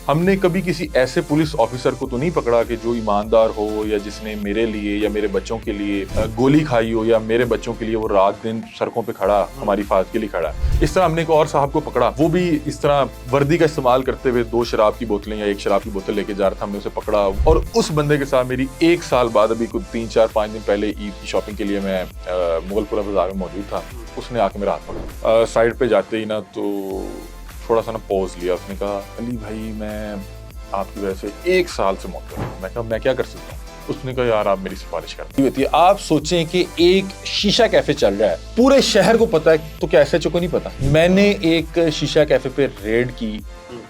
ہم نے کبھی کسی ایسے پولیس آفیسر کو تو نہیں پکڑا کہ جو ایماندار ہو یا جس نے میرے لیے یا میرے بچوں کے لیے گولی کھائی ہو یا میرے بچوں کے لیے وہ رات دن سڑکوں پہ کھڑا ہماری حفاظت کے لیے کھڑا ہے۔ اس طرح ہم نے ایک اور صاحب کو پکڑا، وہ بھی اس طرح وردی کا استعمال کرتے ہوئے 2 شراب کی بوتلیں یا 1 شراب کی بوتل لے کے جا رہا تھا، ہم نے اسے پکڑا۔ اور اس بندے کے ساتھ میری 1 سال بعد ابھی کچھ 3 4 5 دن پہلے عید کی شاپنگ کے لیے میں مغل پورہ بازار میں موجود تھا، اس نے آ کے میرا ہاتھ پکڑا سائڈ پہ جاتے ہی نا، تو تھوڑا سا نا پوز لیا، اس نے کہا علی بھائی میں آپ کی وجہ سے 1 سال سے موت ہوں۔ میں کہا میں کیا کر سکتا ہوں؟ اس نے کہا یار آپ میری سفارش کرتی ہوتی ہے۔ آپ سوچیں کہ ایک شیشہ کیفے چل رہا ہے، پورے شہر کو پتا ہے، تو کیا ایس ایچ او کو نہیں پتا؟ میں نے ایک شیشہ کیفے پہ ریڈ کی،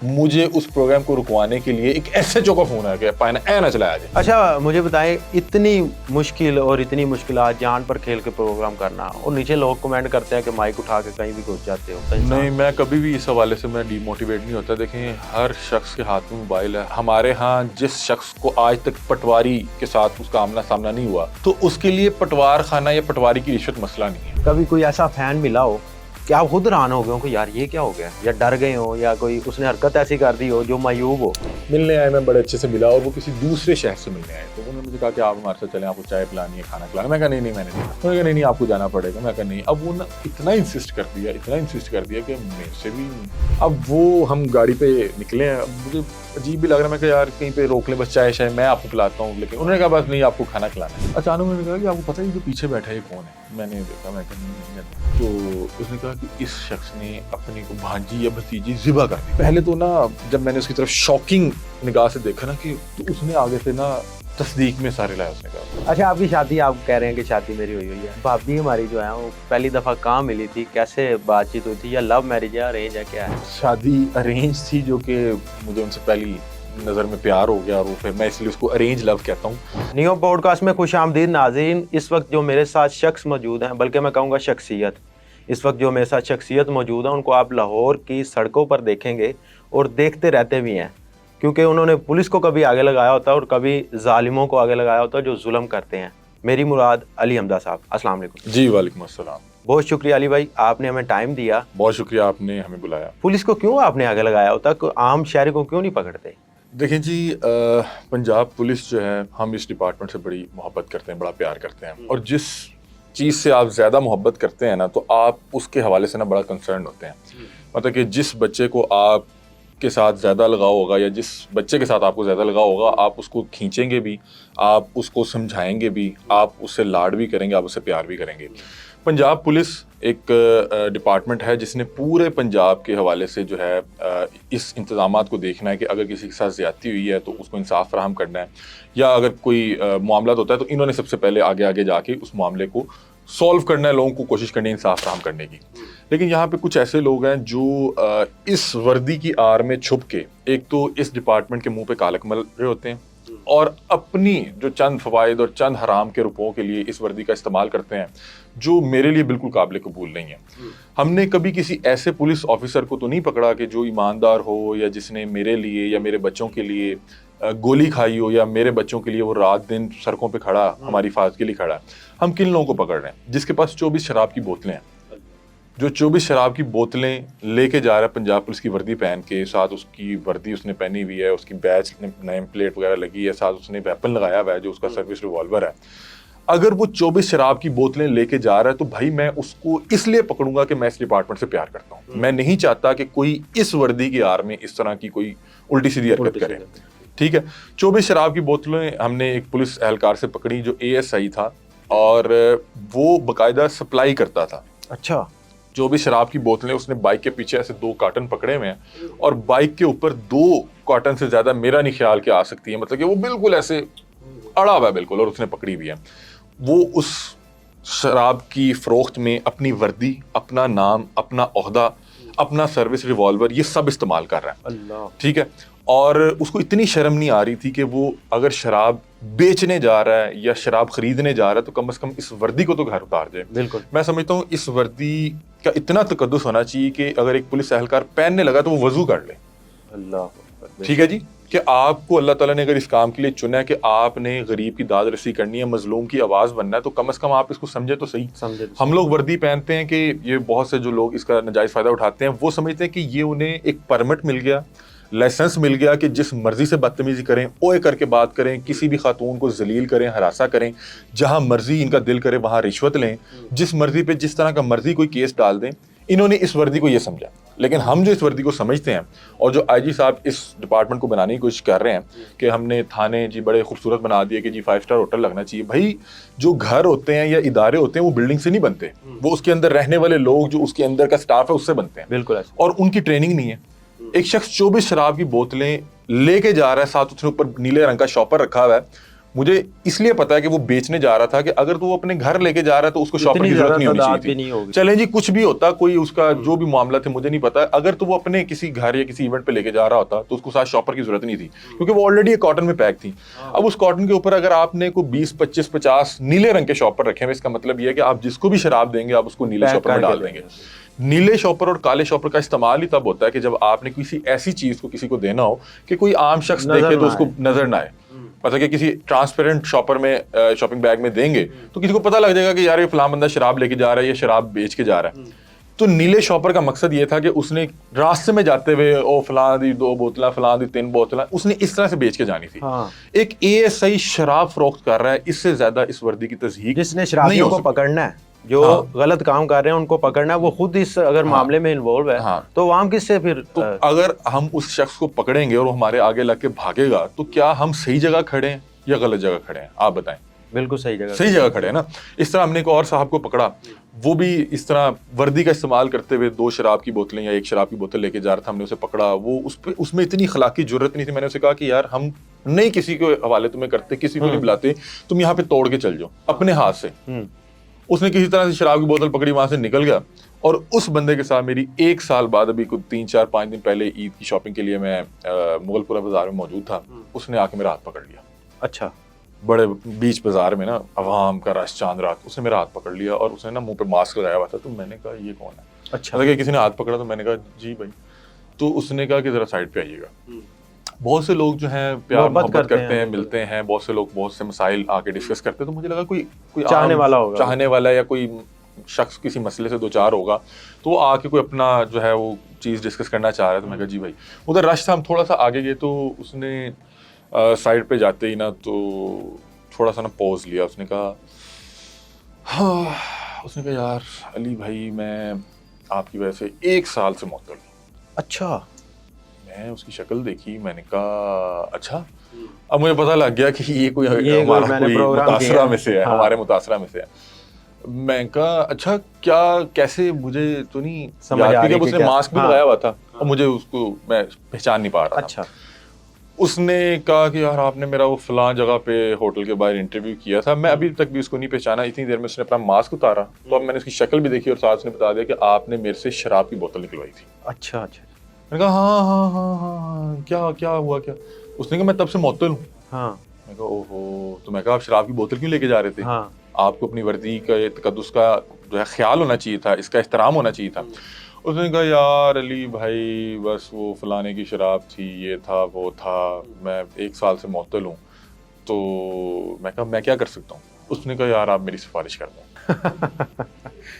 مجھے اس پروگرام کو رکوانے کے لیے ایک ایس ایچ او کا فون آ گیا، پائنا اے نہ چلایا جائے۔ اچھا مجھے بتائیں، اتنی مشکل اور اتنی مشکلات جان پر کھیل کے پروگرام کرنا، اور نیچے لوگ کمنٹ کرتے ہیں کہ مائک اٹھا کے کہیں بھی گھس جاتے ہو۔ نہیں، میں کبھی بھی اس حوالے سے میں ڈی موٹیویٹ نہیں ہوتا۔ دیکھیں ہر شخص کے ہاتھ میں موبائل ہے، ہمارے ہاں جس شخص کو آج تک پٹواری کے ساتھ اس کا آمنا سامنا نہیں ہوا تو اس کے لیے پٹوار خانہ یا پٹواری کی رشوت مسئلہ نہیں ہے۔ کبھی کوئی ایسا فین ملا ہو کہ آپ خود حیران ہو گئے ہو کہ یار یہ کیا ہو گیا، یا ڈر گئے ہو، یا کوئی اس نے حرکت ایسی کر دی ہو جو معیوب ہو؟ ملنے آئے، میں بڑے اچھے سے ملا، اور وہ کسی دوسرے شہر سے ملنے آئے، تو انہوں نے مجھے کہا کہ آپ ہمارے ساتھ چلیں، آپ کو چائے پلانی ہے، کھانا کھلانا۔ میں کہا نہیں میں نے نہیں، انہوں نے کہا نہیں آپ کو جانا پڑے گا۔ میں کہا نہیں۔ اب وہ اتنا انسسٹ کر دیا کہ میرے سے بھی۔ اب وہ ہم گاڑی پہ نکلے ہیں، اب مجھے عجیب بھی لگ رہا ہے، میں کہا یار کہیں پہ روک لیں، بس چائے شائے میں آپ کو پلاتا ہوں، لیکن انہوں نے کہا بس نہیں آپ کو کھانا کھلانا ہے۔ اچانک انہوں نے کہا کہ آپ کو پتہ ہے جو پیچھے بیٹھا ہے یہ کون ہے؟ میں نے دیکھا، میں کہا نہیں۔ تو اس نے کہا کہ اس شخص نے اپنی کو بھانجی یا بھتیجی ذبح کر دی۔ پہلے تو نا جب میں نے اس کی طرف شاکنگ نگاہ سے دیکھا نا کہ تو اس نے آگے سے نا تصدیق میں سارے لائے، اس نے کہا۔ اچھا آپ کی شادی، آپ کہہ رہے ہیں کہ شادی میری ہوئی ہے، بھابھی ہماری جو ہے وہ پہلی دفعہ کہاں ملی تھی، کیسے بات چیت ہوئی تھی، یا لو میرج ہے، ارینج ہے، کیا ہے؟ شادی ارینج تھی، جو کہ مجھے ان سے پہلی نظر میں پیار ہو گیا، اور پھر میں اس لیے اس کو ارینج لو کہتا ہوں۔ نیو پوڈ کاسٹ میں خوش آمدید ناظرین۔ اس وقت جو میرے ساتھ شخص موجود ہیں، بلکہ میں کہوں گا شخصیت، اس وقت جو میرے ساتھ شخصیت موجود ہے ان کو آپ لاہور کی سڑکوں پر دیکھیں گے اور دیکھتے رہتے بھی ہیں، کیونکہ انہوں نے پولیس کو کبھی آگے لگایا ہوتا ہے اور کبھی ظالموں کو آگے لگایا ہوتا ہے جو ظلم کرتے ہیں۔ میری مراد علی حمدہ صاحب، السلام علیکم۔ جی وعلیکم السلام۔ بہت شکریہ علی بھائی، آپ نے ہمیں ٹائم دیا۔ بہت شکریہ، آپ نے ہمیں بلایا۔ پولیس کو کیوں آپ نے آگے لگایا ہوتا ہے، عام شہری کو کیوں نہیں پکڑتے؟ دیکھیں جی، پنجاب پولیس جو ہے، ہم اس ڈپارٹمنٹ سے بڑی محبت کرتے ہیں، بڑا پیار کرتے ہیں، اور جس چیز سے آپ زیادہ محبت کرتے ہیں نا تو آپ اس کے حوالے سے نا بڑا کنسرن ہوتے ہیں۔ مطلب کہ جس بچے کو آپ کے ساتھ زیادہ لگاؤ ہوگا یا جس بچے کے ساتھ آپ کو زیادہ لگاؤ ہوگا، آپ اس کو کھینچیں گے بھی، آپ اس کو سمجھائیں گے بھی، آپ اس سے لاڈ بھی کریں گے، آپ اس سے پیار بھی کریں گے۔ پنجاب پولیس ایک ڈپارٹمنٹ ہے جس نے پورے پنجاب کے حوالے سے جو ہے اس انتظامات کو دیکھنا ہے کہ اگر کسی کے ساتھ زیادتی ہوئی ہے تو اس کو انصاف فراہم کرنا ہے، یا اگر کوئی معاملات ہوتا ہے تو انہوں نے سب سے پہلے آگے جا کے اس معاملے کو سولو کرنا ہے، لوگوں کو کوشش کرنی ہے انصاف فراہم کرنے کی۔ لیکن یہاں پہ کچھ ایسے لوگ ہیں جو اس وردی کی آڑ میں چھپ کے ایک تو اس ڈپارٹمنٹ کے منہ پہ کالک مل رہے ہوتے ہیں، اور اپنی جو چند فوائد اور چند حرام کے روپوں کے لیے اس وردی کا استعمال کرتے ہیں، جو میرے لیے بالکل قابل قبول نہیں ہے۔ ہم نے کبھی کسی ایسے پولیس آفیسر کو تو نہیں پکڑا کہ جو ایماندار ہو یا جس نے میرے لیے یا میرے بچوں کے لیے گولی کھائی ہو یا میرے بچوں کے لیے وہ رات دن سڑکوں پہ کھڑا ہماری حفاظت کے لیے کھڑا ہے۔ ہم کن لوگوں کو پکڑ رہے ہیں؟ جس کے پاس 24 شراب کی بوتلیں ہیں، جو 24 شراب کی بوتلیں لے کے جا رہا ہے پنجاب پولیس کی وردی پہن کے، ساتھ اس کی وردی اس نے پہنی ہوئی ہے، اس کی بیچ نیم پلیٹ وغیرہ لگی ہے، ساتھ اس نے ویپن لگایا ہوا ہے جو اس کا سروس ریوالور ہے۔ اگر وہ 24 شراب کی بوتلیں لے کے جا رہا ہے تو بھائی میں اس کو اس لیے پکڑوں گا کہ میں اس ڈپارٹمنٹ سے پیار کرتا ہوں۔ میں نہیں چاہتا کہ کوئی اس وردی کی آڑ میں اس طرح کی کوئی الٹی سیدھی حرکت کرے، ٹھیک ہے۔ 24 شراب کی بوتلیں ہم نے ایک پولیس اہلکار سے پکڑی جو ASI تھا، اور وہ باقاعدہ سپلائی کرتا تھا۔ اچھا، 24 شراب کی بوتلیں اس نے بائک کے پیچھے ایسے 2 کارٹن پکڑے ہوئے ہیں، اور بائک کے اوپر 2 کارٹن سے زیادہ میرا نہیں خیال کہ آ سکتی ہے، مطلب کہ وہ بالکل ایسے اڑا ہوا ہے بالکل، اور اس نے پکڑی ہوئی ہے۔ وہ اس شراب کی فروخت میں اپنی وردی، اپنا نام، اپنا عہدہ، اپنا سروس ریوالور، یہ سب استعمال کر رہا ہے، اللہ، ٹھیک ہے۔ اور اس کو اتنی شرم نہیں آ رہی تھی کہ وہ اگر شراب بیچنے جا رہا ہے یا شراب خریدنے جا رہا ہے تو کم از کم اس وردی کو تو گھر اتار جائے۔ بالکل، میں سمجھتا ہوں اس وردی کا اتنا تقدس ہونا چاہیے کہ اگر ایک پولیس اہلکار پہننے لگا تو وہ وضو کر لے، اللہ، ٹھیک ہے جی، کہ آپ کو اللہ تعالیٰ نے اگر اس کام کے لیے چنا ہے کہ آپ نے غریب کی داد رسی کرنی ہے، مظلوم کی آواز بننا ہے، تو کم از کم آپ اس کو سمجھے تو صحیح۔ ہم لوگ وردی پہنتے ہیں کہ یہ بہت سے جو لوگ اس کا ناجائز فائدہ اٹھاتے ہیں وہ سمجھتے ہیں کہ یہ انہیں ایک پرمٹ مل گیا، لائسنس مل گیا کہ جس مرضی سے بدتمیزی کریں, اوے کر کے بات کریں, کسی بھی خاتون کو ذلیل کریں, ہراساں کریں, جہاں مرضی ان کا دل کرے وہاں رشوت لیں, جس مرضی پہ جس طرح کا مرضی کوئی کیس ڈال دیں. انہوں نے اس وردی کو یہ سمجھا. لیکن ہم جو اس وردی کو سمجھتے ہیں اور جو آئی جی صاحب اس ڈپارٹمنٹ کو بنانے کی کوشش کر رہے ہیں کہ ہم نے تھانے جی بڑے خوبصورت بنا دیے کہ جی 5 اسٹار ہوٹل لگنا چاہیے. بھائی جو گھر ہوتے ہیں یا ادارے ہوتے ہیں وہ بلڈنگ سے نہیں بنتے, وہ اس کے اندر رہنے والے لوگ جو اس کے اندر کا سٹاف ہے اس سے بنتے ہیں. بالکل ایسا. اور ان کی ٹریننگ نہیں ہے. ایک شخص 24 شراب کی بوتلیں لے کے جا رہا ہے, ساتھ اس نے اوپر نیلے رنگ کا شاپر رکھا ہوا ہے. مجھے اس لیے پتا ہے کہ وہ بیچنے جا رہا تھا کہ اگر تو وہ اپنے گھر لے کے جا رہا ہے تو اس کو شاپر کی ضرورت نہیں ہونی چاہیے تھی. چلیں جی کچھ بھی ہوتا, کوئی اس کا جو بھی معاملہ تھے مجھے نہیں پتا, اگر تو وہ اپنے کسی گھر یا کسی ایونٹ پہ لے کے جا رہا ہوتا تو اس کو ساتھ شاپر کی ضرورت نہیں تھی, کیونکہ وہ آلریڈی ایک کاٹن میں پیک تھی. اب اس کاٹن کے اوپر اگر آپ نے کوئی 20 25 50 نیلے رنگ کے شاپر رکھے ہیں, اس کا مطلب یہ ہے کہ آپ جس کو بھی شراب دیں گے آپ اس کو نیلے شاپر میں ڈال دیں گے. نیلے شاپر اور کالے شاپر کا استعمال ہی تب ہوتا ہے کہ جب آپ نے کسی ایسی چیز کو کسی کو دینا ہو کہ کوئی عام شخص دیکھے تو اس کو نظر نہ آئے. پتہ کہ کسی ٹرانسپیرنٹ شاپر میں شاپنگ بیگ میں دیں گے تو کسی کو پتہ لگ جائے گا کہ یار یہ فلاں بندہ شراب لے کے جا رہا ہے یا شراب بیچ کے جا رہا ہے. تو نیلے شاپر کا مقصد یہ تھا کہ اس نے راستے میں جاتے ہوئے او فلاں دی 2 بوتلاں, فلاں دی 3 بوتلاں, اس نے اس طرح سے بیچ کے جانی تھی. ایک ASI شراب فروخت کر رہا ہے, اس سے زیادہ اس وردی کی تصحیح جس نے شرابیوں کو پکڑنا ہے, جو غلط کام کر رہے ہیں ان کو پکڑنا ہے, وہ خود اس اگر معاملے میں انوالو ہے تو عوام کس سے پھر. تو اگر ہم اس شخص کو پکڑیں گے اور وہ ہمارے آگے لگ کے بھاگے گا تو کیا ہم صحیح جگہ کھڑے ہیں یا غلط جگہ کھڑے ہیں؟ آپ بتائیں. بالکل صحیح جگہ کھڑے ہیں نا. اس طرح ہم نے ایک اور صاحب کو پکڑا, وہ بھی اس طرح وردی کا استعمال کرتے ہوئے 2 شراب کی بوتلیں یا 1 شراب کی بوتل لے کے جا رہا تھا. ہم نے اسے پکڑا, وہ اس میں اتنی اخلاقی جرت نہیں تھی. میں نے اسے کہا کہ یار ہم نہیں کسی کے حوالے تمہیں کرتے, کسی کو نہیں بلاتے, تم یہاں پہ توڑ کے چل جاؤ اپنے ہاتھ سے. اس نے کسی طرح سے شراب کی بوتل پکڑی, وہاں سے نکل گیا. اور اس بندے کے ساتھ میری 1 سال بعد, ابھی کوئی 3 4 5 دن پہلے عید کی شاپنگ کے لیے میں مغل پورہ بازار میں موجود تھا, اس نے آ کے میرا ہاتھ پکڑ لیا. اچھا. بڑے بیچ بازار میں نا, عوام کا رش چاند رات, اس نے میرا ہاتھ پکڑ لیا اور اس نے نا منہ پہ ماسک لگایا ہوا تھا. تو میں نے کہا یہ کون ہے؟ اچھا. کہ کسی نے ہاتھ پکڑا, تو میں نے کہا جی بھائی. تو اس نے کہا کہ ذرا سائڈ پہ آئیے گا. بہت سے لوگ جو ہیں پیار محبت کرتے ہیں, ملتے ہیں, بہت سے لوگ بہت سے مسائل آ کے ڈسکس کرتے ہیں. تو مجھے لگا کوئی چاہنے والا یا کوئی شخص کسی مسئلے سے 2-4 ہوگا تو وہ آ کے کوئی اپنا جو ہے وہ چیز ڈسکس کرنا چاہ رہا ہے. تو میں کہا جی بھائی. ادھر رش تھا, ہم تھوڑا سا آگے گئے تو اس نے سائڈ پہ جاتے ہی نا تو تھوڑا سا نا پوز لیا. اس نے کہا یار علی بھائی میں آپ کی وجہ سے 1 سال سے معطل ہوں. اچھا. میں اس کی شکل دیکھی, میں نے کہا اچھا. اب مجھے پتہ لگ گیا کہ یہ کوئی ہمارا کوئی متاثرہ میں سے ہے, ہمارے متاثرہ میں سے ہے. میں کہا اچھا کیا کیسے, مجھے تو نہیں سمجھ آ رہی. اس نے ماسک بھی لگایا ہوا تھا اور مجھے اس کو میں پہچان نہیں پا رہا. اچھا. اس نے کہا کہ یار آپ نے میرا وہ فلاں جگہ پہ ہوٹل کے باہر انٹرویو کیا تھا, میں ابھی تک بھی اس کو نہیں پہچانا. اتنی دیر میں اس نے اپنا ماسک اتارا تو اب میں نے اس کی شکل بھی دیکھی اور ساتھ اس نے بتا دیا کہ آپ نے میرے سے شراب کی بوتل نکلوائی تھی. اچھا. اچھا. میں نے کہا ہاں کیا ہوا کیا؟ اس نے کہا میں تب سے معطل ہوں. میں کہا اوہو. تو میں کہا آپ شراب کی بوتل کیوں لے کے جا رہے تھے؟ آپ کو اپنی وردی کا تقدس کا جو ہے خیال ہونا چاہیے تھا, اس کا احترام ہونا چاہیے تھا. اس نے کہا یار علی بھائی بس وہ فلانے کی شراب تھی, یہ تھا وہ تھا, میں 1 سال سے معطل ہوں. تو میں کہا میں کیا کر سکتا ہوں؟ اس نے کہا یار آپ میری سفارش کر دیں.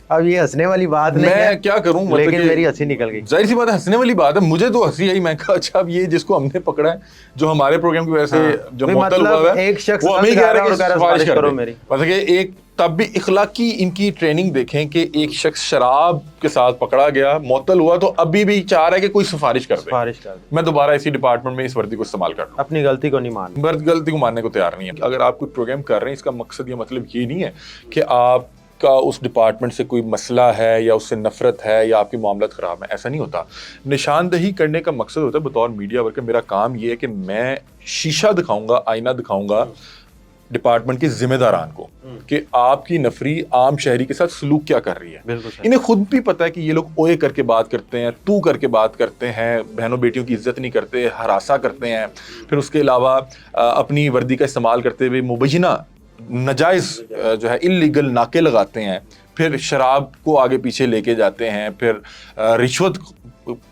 اب یہ ہنسنے والی بات نہیں ہے, میں کیا کروں, لیکن میری ہنسی نکل گئی. ظاہر سی بات ہے ہنسنے والی بات ہے, مجھے تو ہنسی آئی. میں کہا اچھا اب یہ جس کو ہم نے پکڑا ہے, جو ہمارے پروگرام کی وجہ سے جو معطل ہوا ہے, ایک شخص وہ ہمیں کہہ رہا ہے کہ سفارش کرو میری. مطلب کہ ایک تب بھی اخلاقی ان کی ٹریننگ دیکھیں کہ ایک شخص شراب کے ساتھ پکڑا گیا, معطل ہوا, تو ابھی بھی چاہ رہا ہے کہ کوئی سفارش کر دے. میں دوبارہ اسی ڈپارٹمنٹ میں اس وردی کو استعمال کر لوں. اپنی غلطی کو نہیں ماننا, غلطی کو ماننے کو تیار نہیں ہے. اگر آپ کوئی پروگرام کر رہے ہیں, اس کا مقصد یا مطلب یہ نہیں ہے کہ آپ کا اس ڈپارٹمنٹ سے کوئی مسئلہ ہے یا اس سے نفرت ہے یا آپ کے معاملات خراب ہیں. ایسا نہیں ہوتا. نشاندہی کرنے کا مقصد ہوتا ہے بطور میڈیا ورکر, میرا کام یہ ہے کہ میں شیشہ دکھاؤں گا, آئینہ دکھاؤں گا ڈپارٹمنٹ کے ذمہ داران کو کہ آپ کی نفری عام شہری کے ساتھ سلوک کیا کر رہی ہے. انہیں خود بھی پتہ ہے کہ یہ لوگ اوئے کر کے بات کرتے ہیں, تو کر کے بات کرتے ہیں, بہنوں بیٹیوں کی عزت نہیں کرتے, ہراساں کرتے ہیں. پھر اس کے علاوہ اپنی وردی کا استعمال کرتے ہوئے مبینہ ناجائز جو ہے اللیگل ناکے لگاتے ہیں, پھر شراب کو آگے پیچھے لے کے جاتے ہیں, پھر رشوت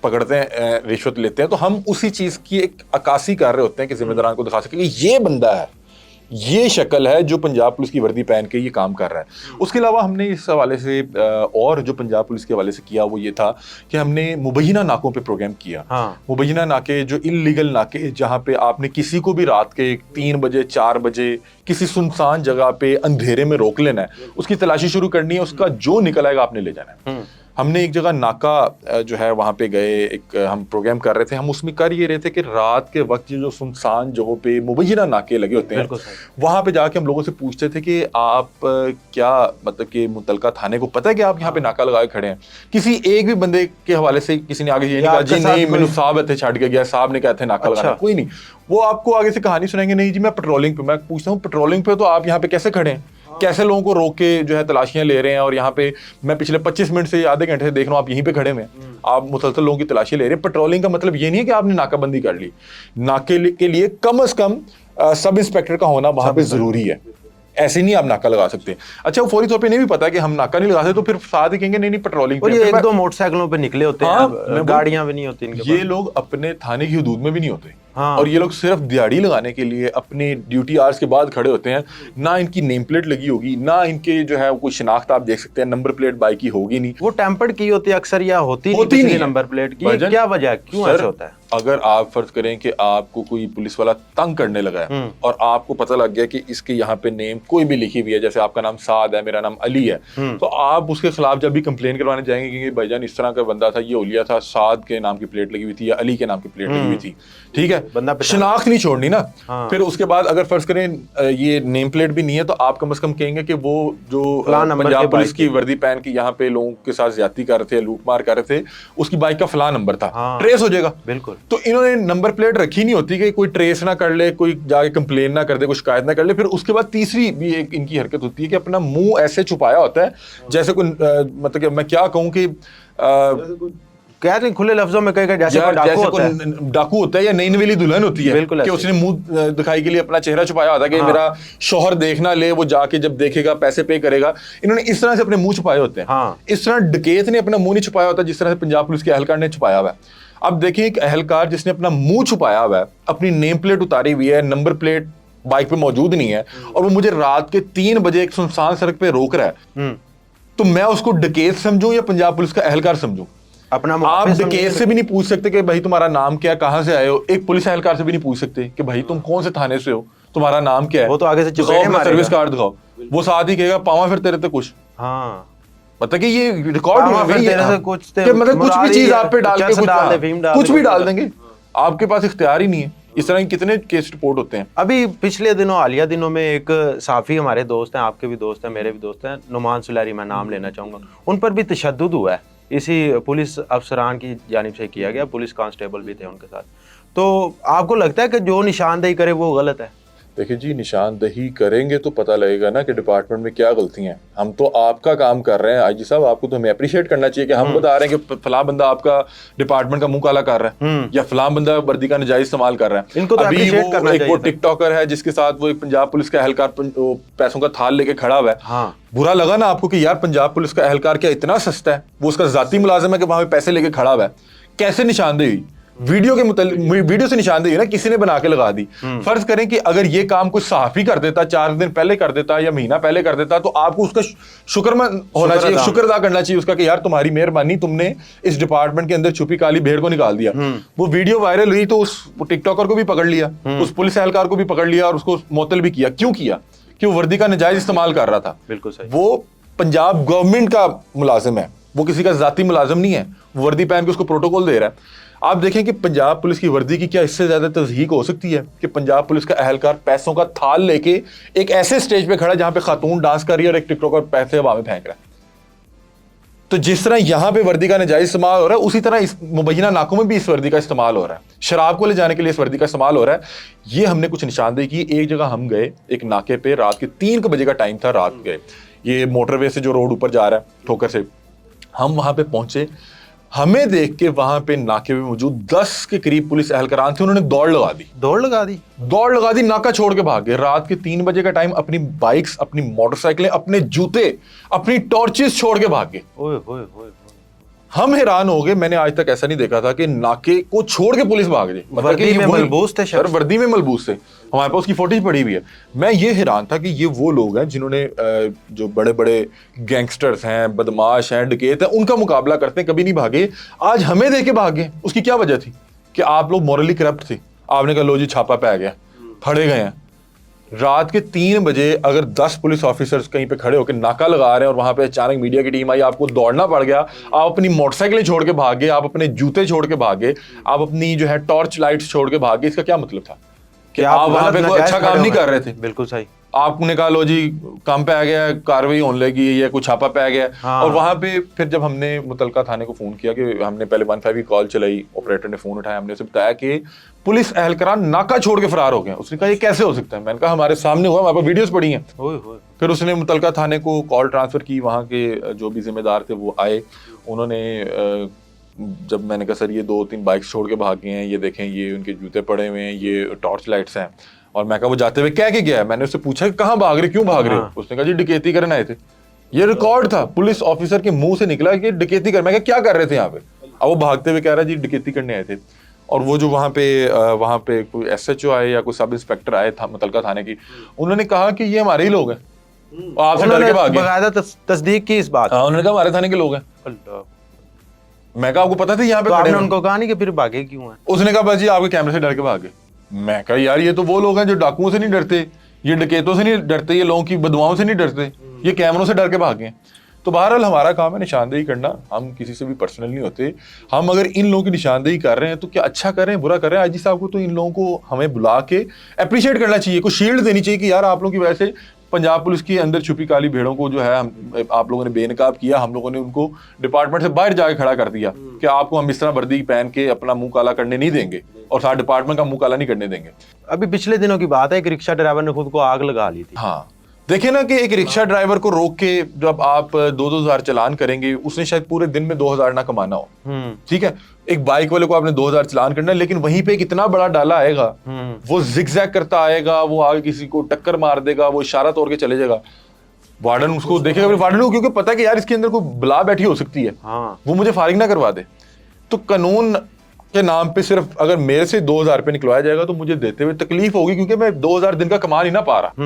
پکڑتے ہیں, رشوت لیتے ہیں. تو ہم اسی چیز کی ایک عکاسی کر رہے ہوتے ہیں کہ ذمہ داران کو دکھا سکیں کہ یہ بندہ ہے, یہ شکل ہے جو پنجاب پولیس کی وردی پہن کے یہ کام کر رہا ہے. اس کے علاوہ ہم نے اس حوالے سے اور جو پنجاب پولیس کے حوالے سے کیا وہ یہ تھا کہ ہم نے مبینہ ناکوں پہ پروگرام کیا. مبینہ ناکے جو انلیگل ناکے جہاں پہ آپ نے کسی کو بھی رات کے 3 بجے 4 بجے کسی سنسان جگہ پہ اندھیرے میں روک لینا ہے, اس کی تلاشی شروع کرنی ہے, اس کا جو نکل آئے گا آپ نے لے جانا ہے. ہم نے ایک جگہ ناکا جو ہے وہاں پہ گئے, ایک ہم پروگرام کر رہے تھے, ہم اس میں کر یہ رہے تھے کہ رات کے وقت جو سنسان جگہوں پہ مبینہ ناکے لگے ہوتے ہیں وہاں پہ جا کے ہم لوگوں سے پوچھتے تھے کہ آپ کیا مطلب کہ متعلقہ تھانے کو پتہ ہے کہ آپ یہاں پہ ناکا لگائے کھڑے ہیں. کسی ایک بھی بندے کے حوالے سے کسی نے آگے یہ نہیں کہا جی نہیں مینوں صاحب اتنے چھڈ کے گیا, صاحب نے کہا تھے ناکا لگانا, کوئی نہیں. وہ آپ کو آگے سے کہانی سنائیں گے نہیں جی میں پیٹرولنگ پہ. میں پوچھتا ہوں پیٹرولنگ پہ تو آپ یہاں پہ کیسے کھڑے ہیں, کیسے لوگوں کو روک کے جو ہے تلاشیاں لے رہے ہیں, اور یہاں پہ میں پچھلے 25 منٹ سے آدھے گھنٹے سے دیکھ رہا ہوں آپ یہیں پہ کھڑے ہوئے ہیں, آپ مسلسل لوگوں کی تلاشی لے رہے ہیں. پیٹرولنگ کا مطلب یہ نہیں ہے کہ آپ نے ناکہ بندی کر لی. ناکے کے لیے کم از کم سب انسپیکٹر کا ہونا وہاں پہ ضروری ہے, ایسے نہیں آپ ناکہ لگا سکتے. اچھا وہ فوری طور پہ نہیں بھی پتا کہ ہم ناکہ نہیں لگاتے تو پھر ساتھ ہی کہیں گے نہیں پیٹرولنگ پہ. ایک دو موٹر سائیکلوں پہ نکلے ہوتے ہیں, گاڑیاں بھی نہیں ہوتی ان کے پاس. یہ لوگ اپنے تھانے کی حدود میں بھی نہیں ہوتے, اور یہ لوگ صرف دیہڑی لگانے کے لیے اپنے ڈیوٹی آورز کے بعد کھڑے ہوتے ہیں. نہ ان کی نیم پلیٹ لگی ہوگی, نہ ان کے جو ہے کوئی شناخت آپ دیکھ سکتے ہیں, نمبر پلیٹ بائک کی ہوگی نہیں, وہ ٹیمپرڈ کی ہوتی ہے اکثر یا ہوتی نہیں نمبر پلیٹ کی. کیا وجہ ہے, کیوں ایسا ہوتا ہے؟ اگر آپ فرض کریں کہ آپ کو کوئی پولیس والا تنگ کرنے لگا ہے اور آپ کو پتہ لگ گیا کہ اس کے یہاں پہ نیم کوئی بھی لکھی ہوئی ہے, جیسے آپ کا نام سعد ہے, میرا نام علی ہے, تو آپ اس کے خلاف جب بھی کمپلین کروانے جائیں گے کہ بھائی جان اس طرح کا بندہ تھا, یہ اولیا تھا, سعد کے نام کی پلیٹ لگی ہوئی تھی یا علی کے نام کی پلیٹ لگی ہوئی تھی, ٹھیک ہے, شناخت نہیں چھوڑنی نا. پھر اس کے بعد اگر فرض کریں یہ نیم پلیٹ بھی نہیں ہے تو آپ کم از کم کہیں گے کہ وہ جو پنجاب پولیس کی وردی پہن کے یہاں پہ لوگوں کے ساتھ زیادتی کر رہے تھے, لوٹ مار کر رہے تھے, اس کی بائک کا فلاں نمبر تھا, ٹریس ہو جائے گا. بالکل. تو انہوں نے نمبر پلیٹ رکھی نہیں ہوتی کہ کوئی ٹریس نہ کر لے, کوئی جا کے کمپلین نہ کر دے, کوئی شکایت نہ کر لے. پھر اس کے بعد تیسری بھی ایک ان کی حرکت ہوتی ہے کہ اپنا منہ ایسے چھپایا ہوتا ہے جیسے کوئی مطلب کہ میں کیا کہوں کہ کہتے ہیں کھلے لفظوں میں کہے گا جیسے کوئی ڈاکو ہوتا ہے یا نئی نویلی دلہن ہوتی ہے کہ اس نے منہ دکھائی کے لیے اپنا چہرہ چھپایا ہوتا ہے کہ میرا شوہر دیکھنا لے, وہ جا کے جب دیکھے گا پیسے پے کرے گا. انہوں نے اس طرح سے اپنے منہ چھپائے ہوتے ہیں. اس طرح ڈکیت نے اپنا منہ نہیں چھپایا ہوتا جس طرح سے پنجاب پولیس کے اہلکار نے چھپایا ہوا ہے. اب دیکھیں ایک اہلکار جس نے اپنا منہ چھپایا ہوا ہے, اپنی نیم پلیٹ اتاری ہوئی ہے, نمبر پلیٹ بائک پہ موجود نہیں ہے, اور وہ مجھے رات کے 3 بجے ایک سنسان سڑک پہ روک رہا ہے, تو میں اس کو ڈکیت سمجھوں یا پنجاب پولیس کا اہلکار سمجھوں؟ آپ ڈکیت سے بھی نہیں پوچھ سکتے کہ بھائی تمہارا نام کیا, کہاں سے آئے ہو. ایک پولیس اہلکار سے بھی نہیں پوچھ سکتے کہ بھائی تم کون سے تھانے سے ہو, تمہارا نام کیا ہے, وہ تو آگے سے سروس کارڈ دکھاؤ. وہ ساتھ ہی کہے گا پاواں پھر تیرے تے کچھ, مطلب کہ یہ ریکارڈ ہوا ہے کہ مطلب کچھ بھی چیز آپ پہ ڈال کے کچھ بھی ڈال دیں گے, آپ کے پاس اختیار ہی نہیں ہے. اس طرح کتنے کیس رپورٹ ہوتے ہیں. ابھی پچھلے دنوں حالیہ دنوں میں ایک صحافی ہمارے دوست ہیں, آپ کے بھی دوست ہیں, میرے بھی دوست ہیں, نعمان سلیری, میں نام لینا چاہوں گا, ان پر بھی تشدد ہوا ہے, اسی پولیس افسران کی جانب سے کیا گیا, پولیس کانسٹیبل بھی تھے ان کے ساتھ. تو آپ کو لگتا ہے کہ جو نشاندہی کرے وہ غلط ہے؟ دیکھیں جی, نشاندہی کریں گے تو پتہ لگے گا نا کہ ڈپارٹمنٹ میں کیا غلطیاں ہیں. ہم تو آپ کا کام کر رہے ہیں آئی جی صاحب, آپ کو تو ہمیں اپریشیٹ کرنا چاہیے کہ ہم بتا رہے ہیں کہ فلاں بندہ آپ کا ڈپارٹمنٹ کا منہ کالا کر رہا ہے, یا فلاں بندہ وردی کا ناجائز استعمال کر رہا ہے. ان کو تو اپریشیٹ کرنا چاہیے. وہ ٹک ٹاکر ہے جس کے ساتھ وہ پنجاب پولیس کا اہلکار پیسوں کا تھال لے کے کھڑا ہوا ہے, برا لگا نا آپ کو کہ یار پنجاب پولیس کا اہلکار کیا اتنا سستا ہے, وہ اس کا ذاتی ملازم ہے کہ وہاں پہ پیسے لے کے کھڑا ہوا ہے. کیسے نشاندہی ہوئی؟ ویڈیو کے متعلق, ویڈیو سے نشاندہی ہے نا, کسی نے بنا کے لگا دی. فرض کریں کہ اگر یہ کام کوئی صحافی کر دیتا, 4 دن پہلے کر دیتا یا مہینہ پہلے کر دیتا, تو آپ کو اس کا شکر ہونا چاہیے, شکر ادا کرنا چاہیے اس کا کہ یار تمہاری مہربانی, تم نے اس ڈپارٹمنٹ کے اندر چھپی کالی بھیڑ کو نکال دیا. وہ ویڈیو وائرل ہوئی تو اس ٹک ٹاکر کو بھی پکڑ لیا, اس پولیس اہلکار کو بھی پکڑ لیا, اور اس کو معطل بھی کیا. کیوں کیا؟ کہ وہ وردی کا ناجائز استعمال کر رہا تھا. بالکل صحیح. وہ پنجاب گورنمنٹ کا ملازم ہے, وہ کسی کا ذاتی ملازم نہیں ہے, وہ وردی پہن کے اس کو پروٹوکول دے رہا ہے. آپ دیکھیں کہ پنجاب پولیس کی وردی کی کیا اس سے زیادہ تضحیق ہو سکتی ہے کہ پنجاب پولیس کا اہلکار پیسوں کا تھال لے کے ایک ایسے سٹیج پہ کھڑا جہاں پہ خاتون ڈانس کر رہی ہے اور ایک ٹک ٹاکر پیسے ہوا میں پھینک رہا ہے. تو جس طرح یہاں پہ وردی کا ناجائز استعمال ہو رہا ہے, اسی طرح اس مبینہ ناکوں میں بھی اس وردی کا استعمال ہو رہا ہے. شراب کو لے جانے کے لیے اس وردی کا استعمال ہو رہا ہے. یہ ہم نے کچھ نشاندہی کی. ایک جگہ ہم گئے, ایک ناکے پہ, رات کے 3 بجے کا ٹائم تھا, رات گئے, یہ موٹر وے سے جو روڈ اوپر جا رہا ہے ٹھوکر سے, ہم وہاں پہ پہنچے. ہمیں دیکھ کے وہاں پہ ناکے میں موجود 10 کے قریب پولیس اہلکاران تھے, انہوں نے دوڑ لگا دی, ناکہ چھوڑ کے بھاگ گئے. رات کے 3 بجے کا ٹائم, اپنی بائکس, اپنی موٹر سائیکلیں, اپنے جوتے, اپنی ٹارچز چھوڑ کے بھاگ گئے. ہم حیران ہو گئے, میں نے آج تک ایسا نہیں دیکھا تھا کہ ناکے کو چھوڑ کے پولیس بھاگ جائے. وردی میں ملبوس تھے سر, وردی میں ملبوس تھے, ہمارے پاس اس کی فوٹیج پڑی ہوئی ہے. میں یہ حیران تھا کہ یہ وہ لوگ ہیں جنہوں نے جو بڑے بڑے گینگسٹرز ہیں, بدماش ہیں, ڈکیت ہیں, ان کا مقابلہ کرتے ہیں, کبھی نہیں بھاگے. آج ہمیں دیکھ کے بھاگے. اس کی کیا وجہ تھی؟ کہ آپ لوگ مورلی کرپٹ تھے. آپ نے کہا لو جی چھاپا پہ آ گیا, پھڑے گئے ہیں. رات کے 3 بجے اگر 10 پولیس آفیسرز کہیں پہ کھڑے ہو کے ناکہ لگا رہے ہیں اور وہاں پہ اچانک میڈیا کی ٹیم آئی, آپ کو دوڑنا پڑ گیا, آپ اپنی موٹر سائیکلیں چھوڑ کے بھاگے, آپ اپنے جوتے چھوڑ کے بھاگے, آپ اپنی جو ہے ٹارچ لائٹس چھوڑ کے بھاگے, اس کا کیا مطلب تھا؟ کہ آپ وہاں پہ کوئی اچھا کام نہیں کر رہے تھے. بالکل صحیح. آپ نے کہا لو جی کام پہ آ گیا, کاروائی ہونے لگی یا کوئی چھاپا پہ آ گیا. اور وہاں پہ پھر جب ہم نے متعلقہ تھانے کو فون کیا, کہ ہم نے پہلے 15 کی کال چلائی, آپریٹر نے فون اٹھایا, ہم نے اسے بتایا کہ پولیس اہلکاران ناکہ چھوڑ کے فرار ہو گئے. اس نے کہا یہ کیسے ہو سکتا ہے؟ میں نے کہا ہمارے سامنے ہوا, ہمارے پاس ویڈیوز پڑی ہیں. پھر اس نے متعلقہ تھانے کو کال ٹرانسفر کی, وہاں کے جو بھی ذمہ دار تھے وہ آئے. انہوں نے جب میں نے کہا سر یہ 2-3 بائکس چھوڑ کے بھاگ گئے ہیں, یہ دیکھیں یہ ان کے جوتے پڑے ہوئے ہیں, یہ ٹارچ لائٹس ہیں. اور میں کہا وہ جاتے ہوئے کہہ کے گیا ہے. میں نے اس سے پوچھا کہ کہاں بھاگ رہے, کیوں بھاگ رہے؟ اس نے کہا جی ڈکیتی کرنے آئے تھے. یہ ریکارڈ تھا, پولیس آفیسر کے منہ سے نکلا کہ ڈکیتی کر. میں کہا کیا کر رہے تھے یہاں پہ؟ اب وہ بھاگتے ہوئے کہہ رہا جی ڈکیتی کرنے آئے تھے. اور وہ جو وہاں پہ کوئی SHO آئے یا کوئی سب انسپیکٹر آئے متعلقہ تھانے کی, انہوں نے کہا کہ یہ ہمارے ہی لوگ ہیں. آپ سے ڈر کے بھاگے. باقاعدہ تصدیق کی اس بات. انہوں نے کہا ہمارے تھانے کے لوگ ہیں. میں کہا آپ کو پتا تھا یہاں پہ آپ نے ان کو کہا نہیں کہ پھر بھاگے کیوں ہیں؟ اس نے کہا بس جی آپ کے کیمرے سے ڈر کے بھاگے. میں کہا یار یہ تو وہ لوگ ہیں جو ڈاکوؤں سے نہیں ڈرتے, یہ ڈکیتوں سے نہیں ڈرتے, یہ لوگوں کی بددعاؤں سے نہیں ڈرتے, یہ کیمروں سے ڈر کے بھاگے ہیں. تو بہرحال ہمارا کام ہے نشاندہی کرنا, ہم کسی سے بھی پرسنل نہیں ہوتے. ہم اگر ان لوگوں کی نشاندہی کر رہے ہیں تو کیا اچھا کر رہے ہیں برا کر رہے ہیں؟ آئی جی صاحب کو تو ان لوگوں کو ہمیں بلا کے اپریشیٹ کرنا چاہیے, کوئی شیلڈ دینی چاہیے کہ یار آپ لوگوں کی وجہ سے پنجاب پولیس کی اندر چھپی کالی بھیڑوں کو جو ہے آپ لوگوں نے بے نقاب کیا, ہم لوگوں نے ان کو ڈپارٹمنٹ سے باہر جا کے کھڑا کر دیا کہ آپ کو ہم اس طرح وردی پہن کے اپنا منہ کالا کرنے نہیں دیں گے اور سارا ڈپارٹمنٹ کا منہ کالا نہیں کرنے دیں گے. ابھی پچھلے دنوں کی بات ہے, ایک رکشہ ڈرائیور نے خود کو آگ لگا لی تھی. ہاں دیکھیں نا کہ ایک رکشہ ڈرائیور کو روک کے جب آپ 2,000 چلان کریں گے, اس نے شاید پورے دن میں 2,000 نہ کمانا ہو, ٹھیک ہے. ایک بائک والے کو آپ نے 2,000 چلان کرنا ہے, لیکن وہیں پہ ایک اتنا بڑا ڈالا آئے گا, وہ زگ زیگ کرتا آئے گا, وہ آگے کسی کو ٹکر مار دے گا, وہ اشارہ توڑ کے چلے جائے گا. وارڈن اس کو دیکھے گا, وارڈن کو کیونکہ پتا ہے کہ یار اس کے اندر کوئی بلا بیٹھی ہو سکتی ہے, وہ مجھے فارغ نہ کروا دے. تو قانون کے نام پہ صرف اگر میرے سے 2,000 روپے نکلوایا جائے گا تو مجھے دیتے ہوئے تکلیف ہوگی, کیونکہ میں 2,000 دن کا کما نہیں نہ پا رہا.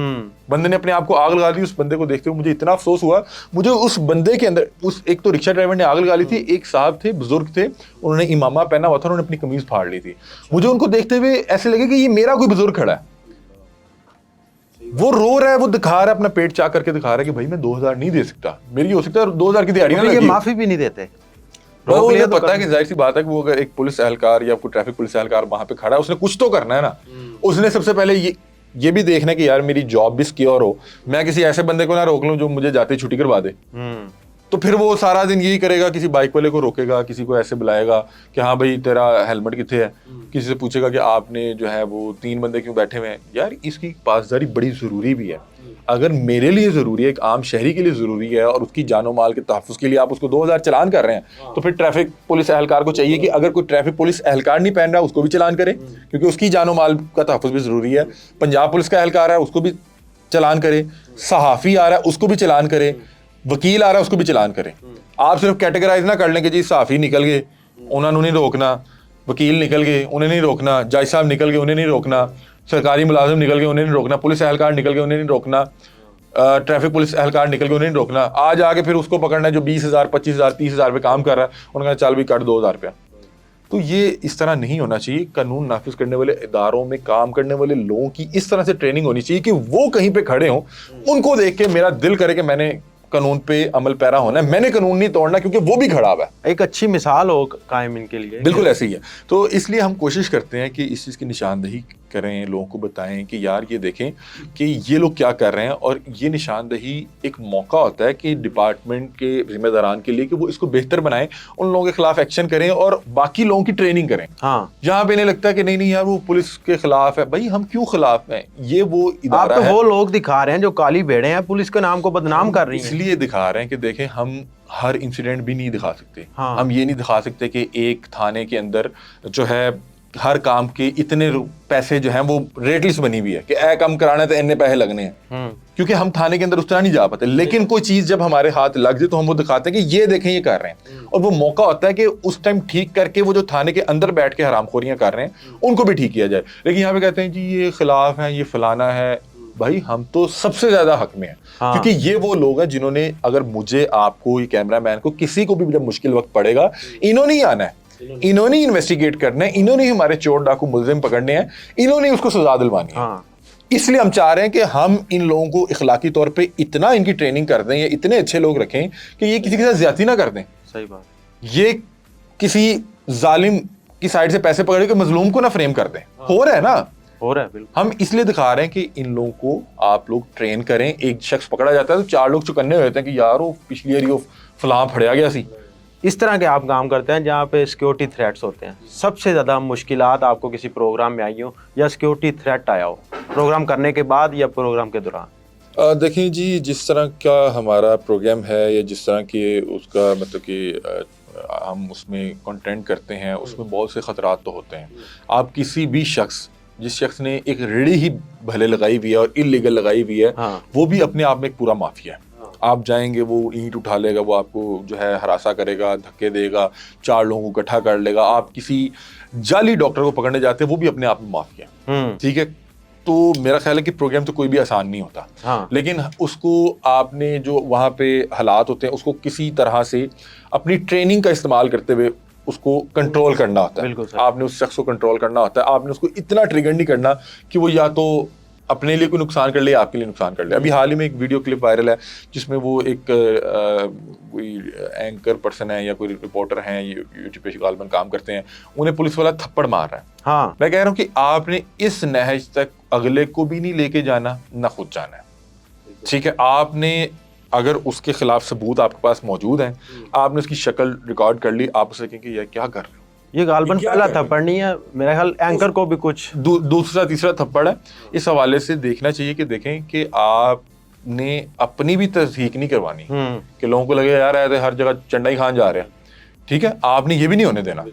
بندے نے اپنے آپ کو آگ لگا دی. اس بندے کو دیکھتے ہوئے مجھے اتنا افسوس ہوا. مجھے اس بندے کے اندر ایک تو رکشہ ڈرائیور نے آگ لگا لی تھی, ایک صاحب تھے بزرگ تھے, انہوں نے امامہ پہنا ہوا تھا, انہوں نے اپنی قمیض پھاڑ لی تھی. مجھے ان کو دیکھتے ہوئے ایسے لگے کہ یہ میرا کوئی بزرگ کھڑا ہے, وہ رو رہا ہے, وہ دکھا رہا ہے, اپنا پیٹ چاک کر کے دکھا رہا ہے کہ بھائی میں 2,000 نہیں دے سکتا, میری ہو سکتا ہے 2,000 کی دیہڑی نہ لگی. یہ معافی بھی نہیں دیتے. وہ یہ پتا ہے کہ ظاہر سی بات ہے کہ وہ اگر ایک پولیس اہلکار یا کوئی ٹریفک پولیس اہلکار وہاں پہ کھڑا ہے, اس نے کچھ تو کرنا ہے نا. اس نے سب سے پہلے یہ بھی دیکھنا ہے کہ یار میری جاب بھی سکیور ہو, میں کسی ایسے بندے کو نہ روک لوں جو مجھے جاتے چھٹی کروا دے. تو پھر وہ سارا دن یہی کرے گا, کسی بائک والے کو روکے گا, کسی کو ایسے بلائے گا کہ ہاں بھائی تیرا ہیلمٹ کتنے ہے, کسی سے پوچھے گا کہ آپ نے جو ہے وہ 3 بندے کیوں بیٹھے ہوئے ہیں. یار اس کی پاسداری بڑی ضروری بھی ہے. اگر میرے لیے ضروری ہے, ایک عام شہری کے لیے ضروری ہے, اور اس کی جان و مال کے تحفظ کے لیے آپ اس کو 2,000 چلان کر رہے ہیں, تو پھر ٹریفک پولیس اہلکار کو چاہیے کہ اگر کوئی ٹریفک پولیس اہلکار نہیں پہن رہا اس کو بھی چلان کرے, کیونکہ اس کی جان و مال کا تحفظ بھی ضروری ہے. پنجاب پولیس کا اہلکار ہے اس کو بھی چلان کرے, صحافی آ رہا ہے اس کو بھی چلان کرے, وکیل آ رہا ہے اس کو بھی چلان کرے. آپ صرف کیٹیگرائز نہ کر لیں کہ جی صحافی نکل گئے انہوں نے نہیں روکنا, وکیل نکل گئے انہیں نہیں روکنا, جج صاحب نکل گئے انہیں نہیں روکنا, سرکاری ملازم نکل گئے انہیں نہیں روکنا, پولیس اہلکار نکل گئے انہیں نہیں روکنا, ٹریفک پولیس اہلکار نکل گئے انہیں نہیں روکنا. آج آ کے پھر اس کو پکڑنا ہے جو 20,000 25,000 30,000 پہ کام کر رہا ہے, انہوں نے کہا چل بھی کٹ 2,000 روپیہ. تو یہ اس طرح نہیں ہونا چاہیے. قانون نافذ کرنے والے اداروں میں کام کرنے والے لوگوں کی اس طرح سے ٹریننگ ہونی چاہیے کہ وہ کہیں پہ کھڑے ہوں, ان کو دیکھ کے میرا دل کرے کہ میں نے قانون پہ عمل پیرا ہونا ہے, میں نے قانون نہیں توڑنا کیونکہ وہ بھی کھڑا ہوا ہے. ایک اچھی مثال ہو قائم ان کے لیے. بالکل ایسے ہی ہے. تو اس لیے ہم کوشش کرتے ہیں کہ اس چیز کی نشاندہی کریں, لوگوں کو بتائیں کہ یار یہ دیکھیں کہ یہ لوگ کیا کر رہے ہیں, اور یہ نشاندہی ایک موقع ہوتا ہے کہ ڈپارٹمنٹ کے ذمہ داران کے لیے کہ وہ اس کو بہتر بنائیں, ان لوگوں کے خلاف ایکشن کریں اور باقی لوگوں کی ٹریننگ کریں. ہاں جہاں پہ انہیں لگتا ہے کہ نہیں یار وہ پولیس کے خلاف ہے, بھائی ہم کیوں خلاف ہیں, یہ وہ ادارہ ہے. وہ لوگ دکھا رہے ہیں جو کالی بھیڑیں ہیں, پولیس کے نام کو بدنام کر رہی ہیں. اس لیے دکھا رہے ہیں کہ دیکھیں ہم ہر انسیڈنٹ بھی نہیں دکھا سکتے. ہم یہ نہیں دکھا سکتے کہ ایک تھانے کے اندر جو ہے ہر کام کے اتنے پیسے جو ہیں وہ ریٹ لسٹ بنی ہوئی ہے کہ اے کام کرانا ہے تو اتنے پیسے لگنے ہیں, کیونکہ ہم تھانے کے اندر اس طرح نہیں جا پاتے. لیکن کوئی چیز جب ہمارے ہاتھ لگ جائے تو ہم وہ دکھاتے ہیں کہ یہ دیکھیں یہ کر رہے ہیں, اور وہ موقع ہوتا ہے کہ اس ٹائم ٹھیک کر کے وہ جو تھانے کے اندر بیٹھ کے حرام خوریاں کر رہے ہیں ان کو بھی ٹھیک کیا جائے. لیکن یہاں پہ کہتے ہیں جی یہ خلاف ہے, یہ فلانا ہے. بھائی ہم تو سب سے زیادہ حق میں ہیں, کیونکہ یہ وہ لوگ ہیں جنہوں نے, اگر مجھے آپ کو, یہ کیمرہ مین کو, کسی کو بھی جب مشکل وقت پڑے گا, انہوں نے ہی آنا ہے, انہوں نے انویسٹیگیٹ کرنا ہے, انہوں نے ہمارے چور ڈاکو ملزم پکڑنے ہیں, انہوں نے اس کو سزا دلوانی ہے. اس لیے ہم چاہ رہے ہیں کہ ہم ان لوگوں کو اخلاقی طور پہ اتنا ان کی ٹریننگ کر دیں یا اتنے اچھے لوگ رکھیں کہ یہ کسی کے ساتھ زیادتی نہ کر دیں. صحیح بات. یہ کسی ظالم کی سائڈ سے پیسے پکڑ کے مظلوم کو نہ فریم کر دیں. ہو رہا ہے نا, ہو رہا ہے بالکل. ہم اس لیے دکھا رہے ہیں کہ ان لوگوں کو آپ لوگ ٹرین کریں. ایک شخص پکڑا جاتا ہے تو 4 لوگ چکنے ہوتے ہیں کہ یار وہ پچھلی بار فلاں پھڑیا گیا سی. اس طرح کے آپ کام کرتے ہیں جہاں پہ سیکیورٹی تھریٹس ہوتے ہیں. سب سے زیادہ مشکلات آپ کو کسی پروگرام میں آئی ہو یا سیکیورٹی تھریٹ آیا ہو پروگرام کرنے کے بعد یا پروگرام کے دوران؟ دیکھیں جی, جس طرح کا ہمارا پروگرام ہے یا جس طرح کی اس کا مطلب کہ ہم اس میں کنٹینٹ کرتے ہیں, اس میں بہت سے خطرات تو ہوتے ہیں. آپ کسی بھی شخص, جس شخص نے ایک ریڑھی ہی بھلے لگائی ہوئی ہے اور انلیگل لگائی ہوئی ہے, وہ بھی اپنے آپ میں ایک پورا مافیا ہے. آپ جائیں گے, وہ اینٹ اٹھا لے گا, وہ آپ کو جو ہے ہراساں کرے گا, دھکے دے گا, 4 لوگوں کو اکٹھا کر لے گا. آپ کسی جعلی ڈاکٹر کو پکڑنے جاتے ہیں, وہ بھی اپنے آپ میں مافیا ہے. ٹھیک ہے, تو میرا خیال ہے کہ پروگرام تو کوئی بھی آسان نہیں ہوتا, لیکن اس کو آپ نے جو وہاں پہ حالات ہوتے ہیں اس کو کسی طرح سے اپنی ٹریننگ کا استعمال کرتے ہوئے اس کو کنٹرول کرنا ہوتا ہے. آپ نے اس شخص کو کنٹرول کرنا ہوتا ہے. آپ نے اس کو اتنا ٹریگر نہیں کرنا کہ وہ یا تو اپنے لیے کوئی نقصان کر لے یا آپ کے لیے نقصان کر لے. ابھی حال ہی میں ایک ویڈیو کلپ وائرل ہے جس میں وہ ایک کوئی اینکر پرسن ہے یا کوئی رپورٹر ہیں, یوٹیوب پہ غالباً کام کرتے ہیں, انہیں پولیس والا تھپڑ مار رہا ہے. میں کہہ رہا ہوں کہ آپ نے اس نہج تک اگلے کو بھی نہیں لے کے جانا, نہ خود جانا ہے. ٹھیک ہے, آپ نے اگر اس کے خلاف ثبوت آپ کے پاس موجود ہیں, آپ نے اس کی شکل ریکارڈ کر لی, آپ اسے کہیں کہ یہ کیا کر رہے ہو. یہ غالباً پہلا تھپڑ نہیں ہے, میرا خیال اینکر کو بھی کچھ دوسرا تیسرا تھپڑ ہے. اس حوالے سے دیکھنا چاہیے کہ دیکھیں کہ آپ نے اپنی بھی تصدیق نہیں کروانی کہ لوگوں کو لگے یار ایسے ہر جگہ چنڈائی خان جا رہے ہیں. ٹھیک ہے, آپ نے یہ بھی نہیں ہونے دینا.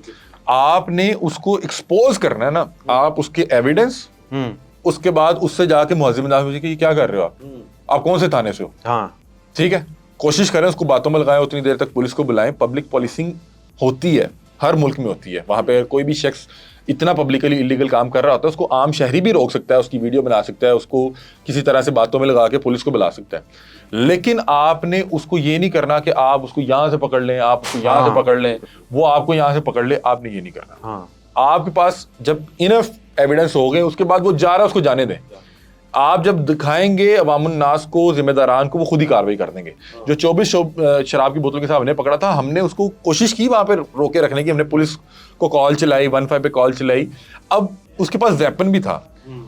آپ نے اس کو ایکسپوز کرنا ہے نا, آپ اس کے ایویڈنس, اس کے بعد اس سے جا کے مہذب انداز میں کہ یہ کیا کر رہے ہو, آپ کون سے تھانے سے ہو. ٹھیک ہے, کوشش کریں اس کو باتوں میں لگائیں, اتنی دیر تک پولیس کو بلائیں. پبلک پالیسنگ ہوتی ہے, ہر ملک میں ہوتی ہے. وہاں پہ کوئی بھی شخص اتنا پبلکلی انلیگل کام کر رہا ہوتا ہے, اس کو عام شہری بھی روک سکتا ہے, اس کی ویڈیو بنا سکتا ہے, اس کو کسی طرح سے باتوں میں لگا کے پولیس کو بلا سکتا ہے. لیکن آپ نے اس کو یہ نہیں کرنا کہ آپ اس کو یہاں سے پکڑ لیں, آپ اس کو یہاں سے پکڑ لیں, وہ آپ کو یہاں سے پکڑ لے. آپ نے یہ نہیں کرنا. آپ کے پاس جب انف ایویڈنس ہو گئے, اس کے بعد وہ جا رہا ہے, اس کو جانے دیں. آپ جب دکھائیں گے عوام الناس کو, ذمہ داران کو, وہ خود ہی کاروائی کر دیں گے. جو 24 شراب کی بوتل کے ساتھ ہم نے پکڑا تھا, ہم نے اس کو کوشش کی وہاں پہ روکے رکھنے کی, ہم نے پولیس کو کال چلائی, 15 پہ کال چلائی. اب اس کے پاس ویپن بھی تھا.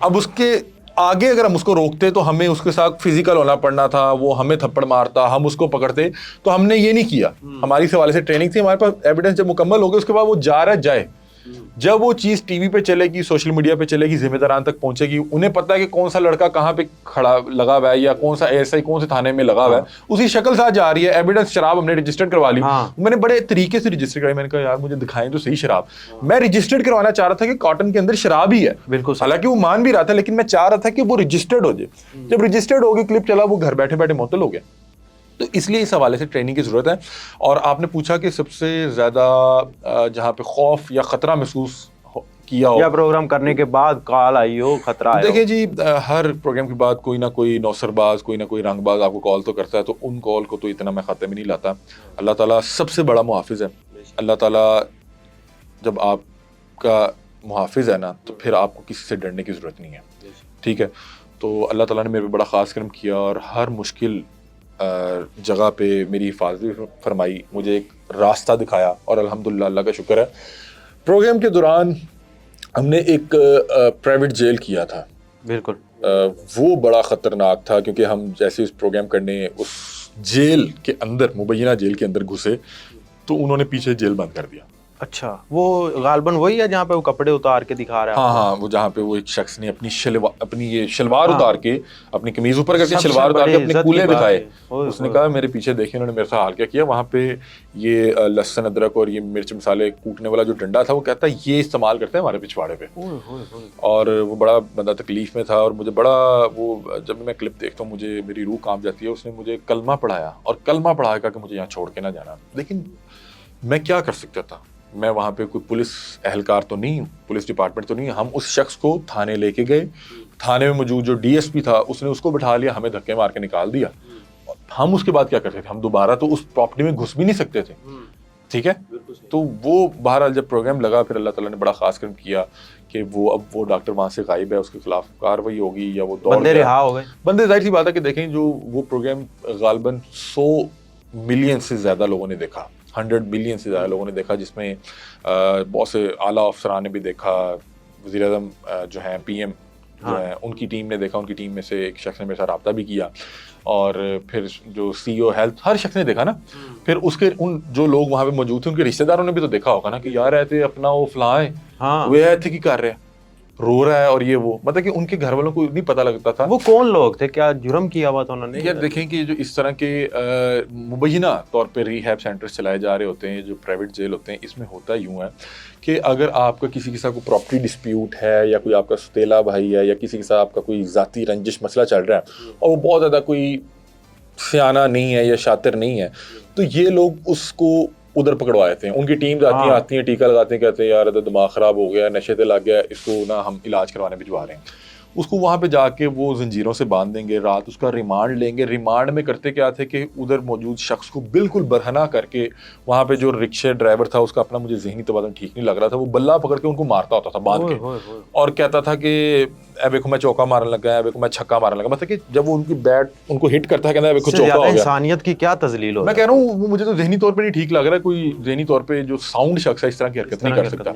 اب اس کے آگے اگر ہم اس کو روکتے تو ہمیں اس کے ساتھ فزیکل ہونا پڑنا تھا, وہ ہمیں تھپڑ مارتا, ہم اس کو پکڑتے. تو ہم نے یہ نہیں کیا. ہماری اس حوالے سے ٹریننگ تھی, ہمارے پاس ایویڈنس جب مکمل ہو گیا, اس کے بعد وہ جا رہا ہے جائے. جب وہ چیز ٹی وی پہ چلے گی, سوشل میڈیا پہ چلے گی, ذمہ داران تک پہنچے گی, انہیں پتا ہے کہ کون سا لڑکا کہاں پہ کھڑا لگا ہوا ہے یا کون سا ایسا ہی کون سے تھانے میں لگا ہوا ہے, اسی شکل ساتھ جا رہی ہے. ایویڈنس شراب ہم نے رجسٹرڈ کروا لی. میں نے بڑے طریقے سے رجسٹر کرائی. میں نے کہا یار مجھے دکھائیں تو صحیح شراب. میں رجسٹرڈ کروانا چاہ رہا تھا کہ کاٹن کے اندر شراب ہی ہے, بالکل, حالانکہ وہ مان بھی رہا تھا, لیکن میں چاہ رہا تھا کہ وہ رجسٹرڈ ہو جائے. جب رجسٹرڈ ہو گئی, کلپ چلا, وہ گھر بیٹھے بیٹھے معطل ہو گیا. تو اس لیے اس حوالے سے ٹریننگ کی ضرورت ہے. اور آپ نے پوچھا کہ سب سے زیادہ جہاں پہ خوف یا خطرہ محسوس کیا ہو یا پروگرام کرنے کے بعد کال آئی ہو, خطرہ آیا ہو. دیکھیں جی, ہر پروگرام کے بعد کوئی نہ کوئی نوسر باز, کوئی نہ کوئی رنگ باز آپ کو کال تو کرتا ہے. تو ان کال کو تو اتنا میں خاتے میں نہیں لاتا. اللہ تعالیٰ سب سے بڑا محافظ ہے. اللہ تعالیٰ جب آپ کا محافظ ہے نا, تو پھر آپ کو کسی سے ڈرنے کی ضرورت نہیں ہے. ٹھیک ہے, تو اللہ تعالیٰ نے میرے پہ بڑا خاص کرم کیا اور ہر مشکل جگہ پہ میری حفاظت فرمائی, مجھے ایک راستہ دکھایا, اور الحمدللہ اللہ کا شکر ہے. پروگرام کے دوران ہم نے ایک پرائیویٹ جیل کیا تھا. بالکل, وہ بڑا خطرناک تھا, کیونکہ ہم جیسے اس پروگرام کرنے اس جیل کے اندر, مبینہ جیل کے اندر گھسے, تو انہوں نے پیچھے جیل بند کر دیا. اچھا وہ غالباً وہی ہے جہاں پہ وہ کپڑے اتار کے دکھا رہا ہے؟ ہاں ہاں، وہ جہاں پہ وہ ایک شخص نے اپنی یہ شلوار اتار کے، اپنی قمیض اوپر کر کے سب سے شلوار اتار کے بڑی اپنے عزت کی کولے بات دکھائے. ہے. اوئے اس نے ہوئے کہا میرے پیچھے دیکھیں انہوں نے میرے ساتھ حال کیا کیا. وہاں پہ یہ لہسن ادرک اور یہ مرچ مسالے کوٹنے والا جو ڈنڈا تھا وہ کہتا ہے یہ استعمال کرتے ہیں ہمارے پچھواڑے پہ. اوئے ہوئے ہوئے. اور وہ بڑا بندہ تکلیف میں تھا اور مجھے بڑا وہ، جب میں کلپ دیکھتا ہوں مجھے میری روح کانپ جاتی ہے. اس نے مجھے کلمہ پڑھایا اور کلمہ پڑھا کر کہ مجھے یہاں چھوڑ کے نہ جانا. لیکن میں کیا کر سکتا تھا؟ میں وہاں پہ کوئی پولیس اہلکار تو نہیں ہوں، پولیس ڈپارٹمنٹ تو نہیں. ہم اس شخص کو تھانے لے کے گئے. تھانے میں موجود جو ڈی ایس پی تھا اس نے اس کو بٹھا لیا، ہمیں دھکے مار کے نکال دیا. ہم اس کے بعد کیا کرتے تھے؟ ہم دوبارہ تو اس پراپرٹی میں گھس بھی نہیں سکتے تھے. ٹھیک ہے، تو وہ بہرحال جب پروگرام لگا پھر اللہ تعالیٰ نے بڑا خاص کرم کیا کہ وہ اب وہ ڈاکٹر وہاں سے غائب ہے، اس کے خلاف کاروائی ہوگی یا وہ دوڑ بندے گیا. رہا ہو گئے. بندے ظاہر سی بات ہے کہ دیکھیں جو وہ پروگرام غالباً 100 ملین سے زیادہ لوگوں نے دیکھا، 100 ملین سے زیادہ لوگوں نے دیکھا، جس میں بہت سے اعلیٰ افسران نے بھی دیکھا. وزیر اعظم جو ہیں پی ایم جو ہیں ان کی ٹیم نے دیکھا، ان کی ٹیم میں سے ایک شخص نے میرے ساتھ رابطہ بھی کیا. اور پھر جو سی او ہیلتھ، ہر شخص نے دیکھا نا. پھر اس کے ان جو لوگ وہاں پہ موجود تھے ان کے رشتہ داروں نے بھی تو دیکھا ہوگا نا کہ یار ایسے اپنا وہ فلاں ہے، وہ ایسے کی کر رہے ہیں، رو رہا ہے اور یہ وہ، مطلب کہ ان کے گھر والوں کو نہیں پتہ لگتا تھا. وہ کون لوگ تھے؟ کیا جرم کیا ہوا تھا انہوں نے؟ یار دیکھیں کہ جو اس طرح کے مبینہ طور پہ ریہیب سینٹرز چلائے جا رہے ہوتے ہیں، جو پرائیویٹ جیل ہوتے ہیں، اس میں ہوتا یوں ہے کہ اگر آپ کا کسی کے ساتھ کوئی پراپرٹی ڈسپیوٹ ہے یا کوئی آپ کا ستیلا بھائی ہے یا کسی کے ساتھ آپ کا کوئی ذاتی رنجش مسئلہ چل رہا ہے اور وہ بہت زیادہ کوئی سیانہ نہیں ہے یا شاطر نہیں ہے، تو یہ لوگ اس کو ادھر پکڑوا دیتے ہیں. ان کی ٹیمز آتی ہیں ٹیکہ لگاتے ہیں، کہتے ہیں یار دماغ خراب ہو گیا، نشے تے لگ گیا، اس کو نا ہم علاج کروانے بھجوا رہے ہیں. اس کو وہاں پہ جا کے وہ زنجیروں سے باندھ دیں گے، رات اس کا ریمانڈ لیں گے. ریمانڈ میں کرتے کیا تھے کہ ادھر موجود شخص کو بالکل برہنہ کر کے، وہاں پہ جو رکشے ڈرائیور تھا اس کا اپنا مجھے ذہنی توازن ٹھیک نہیں لگ رہا تھا، وہ بلہ پکڑ کے ان کو مارتا ہوتا تھا باندھ کے اور کہتا تھا کہ اے بیکو میں چوکا مارنے لگا، اے بیکو میں چھکا مارنے لگا. مطلب کہ جب وہ ان کی بیٹ ان کو ہٹ کرتا ہے کہتا ہے اے بیکو چوکا ہو گیا. انسانیت کی کیا تذلیل ہو. میں کہہ رہا ہوں وہ مجھے تو ذہنی طور پہ نہیں ٹھیک لگ رہا ہے. کوئی ذہنی طور پہ جو ساؤنڈ شخص ہے اس طرح کی حرکت نہیں کر سکتا.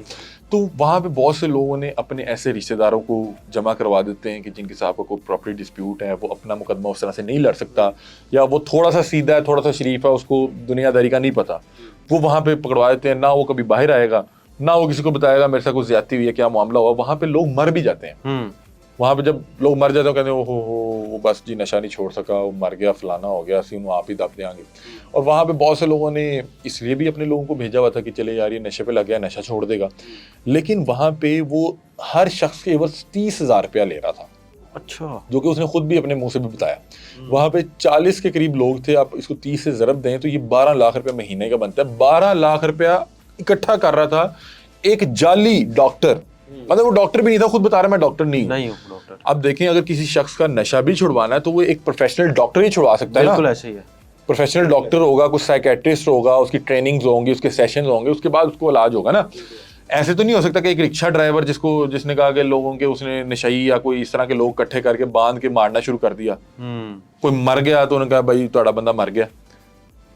تو وہاں پہ بہت سے لوگوں نے اپنے ایسے رشتہ داروں کو جمع کروا دیتے ہیں کہ جن کے ساتھ کوئی پراپرٹی ڈسپیوٹ ہے، وہ اپنا مقدمہ اس طرح سے نہیں لڑ سکتا، یا وہ تھوڑا سا سیدھا ہے، تھوڑا سا شریف ہے، اس کو دنیا داری کا نہیں پتا، وہ وہاں پہ پکڑوا دیتے ہیں. نہ وہ کبھی باہر آئے گا، نہ وہ کسی کو بتائے گا میرے ساتھ کوئی زیادتی ہوئی ہے، کیا معاملہ ہوا. وہاں پہ لوگ مر بھی جاتے ہیں. وہاں پہ جب لوگ مر جاتے ہیں کہتے ہیں وہ بس جی نشہ نہیں چھوڑ سکا، وہ مر گیا، فلانا ہو گیا، سی انہوں آپ ہی دب دیں گے. اور وہاں پہ بہت سے لوگوں نے اس لیے بھی اپنے لوگوں کو بھیجا ہوا تھا کہ چلے یار یہ نشے پہ لگ گیا، نشہ چھوڑ دے گا. لیکن وہاں پہ وہ ہر شخص کے عوض 30,000 روپیہ لے رہا تھا. اچھا. جو کہ اس نے خود بھی اپنے منہ سے بھی بتایا. وہاں پہ 40 کے قریب لوگ تھے. آپ اس کو 30 سے ضرب دیں تو یہ 12 لاکھ روپیہ مہینے کا بنتا ہے. 12 لاکھ روپیہ اکٹھا کر رہا تھا ایک جعلی ڈاکٹر. مطلب وہ ڈاکٹر بھی نہیں تھا، خود بتا رہا ہے میں ڈاکٹر نہیں ہوں. اب دیکھیں اگر کسی شخص کا نشہ بھی چھڑوانا ہے تو وہ ایک پروفیشنل ڈاکٹر ہی چھڑوا سکتا ہے. بالکل ایسے ہی ہے. پروفیشنل ڈاکٹر ہوگا، کچھ سائیکیٹرسٹ ہوگا، اس کی ٹریننگز ہوں گی، اس کے سیشنز ہوں گے، اس کے بعد اس کو علاج ہوگا نا. ایسے تو نہیں ہو سکتا کہ ایک رکشہ ڈرائیور جس نے کہا کہ لوگوں کے اس نے نشئی یا کوئی اس طرح کے لوگ اکٹھے کر کے باندھ کے مارنا شروع کر دیا. کوئی مر گیا تو انہوں نے کہا بھائی تہاڈا بندہ مر گیا.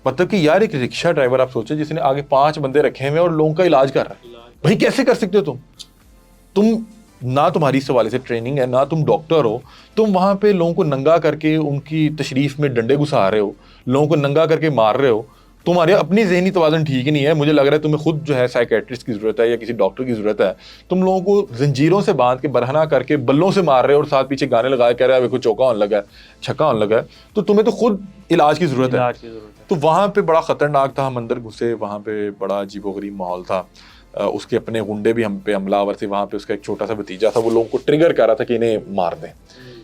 مطلب کہ یار ایک رکشہ ڈرائیور آپ سوچیں جس نے آگے 5 بندے رکھے ہوئے اور لوگوں کا علاج کر رہا ہے. بھائی کیسے کر سکتے ہو تم نہ تمہاری اس حوالے سے ٹریننگ ہے، نہ تم ڈاکٹر ہو. تم وہاں پہ لوگوں کو ننگا کر کے ان کی تشریف میں ڈنڈے گھسا رہے ہو، لوگوں کو ننگا کر کے مار رہے ہو. تمہارے اپنی ذہنی توازن ٹھیک ہی نہیں ہے. مجھے لگ رہا ہے تمہیں خود جو ہے سائیکیٹرسٹ کی ضرورت ہے یا کسی ڈاکٹر کی ضرورت ہے. تم لوگوں کو زنجیروں سے باندھ کے برہنہ کر کے بلوں سے مار رہے ہو اور ساتھ پیچھے گانے لگائے کہہ رہے ہیں کوئی چوکا ہونے لگا ہے، چھکا ہونے لگا ہے. تو تمہیں تو خود علاج کی ضرورت ہے. تو وہاں پہ بڑا خطرناک تھا. ہم اندر گھسے، وہاں پہ بڑا عجیب و غریب ماحول تھا. اس کے اپنے غنڈے بھی ہم پہ حملہ آور تھے. وہاں پہ اس کا ایک چھوٹا سا بھتیجا تھا، وہ لوگوں کو ٹریگر کر رہا تھا کہ انہیں مار دیں،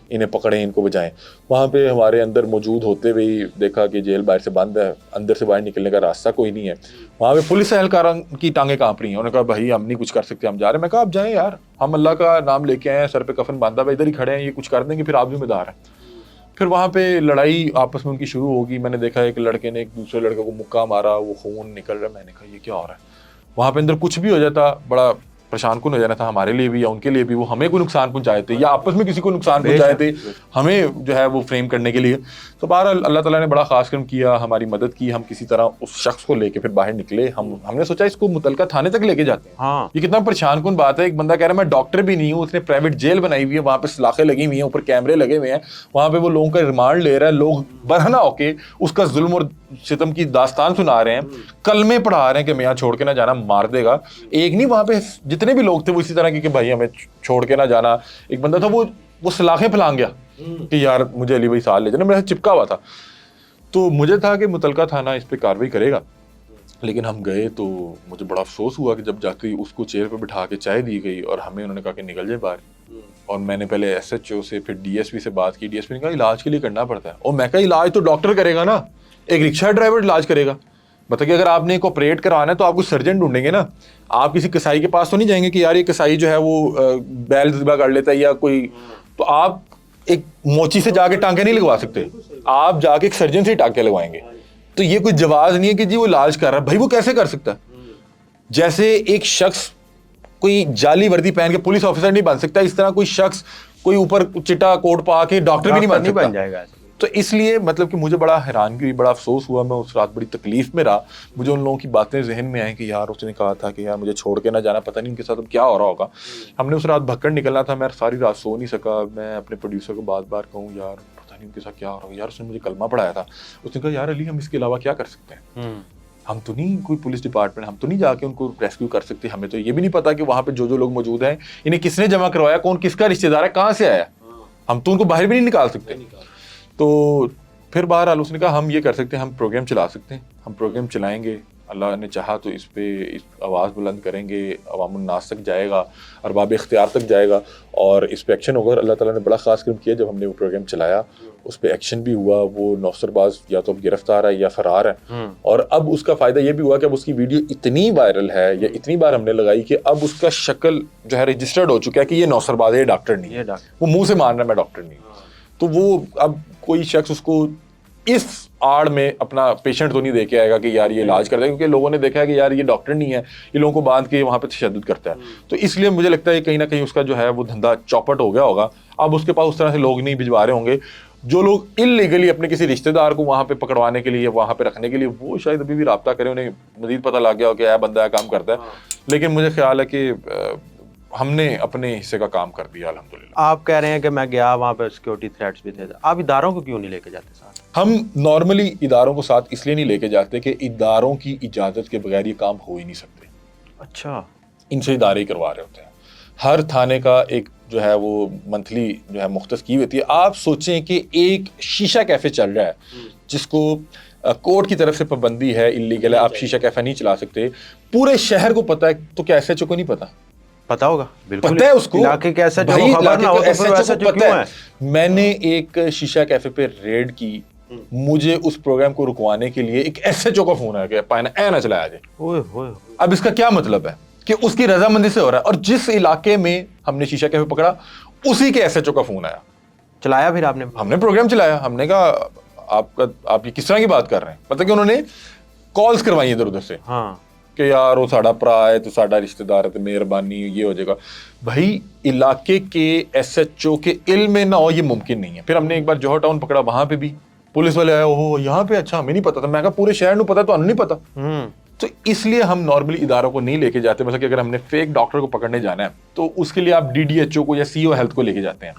انہیں پکڑیں، ان کو بجائیں. وہاں پہ ہمارے اندر موجود ہوتے ہوئے دیکھا کہ جیل باہر سے بند ہے، اندر سے باہر نکلنے کا راستہ کوئی نہیں ہے. وہاں پہ پولیس اہلکاروں کی ٹانگیں کانپ رہی ہیں. انہوں نے کہا بھائی ہم نہیں کچھ کر سکتے، ہم جا رہے ہیں. میں کہا آپ جائیں یار، ہم اللہ کا نام لے کے آئے ہیں، سر پہ کفن باندھا ہوا ادھر ہی کھڑے ہیں، یہ کچھ کر دیں گے پھر آپ ذمہ دار ہیں. پھر وہاں پہ لڑائی آپس میں ان کی شروع ہوگی. میں نے دیکھا ایک لڑکے نے ایک دوسرے لڑکے کو مکہ مارا، وہ خون نکل رہا ہے. میں نے کہا یہ کیا ہو رہا ہے؟ وہاں پہ اندر کچھ بھی ہو جاتا بڑا پریشان کن ہو جانا تھا ہمارے لیے بھی یا ان کے لیے بھی, وہ ہمیں کوئی نقصان پہنچائے تھے یا آپس میں کسی کو نقصان پہنچائے تھے ہمیں جو ہے وہ فریم کرنے کے لیے. تو بہرحال اللہ تعالیٰ نے بڑا خاص کرم کیا, ہماری مدد کی, ہم کسی طرح اس شخص کو لے کے پھر باہر نکلے. ہم نے سوچا اس کو متعلقہ تھانے تک لے کے جاتے ہیں. ہاں یہ کتنا پریشان کن بات ہے, ایک بندہ کہہ رہا ہے میں ڈاکٹر بھی نہیں ہوں, اس نے پرائیویٹ جیل بنائی ہوئی ہے, وہاں پہ سلاخیں لگی ہوئی ہیں, اوپر کیمرے لگے ہوئے ہیں, وہاں پہ وہ لوگوں کا ریمانڈ لے رہا ہے, لوگ برہنہ ہو کے اس کا ظلم اور ستم کی داستان سنا رہے ہیں, کلمے پڑھا رہے ہیں کہ میں یہاں چھوڑ کے نہ جانا, مار دے گا. ایک نہیں, وہاں پہ جتنے بھی لوگ تھے وہ اسی طرح کی کہ بھائی ہمیں چھوڑ کے نہ جانا. ایک بندہ تھا وہ سلاخیں پھلانگ گیا کہ یار مجھے علی بھائی ساتھ لے جانا, میرے ساتھ چپکا ہوا تھا. تو مجھے تھا کہ متعلقہ تھانہ اس پہ کارروائی کرے گا, لیکن ہم گئے تو مجھے بڑا افسوس ہوا کہ جب جاتے ہی اس کو چیئر پہ بٹھا کے چائے دی گئی اور ہمیں انہوں نے کہا کہ نکل جائے باہر. اور میں نے پہلے ایس ایچ او سے پھر ڈی ایس پی سے بات کی, ڈی ایس پی نے کہا علاج کے لیے کرنا پڑتا ہے. اور میں کہا علاج تو ڈاکٹر کرے گا نا, ایک رکشہ ڈرائیور علاج کرے گا. مطلب کہ اگر آپ نے ایک آپریٹ کروانا ہے تو آپ کو سرجن ڈھونڈیں گے نا, آپ کسی کسائی کے پاس تو نہیں جائیں گے کہ یار یہ کسائی جو ہے وہ بیل ذبح کر لیتا ہے یا کوئی, تو آپ ایک موچی سے جا کے ٹانکے نہیں لگوا سکتے, آپ جا کے ایک سرجن سے ہی ٹانکے لگوائیں گے. تو یہ کوئی جواز نہیں ہے کہ جی وہ علاج کر رہا ہے, بھائی وہ کیسے کر سکتا ہے؟ جیسے ایک شخص کوئی جعلی وردی پہن کے پولیس آفیسر نہیں بن سکتا, اس طرح کوئی شخص کوئی اوپر چٹا کوٹ پا کے ڈاکٹر بھی نہیں بن جائے گا. تو اس لیے مطلب کہ مجھے بڑا حیرانگی, بڑا افسوس ہوا, میں اس رات بڑی تکلیف میں رہا. مجھے ان لوگوں کی باتیں ذہن میں آئیں کہ یار اس نے کہا تھا کہ یار مجھے چھوڑ کے نہ جانا, پتہ نہیں ان کے ساتھ اب کیا ہو رہا ہوگا. ہم نے اس رات بھگکڑ نکلنا تھا, میں ساری رات سو نہیں سکا. میں اپنے پروڈیوسر کو بار بار کہوں یار پتہ نہیں ان کے ساتھ کیا ہو رہا ہوگا. یار اس نے مجھے کلمہ پڑھایا تھا, اس نے کہا یار علی ہم اس کے علاوہ کیا کر سکتے ہیں, ہم تو نہیں کوئی پولیس ڈپارٹمنٹ, ہم تو نہیں جا کے ان کو ریسکیو کر سکتے. ہمیں تو یہ بھی نہیں پتا کہ وہاں پہ جو لوگ موجود ہیں انہیں کس نے جمع کروایا, کون کس کا رشتہ دار ہے, کہاں سے آیا, ہم تو ان کو باہر بھی نہیں نکال سکتے. تو پھر بہرحال اس نے کہا ہم یہ کر سکتے ہیں, ہم پروگرام چلا سکتے ہیں, ہم پروگرام چلائیں گے, اللہ نے چاہا تو اس پہ آواز بلند کریں گے, عوام الناس تک جائے گا, ارباب اختیار تک جائے گا اور اس پہ ایکشن ہوگا. اللہ تعالیٰ نے بڑا خاص کرم کیا, جب ہم نے وہ پروگرام چلایا اس پہ ایکشن بھی ہوا. وہ نوسر باز یا تو اب گرفتار ہے یا فرار ہے, اور اب اس کا فائدہ یہ بھی ہوا کہ اب اس کی ویڈیو اتنی وائرل ہے یا اتنی بار ہم نے لگائی کہ اب اس کا شکل جو ہے رجسٹرڈ ہو چکا ہے کہ یہ نوسر باز ہے, یہ ڈاکٹر نہیں ہے. وہ منہ سے مان رہا ہے میں ڈاکٹر نہیں ہوں. تو وہ اب کوئی شخص اس کو اس آڑ میں اپنا پیشنٹ تو نہیں دے کے آئے گا کہ یار یہ علاج کرتا ہے, کیونکہ لوگوں نے دیکھا ہے کہ یار یہ ڈاکٹر نہیں ہے, یہ لوگوں کو باندھ کے وہاں پہ تشدد کرتا ہے. تو اس لیے مجھے لگتا ہے کہیں نہ کہیں اس کا جو ہے وہ دھندا چوپٹ ہو گیا ہوگا. اب اس کے پاس اس طرح سے لوگ نہیں بھجوا رہے ہوں گے. جو لوگ انلیگلی اپنے کسی رشتہ دار کو وہاں پہ پکڑوانے کے لیے, وہاں پہ رکھنے کے لیے, وہ شاید ابھی بھی رابطہ کریں, انہیں مزید پتہ لگ گیا ہو کہ یہ بندہ کام کرتا ہے. لیکن مجھے خیال ہے کہ ہم نے اپنے حصے کا کام کر دیا الحمدللہ. آپ کہہ رہے ہیں کہ میں گیا وہاں پہ سیکورٹی تھریٹس بھی تھے, آپ اداروں کو کیوں نہیں لے کے جاتے ساتھ؟ ہم نارملی اداروں کو ساتھ اس لیے نہیں لے کے جاتے کہ اداروں کی اجازت کے بغیر یہ کام ہو ہی نہیں سکتے. اچھا, ان سے ادارے ہی کروا رہے ہوتے ہیں. ہر تھانے کا ایک جو ہے وہ منتھلی جو ہے مختص کی ہوتی ہے. آپ سوچیں کہ ایک شیشہ کیفے چل رہا ہے جس کو کورٹ کی طرف سے پابندی ہے, انلیگل ہے, آپ شیشہ کیفے نہیں چلا سکتے, پورے شہر کو پتہ ہے, تو کیا ایس ایچ او کو نہیں پتا؟ پتا ہوگا, بالکل پتہ ہے اس کو, علاقے کے ایسا جو خبر نہ ہو تو پھر ایسا جو کیوں ہے. میں نے ایک شیشہ کیفے پہ ریڈ کی, مجھے اس پروگرام کو رکوانے کے لیے ایک ایس ایچ او کا فون آیا کہ پائنا اے نہ چلایا جائے. اب اس کا کیا مطلب ہے کہ اس کی رضامندی سے ہو رہا ہے, اور جس علاقے میں ہم نے شیشہ کیفے پکڑا اسی کے ایس ایچ او کا فون آیا. چلایا پھر آپ نے؟ ہم نے پروگرام چلایا. ہم نے کہا آپ یہ کس طرح کی بات کر رہے ہیں, مطلب کہ انہوں نے کالز کروائی ادھر ادھر سے کہ یار وہ ساڈا پرا ہے تو ساڈا رشتہ دار ہے تو مہربانی یہ ہو جائے گا. بھائی علاقے کے ایس ایچ او کے علم میں نہ ہو یہ ممکن نہیں ہے. پھر ہم نے ایک بار جوہر ٹاؤن پکڑا, وہاں پہ بھی پولیس والے آئے, اوہ یہاں پہ اچھا ہمیں نہیں پتا تھا. میں کہا پورے شہر کو پتا, تو ہمیں نہیں پتا. تو اس لیے ہم نارملی اداروں کو نہیں لے کے جاتے. مثلا کہ اگر ہم نے فیک ڈاکٹر کو پکڑنے جانا ہے تو اس کے لیے آپ ڈی ڈی ایچ او کو یا سی او ہیلتھ کو لے کے جاتے ہیں.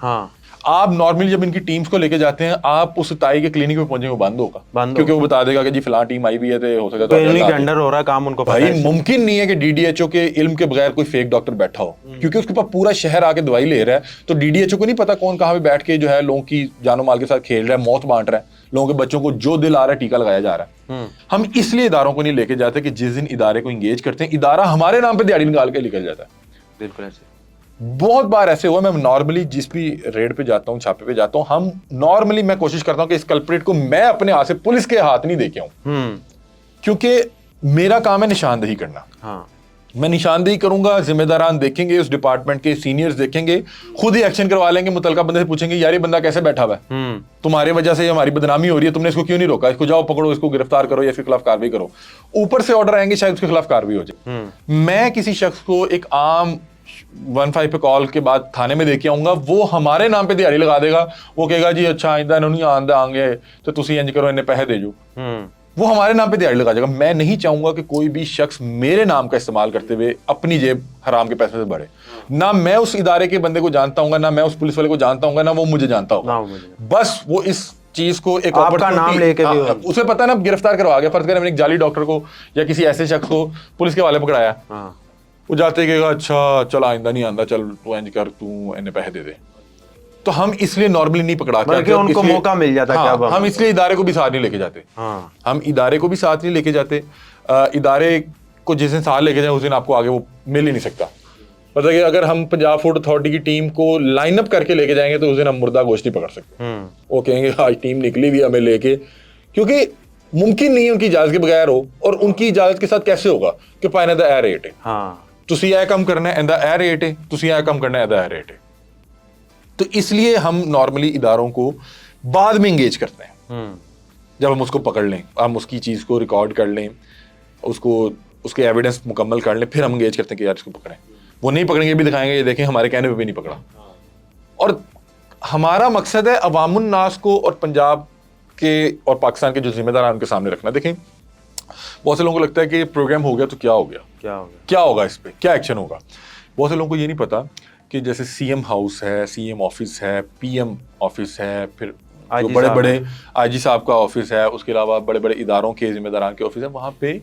آپ نارملی جب ان کی ٹیمز کو لے کے جاتے ہیں, آپ اس تائی کے کلینک پہ پہنچیں وہ بند ہوگا, کیونکہ وہ بتا دے گا کہ جی فلاں ٹیم آئی بھی ہے, تو ہو سکتا ہے کلینک کے انڈر ہو رہا ہے کام ان کو. بھائی ممکن نہیں ہے کہ ڈی ڈی ایچ او کے علم کے بغیر کوئی فیک ڈاکٹر بیٹھا ہو, کیونکہ اس کے پاس پورا شہر آ کے دوائی لے رہا ہے. تو ڈی ڈی ایچ او کو نہیں پتا کون کہاں پہ بیٹھ کے جو ہے لوگوں کی جان و مال کے ساتھ کھیل رہا ہے, موت بانٹ رہا ہے, لوگوں کے بچوں کو جو دل آ رہا ہے ٹیکا لگایا جا رہا ہے. ہم اس لیے اداروں کو نہیں لے کے جاتے کہ جس دن ادارے کو انگیج کرتے ہیں, ادارہ ہمارے نام پہ دیہڑی نکال کے نکل جاتا ہے. بالکل ایسے بہت بار ایسے ہوا. میں نارملی جس بھی ریڈ پہ جاتا ہوں, چھاپے پہ جاتا ہوں, ہم نارملی میں کوشش کرتا ہوں کہ اس کلپریٹ کو میں اپنے ہاتھ سے پولیس کے ہاتھ نہیں دے کے آؤں, کیونکہ میرا کام ہے نشاندہی کرنا. میں نشاندہی کروں گا, ذمہ داران دیکھیں گے, اس ڈپارٹمنٹ کے سینئرز دیکھیں گے, خود ہی ایکشن کروا لیں گے, متعلقہ بندے سے پوچھیں گے یار یہ بندہ کیسے بیٹھا ہوا ہے, تمہاری وجہ سے ہماری بدنامی ہو رہی ہے, تم نے اس کو کیوں نہیں روکا, اس کو جاؤ پکڑو, اس کو گرفتار کرو یا اس کے خلاف کارروائی کرو. اوپر سے آرڈر آئیں گے, شاید اس کے خلاف کارروائی ہو جائے. میں کسی شخص کو ایک عام 15 پہ کال کے بعد تھانے میں دے کے آؤں گا, وہ ہمارے نام پہ دیہڑی لگا دے گا, وہ کہے گا جی اچھا آئندہ انہوں نہیں آئیں گے تو تسی انج کرو, انہیں پیسے دے جو, وہ ہمارے نام پہ دیہڑی لگا جائے گا. میں نہیں چاہوں گا کہ کوئی بھی شخص میرے نام کا استعمال کرتے ہوئے اپنی جیب حرام کے پیسے سے بڑھے. نہ میں اس ادارے کے بندے کو جانتا ہوں گا, نہ میں اس پولیس والے کو جانتا ہوں گا, نہ وہ مجھے جانتا ہوگا. بس وہ اس چیز کو ایک نام لے کے اسے پتا نا گرفتار کروا گیا, فرض کریں میں نے ایک جعلی ڈاکٹر کو یا کسی ایسے شخص کو پولیس کے حوالے پکڑایا, وہ جاتے کہے گا اچھا چل آئندہ نہیں آندہ, چل تو انج کر, تو انہیں پیسے دے دے. تو ہم اس لیے نارملی نہیں پکڑا کے ان کو موقع مل جاتا ہے, ہم اس لیے ادارے کو بھی ساتھ نہیں لے کے جاتے. ہم ادارے کو بھی ساتھ نہیں لے کے جاتے. ادارے کو جس دن ساتھ لے کے جائیں اس دن آپ کو آگے وہ مل ہی نہیں سکتا. مطلب کہ اگر ہم پنجاب فوڈ اتھارٹی کی ٹیم کو لائن اپ کر کے لے کے جائیں گے تو اس دن ہم مردہ گوشت نہیں پکڑ سکتے. وہ کہیں گے آج ٹیم نکلی ہوئی ہمیں لے کے, کیونکہ ممکن نہیں ہے ان کی اجازت کے بغیر ہو, اور ان کی اجازت کے ساتھ کیسے ہوگا کہ پائنا دا اے ریٹ ہے, تسی یہ کام کرنا ہے ایندا اے ریٹ ہے, تسی یہ کام کرنا ہے ایندا اے ریٹ ہے. تو اس لیے ہم نارملی اداروں کو بعد میں انگیج کرتے ہیں. جب ہم اس کو پکڑ لیں, ہم اس کی چیز کو ریکارڈ کر لیں, اس کے ایویڈنس مکمل کر لیں, پھر ہم انگیج کرتے ہیں کہ یار اس کو پکڑیں. وہ نہیں پکڑیں گے بھی دکھائیں گے, یہ دیکھیں ہمارے کہنے پہ بھی نہیں پکڑا. اور ہمارا مقصد ہے عوام الناس کو اور پنجاب کے اور پاکستان کے جو ذمہ دار ہیں ان کے سامنے رکھنا. دیکھیں بہت سے لوگوں کو لگتا ہے کہ یہ پروگرام ہو گیا تو کیا ہو گیا, کیا ہوگا اس پہ, کیا ایکشن ہوگا. بہت سے لوگوں کو یہ نہیں پتا کہ جیسے سی ایم ہاؤس ہے, سی ایم آفس ہے, پی ایم آفس ہے, پھر جو بڑے بڑے آئی جی صاحب کا آفس ہے, اس کے علاوہ بڑے بڑے اداروں کے ذمہ داران کے آفس ہیں, وہاں پہ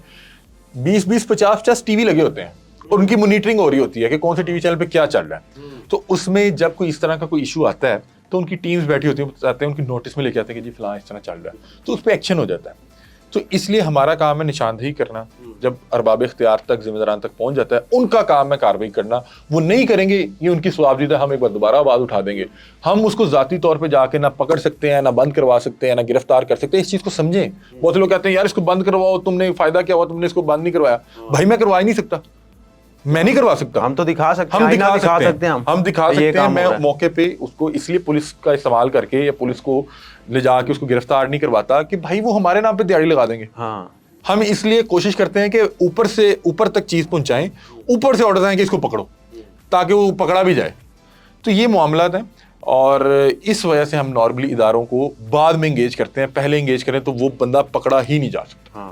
20-50 ٹی وی لگے ہوتے ہیں اور ان کی مانیٹرنگ ہو رہی ہوتی ہے کہ کون سے ٹی وی چینل پہ کیا چل رہا ہے. تو اس میں جب کوئی اس طرح کا کوئی ایشو آتا ہے تو ان کی ٹیمز بیٹھی ہوتی ہیں, ان کی نوٹس میں لے کے آتے ہیں کہ جی فلاں اس طرح چل رہا ہے, تو اس پہ ایکشن ہو جاتا ہے. تو اس لیے ہمارا کام ہے نشاندہی کرنا. جب ارباب اختیار تک, ذمہ داران تک پہنچ جاتا ہے, ان کا کام ہے کارروائی کرنا. وہ نہیں کریں گے, یہ ان کی سوابدیدہ, ہم ایک بار دوبارہ آواز اٹھا دیں گے. ہم اس کو ذاتی طور پہ جا کے نہ پکڑ سکتے ہیں, نہ بند کروا سکتے ہیں, نہ گرفتار کر سکتے ہیں. اس چیز کو سمجھیں. بہت لوگ کہتے ہیں یار اس کو بند کرواؤ, تم نے فائدہ کیا ہوا, تم نے اس کو بند نہیں کروایا. بھائی میں کروا ہی نہیں سکتا, میں نہیں کروا سکتا. ہم تو دکھا سکتے ہیں, ہم دکھا سکتے ہیں. میں موقع پہ اس کو اس لیے پولیس کا استعمال کر کے یا پولیس کو لے جا کے اس کو گرفتار نہیں کرواتا کہ بھائی وہ ہمارے نام پہ دیہڑی لگا دیں گے. ہم اس لیے کوشش کرتے ہیں کہ اوپر سے اوپر تک چیز پہنچائیں, اوپر سے آرڈر آئیں کہ اس کو پکڑو, تاکہ وہ پکڑا بھی جائے. تو یہ معاملات ہیں, اور اس وجہ سے ہم نارملی اداروں کو بعد میں انگیج کرتے ہیں. پہلے انگیج کریں تو وہ بندہ پکڑا ہی نہیں جا سکتا.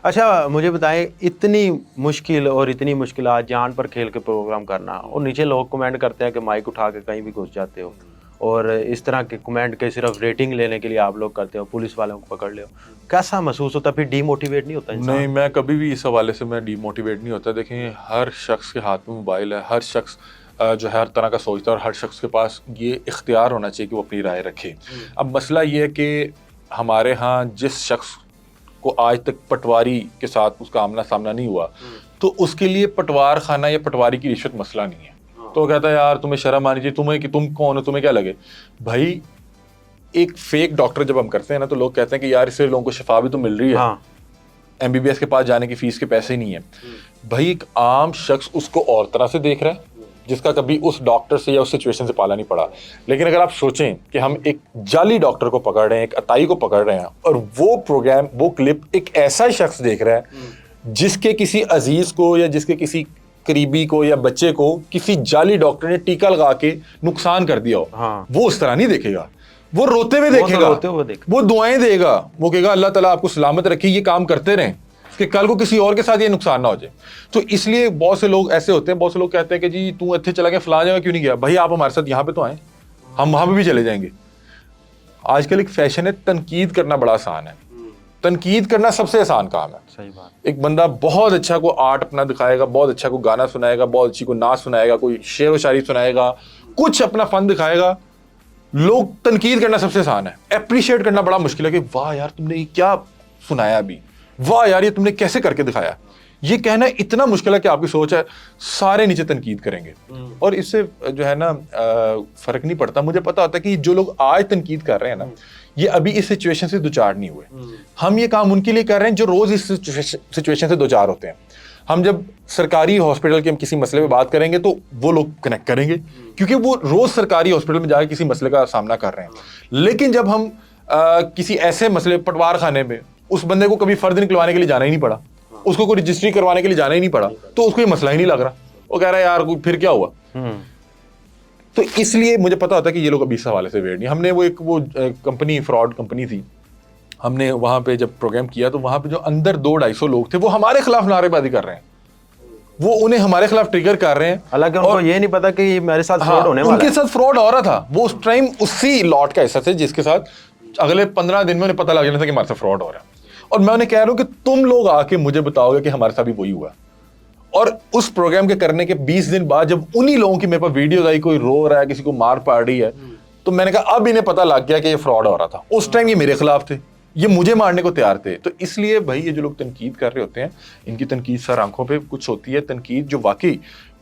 اچھا مجھے بتائیں, اتنی مشکل اور اتنی مشکلات, جان پر کھیل کے پروگرام کرنا, اور نیچے لوگ کمنٹ کرتے ہیں کہ مائک اٹھا کے کہیں بھی گھس جاتے ہو, اور اس طرح کے کمنٹ کے صرف ریٹنگ لینے کے لیے آپ لوگ کرتے ہو, پولیس والوں کو پکڑ لے ہو, کیسا محسوس ہوتا ہے؟ پھر ڈی موٹیویٹ نہیں ہوتا انسان؟ نہیں, میں کبھی بھی اس حوالے سے میں ڈی موٹیویٹ نہیں ہوتا. دیکھیں ہر شخص کے ہاتھ میں موبائل ہے, ہر شخص جو ہے ہر طرح کا سوچتا ہے, اور ہر شخص کے پاس یہ اختیار ہونا چاہیے کہ وہ اپنی رائے رکھے. اب مسئلہ یہ ہے کہ ہمارے ہاں جس شخص کو آج تک پٹواری کے ساتھ اس کا آمنا سامنا نہیں ہوا, تو اس کے لیے پٹوار خانہ یا پٹواری کی رشوت مسئلہ نہیں ہے. تو وہ کہتا ہے یار تمہیں شرم آنی چاہیے, تمہیں کہ تم کون ہو, تمہیں کیا لگے. بھائی ایک فیک ڈاکٹر جب ہم کرتے ہیں نا, تو لوگ کہتے ہیں کہ یار اس سے لوگوں کو شفا بھی تو مل رہی ہے, MBBS کے پاس جانے کی فیس کے پیسے نہیں ہیں. بھائی ایک عام شخص اس کو اور طرح سے دیکھ رہا ہے, جس کا کبھی اس ڈاکٹر سے یا اس سچویشن سے پالا نہیں پڑا. لیکن اگر آپ سوچیں کہ ہم ایک جعلی ڈاکٹر کو پکڑ رہے ہیں, ایک عطائی کو پکڑ رہے ہیں, اور وہ پروگرام, وہ کلپ ایک ایسا شخص دیکھ رہا ہے جس کے کسی عزیز کو یا جس کے کسی قریبی کو یا بچے کو کسی جعلی ڈاکٹر نے ٹیکا لگا کے نقصان کر دیا ہو, وہ اس طرح نہیں دیکھے گا. وہ روتے ہوئے دیکھے گا, وہ دعائیں دے گا, وہ کہے گا اللہ تعالیٰ آپ کو سلامت رکھے, یہ کام کرتے رہیں کہ کل کو کسی اور کے ساتھ یہ نقصان نہ ہو جائے. تو اس لیے بہت سے لوگ ایسے ہوتے ہیں, بہت سے لوگ کہتے ہیں کہ جی تو اتنے چلا گیا, فلاں جگہ کیوں نہیں گیا. بھائی آپ ہمارے ساتھ یہاں پہ تو آئیں, ہم وہاں پہ بھی چلے جائیں گے. آج کل ایک فیشن ہے, تنقید کرنا بڑا آسان ہے. تنقید کرنا سب سے آسان کام ہے. صحیح بات. ایک بندہ بہت اچھا کو آرٹ اپنا دکھائے گا, بہت اچھا کو گانا سنائے گا, بہت اچھی کو نعت سنائے گا, کوئی شعر و شاعری سنائے گا, کچھ اپنا فن دکھائے گا. لوگ تنقید کرنا سب سے آسان ہے, اپریشیٹ کرنا بڑا مشکل ہے کہ واہ یار تم نے یہ کیا سنایا ابھی, واہ یار یہ تم نے کیسے کر کے دکھایا. یہ کہنا اتنا مشکل ہے کہ آپ کی سوچ ہے, سارے نیچے تنقید کریں گے, اور اس سے جو ہے نا فرق نہیں پڑتا. مجھے پتا ہوتا ہے کہ جو لوگ آج تنقید کر رہے ہیں نا, یہ ابھی اس سچویشن سے دوچار نہیں ہوئے. ہم یہ کام ان کے لیے کر رہے ہیں جو روز اس سچویشن سے دوچار ہوتے ہیں. ہم جب سرکاری ہاسپٹل کے ہم کسی مسئلے پہ بات کریں گے تو وہ لوگ کنیکٹ کریں گے کیونکہ وہ روز سرکاری ہاسپٹل میں جا کے کسی مسئلے کا سامنا کر رہے ہیں. لیکن جب ہم کسی ایسے مسئلے پٹوار خانے میں اس بندے کو کبھی فرد نکلوانے کے لیے جانا ہی نہیں پڑا, اس کو کوئی رجسٹری کروانے کے لیے جانا ہی نہیں پڑا, تو اس کو یہ مسئلہ ہی نہیں لگ رہا, وہ کہہ رہا ہے یار پھر کیا ہوا. تو اس لیے مجھے پتا ہوتا ہے کہ یہ لوگ ابھی اس حوالے سے ویٹ نہیں. ہم نے وہ کمپنی فراڈ کمپنی تھی, ہم نے وہاں پہ جب پروگرام کیا تو وہاں پہ جو اندر 200-250 لوگ تھے وہ ہمارے خلاف نعرے بازی کر رہے ہیں, وہ انہیں ہمارے خلاف ٹریگر کر رہے ہیں, حالانکہ ان کو یہ نہیں پتا کہ میرے ساتھ فراڈ ہونے والا ہے. ان کے ساتھ فراڈ ہو رہا تھا, وہ اس ٹائم اسی لاٹ کا حصہ تھے جس کے ساتھ اگلے 15 دن میں انہیں پتہ لگ جانا تھا کہ ہمارے ساتھ فراڈ ہو رہا ہے. اور میں انہیں کہہ رہا ہوں کہ تم لوگ آ کے مجھے بتاؤ گے کہ ہمارے ساتھ بھی وہی ہوا. اور اس پروگرام کے کرنے کے 20 دن بعد جب انہی لوگوں کی میرے پاس ویڈیوز آئی, کوئی رو رہا ہے, کسی کو مار پاڑ رہی ہے, تو میں نے کہا اب انہیں پتہ لگ گیا کہ یہ فراڈ ہو رہا تھا. اس ٹائم یہ میرے خلاف تھے, یہ مجھے مارنے کو تیار تھے. تو اس لیے بھائی یہ جو لوگ تنقید کر رہے ہوتے ہیں, ان کی تنقید سر آنکھوں پہ کچھ ہوتی ہے, تنقید جو واقعی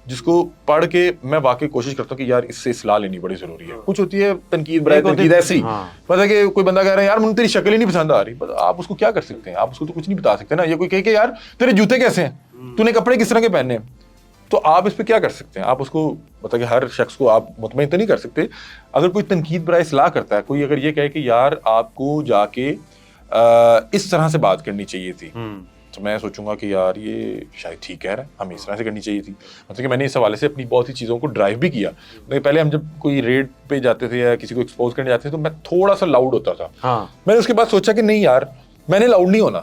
جس کو پڑھ کے میں واقعی کوشش کرتا ہوں کہ یار اس سے اصلاح لینی بڑی ضروری ہے. کچھ ہوتی ہے تنقید برائے تنقید ایسی, پتہ کہ کوئی بندہ کہہ رہا ہے یار مجھے تیری شکل ہی نہیں پسند آ رہی, آپ اس کو کیا کر سکتے ہیں, آپ اس کو تو کچھ نہیں بتا سکتے نا. یہ کوئی کہے کہ یار تیرے جوتے کیسے ہیں, تو نے کپڑے کس طرح کے پہنے ہیں, تو آپ اس پہ کیا کر سکتے ہیں. آپ اس کو مطلب کہ ہر شخص کو آپ مطمئن تو نہیں کر سکتے. اگر کوئی تنقید برائے اصلاح کرتا ہے, کوئی اگر یہ کہے کہ یار آپ کو جا کے اس طرح سے بات کرنی چاہیے تھی, تو میں سوچوں گا کہ یار یہ شاید ٹھیک کہہ رہا ہے, ہمیں اس طرح سے کرنی چاہیے تھی. مطلب کہ میں نے اس حوالے سے اپنی بہت سی چیزوں کو ڈرائیو بھی کیا. پہلے ہم جب کوئی ریڈ پہ جاتے تھے یا کسی کو ایکسپوز کرنے جاتے تھے تو میں تھوڑا سا لاؤڈ ہوتا تھا. میں نے اس کے بعد سوچا کہ نہیں یار میں نے لاؤڈ نہیں ہونا,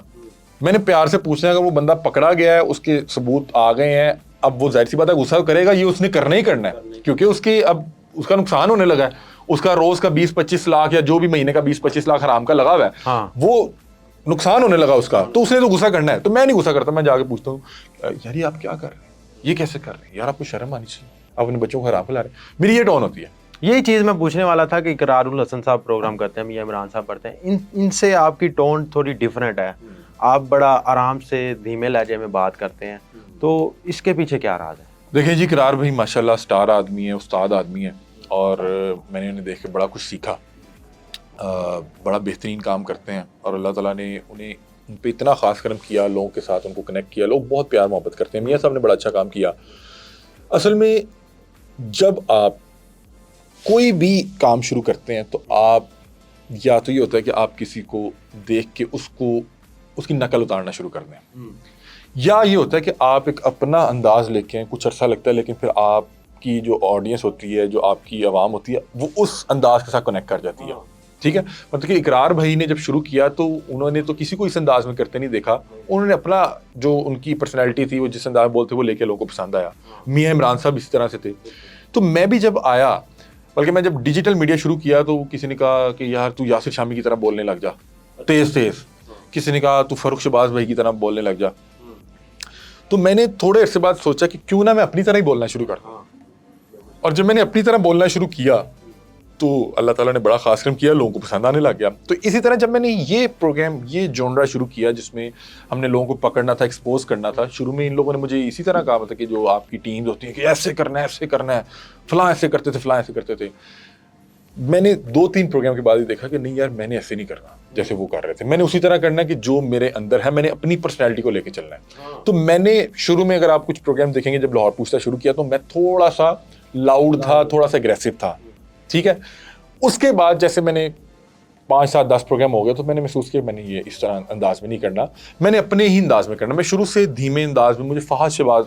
میں نے پیار سے پوچھنا ہے. اگر وہ بندہ پکڑا گیا ہے, اس کے ثبوت آ گئے ہیں, اب وہ ظاہر سی بات ہے غصہ کرے گا, یہ اس نے کرنا ہی کرنا ہے کیونکہ اس کی اب اس کا نقصان ہونے لگا ہے. اس کا روز کا 20-25 لاکھ یا جو بھی مہینے کا 20-25 لاکھ حرام کا لگا ہوا ہے, وہ نقصان ہونے لگا اس کا, تو اس نے تو غصہ کرنا ہے. تو میں نہیں غصہ کرتا, میں جا کے پوچھتا ہوں یار یہ آپ کیا کر رہے ہیں, یہ کیسے کر رہے ہیں, یار آپ کو شرم آنی چاہیے, آپ اپنے بچوں کو حرام کھلا رہے ہیں. میری یہ ٹون ہوتی ہے. یہی چیز میں پوچھنے والا تھا کہ اقرار الحسن صاحب پروگرام کرتے ہیں, میاں عمران صاحب پڑھتے ہیں, ان سے آپ کی ٹون تھوڑی ڈیفرنٹ ہے, آپ بڑا آرام سے دھیمے لہجے میں بات کرتے ہیں, تو اس کے پیچھے کیا راز ہے؟ دیکھیں جی اقرار بھائی ماشاءاللہ اسٹار آدمی ہے, استاد آدمی ہے, اور میں نے انہیں دیکھ کے بڑا کچھ سیکھا. بڑا بہترین کام کرتے ہیں اور اللہ تعالیٰ نے انہیں ان پہ اتنا خاص کرم کیا, لوگوں کے ساتھ ان کو کنیکٹ کیا, لوگ بہت پیار محبت کرتے ہیں. میاں صاحب نے بڑا اچھا کام کیا. اصل میں جب آپ کوئی بھی کام شروع کرتے ہیں تو آپ یا تو یہ ہوتا ہے کہ آپ کسی کو دیکھ کے اس کی نقل اتارنا شروع کر دیں, یا یہ ہوتا ہے کہ آپ ایک اپنا انداز لے کے کچھ عرصہ لگتا ہے لیکن پھر آپ کی جو آڈینس ہوتی ہے, جو آپ کی عوام ہوتی ہے, وہ اس انداز کے ساتھ کنیکٹ کر جاتی ہے. ٹھیک ہے, مطلب کہ اقرار بھائی نے جب شروع کیا تو انہوں نے تو کسی کو اس انداز میں کرتے نہیں دیکھا, انہوں نے اپنا جو ان کی پرسنالٹی تھی, وہ جس انداز میں بولتے وہ لے کے لوگوں کو پسند آیا. میاں عمران صاحب اسی طرح سے تھے. تو میں بھی جب آیا, بلکہ میں جب ڈیجیٹل میڈیا شروع کیا تو کسی نے کہا کہ یار تو یاسر شامی کی طرح بولنے لگ جا تیز تیز, کسی نے کہا تو فاروق شہباز بھائی کی طرح بولنے لگ جا. تو میں نے تھوڑے عرصے بعد سوچا کہ کیوں نہ میں اپنی طرح ہی بولنا شروع کرتا ہوں, اور جب میں نے اپنی طرح بولنا شروع کیا تو اللہ تعالیٰ نے بڑا خاص کرم کیا, لوگوں کو پسند آنے لگ گیا. تو اسی طرح جب میں نے یہ پروگرام, یہ جونرا شروع کیا جس میں ہم نے لوگوں کو پکڑنا تھا, ایکسپوز کرنا تھا, شروع میں ان لوگوں نے مجھے اسی طرح کہا تھا کہ جو آپ کی ٹیمز ہوتی ہیں کہ ایسے کرنا ہے, فلاں ایسے کرتے تھے, فلاں ایسے کرتے تھے. میں نے 2-3 پروگرام کے بعد ہی دیکھا کہ نہیں یار میں نے ایسے نہیں کرنا جیسے وہ کر رہے تھے, میں نے اسی طرح کرنا ہے کہ جو میرے اندر ہے, میں نے اپنی پرسنالٹی کو لے کے چلنا ہے. تو میں نے شروع میں, اگر آپ کچھ پروگرام دیکھیں گے, جب لاہور پوچھتا شروع کیا تو میں تھوڑا سا لاؤڈ تھا, تھوڑا سا اگریسو تھا. ٹھیک ہے, اس کے بعد جیسے میں نے 5-7-10 پروگرام ہو گیا تو میں نے محسوس کیا میں نے یہ اس طرح انداز میں نہیں کرنا, میں نے اپنے ہی انداز میں کرنا. میں شروع سے دھیمے انداز میں, مجھے فہد شہباز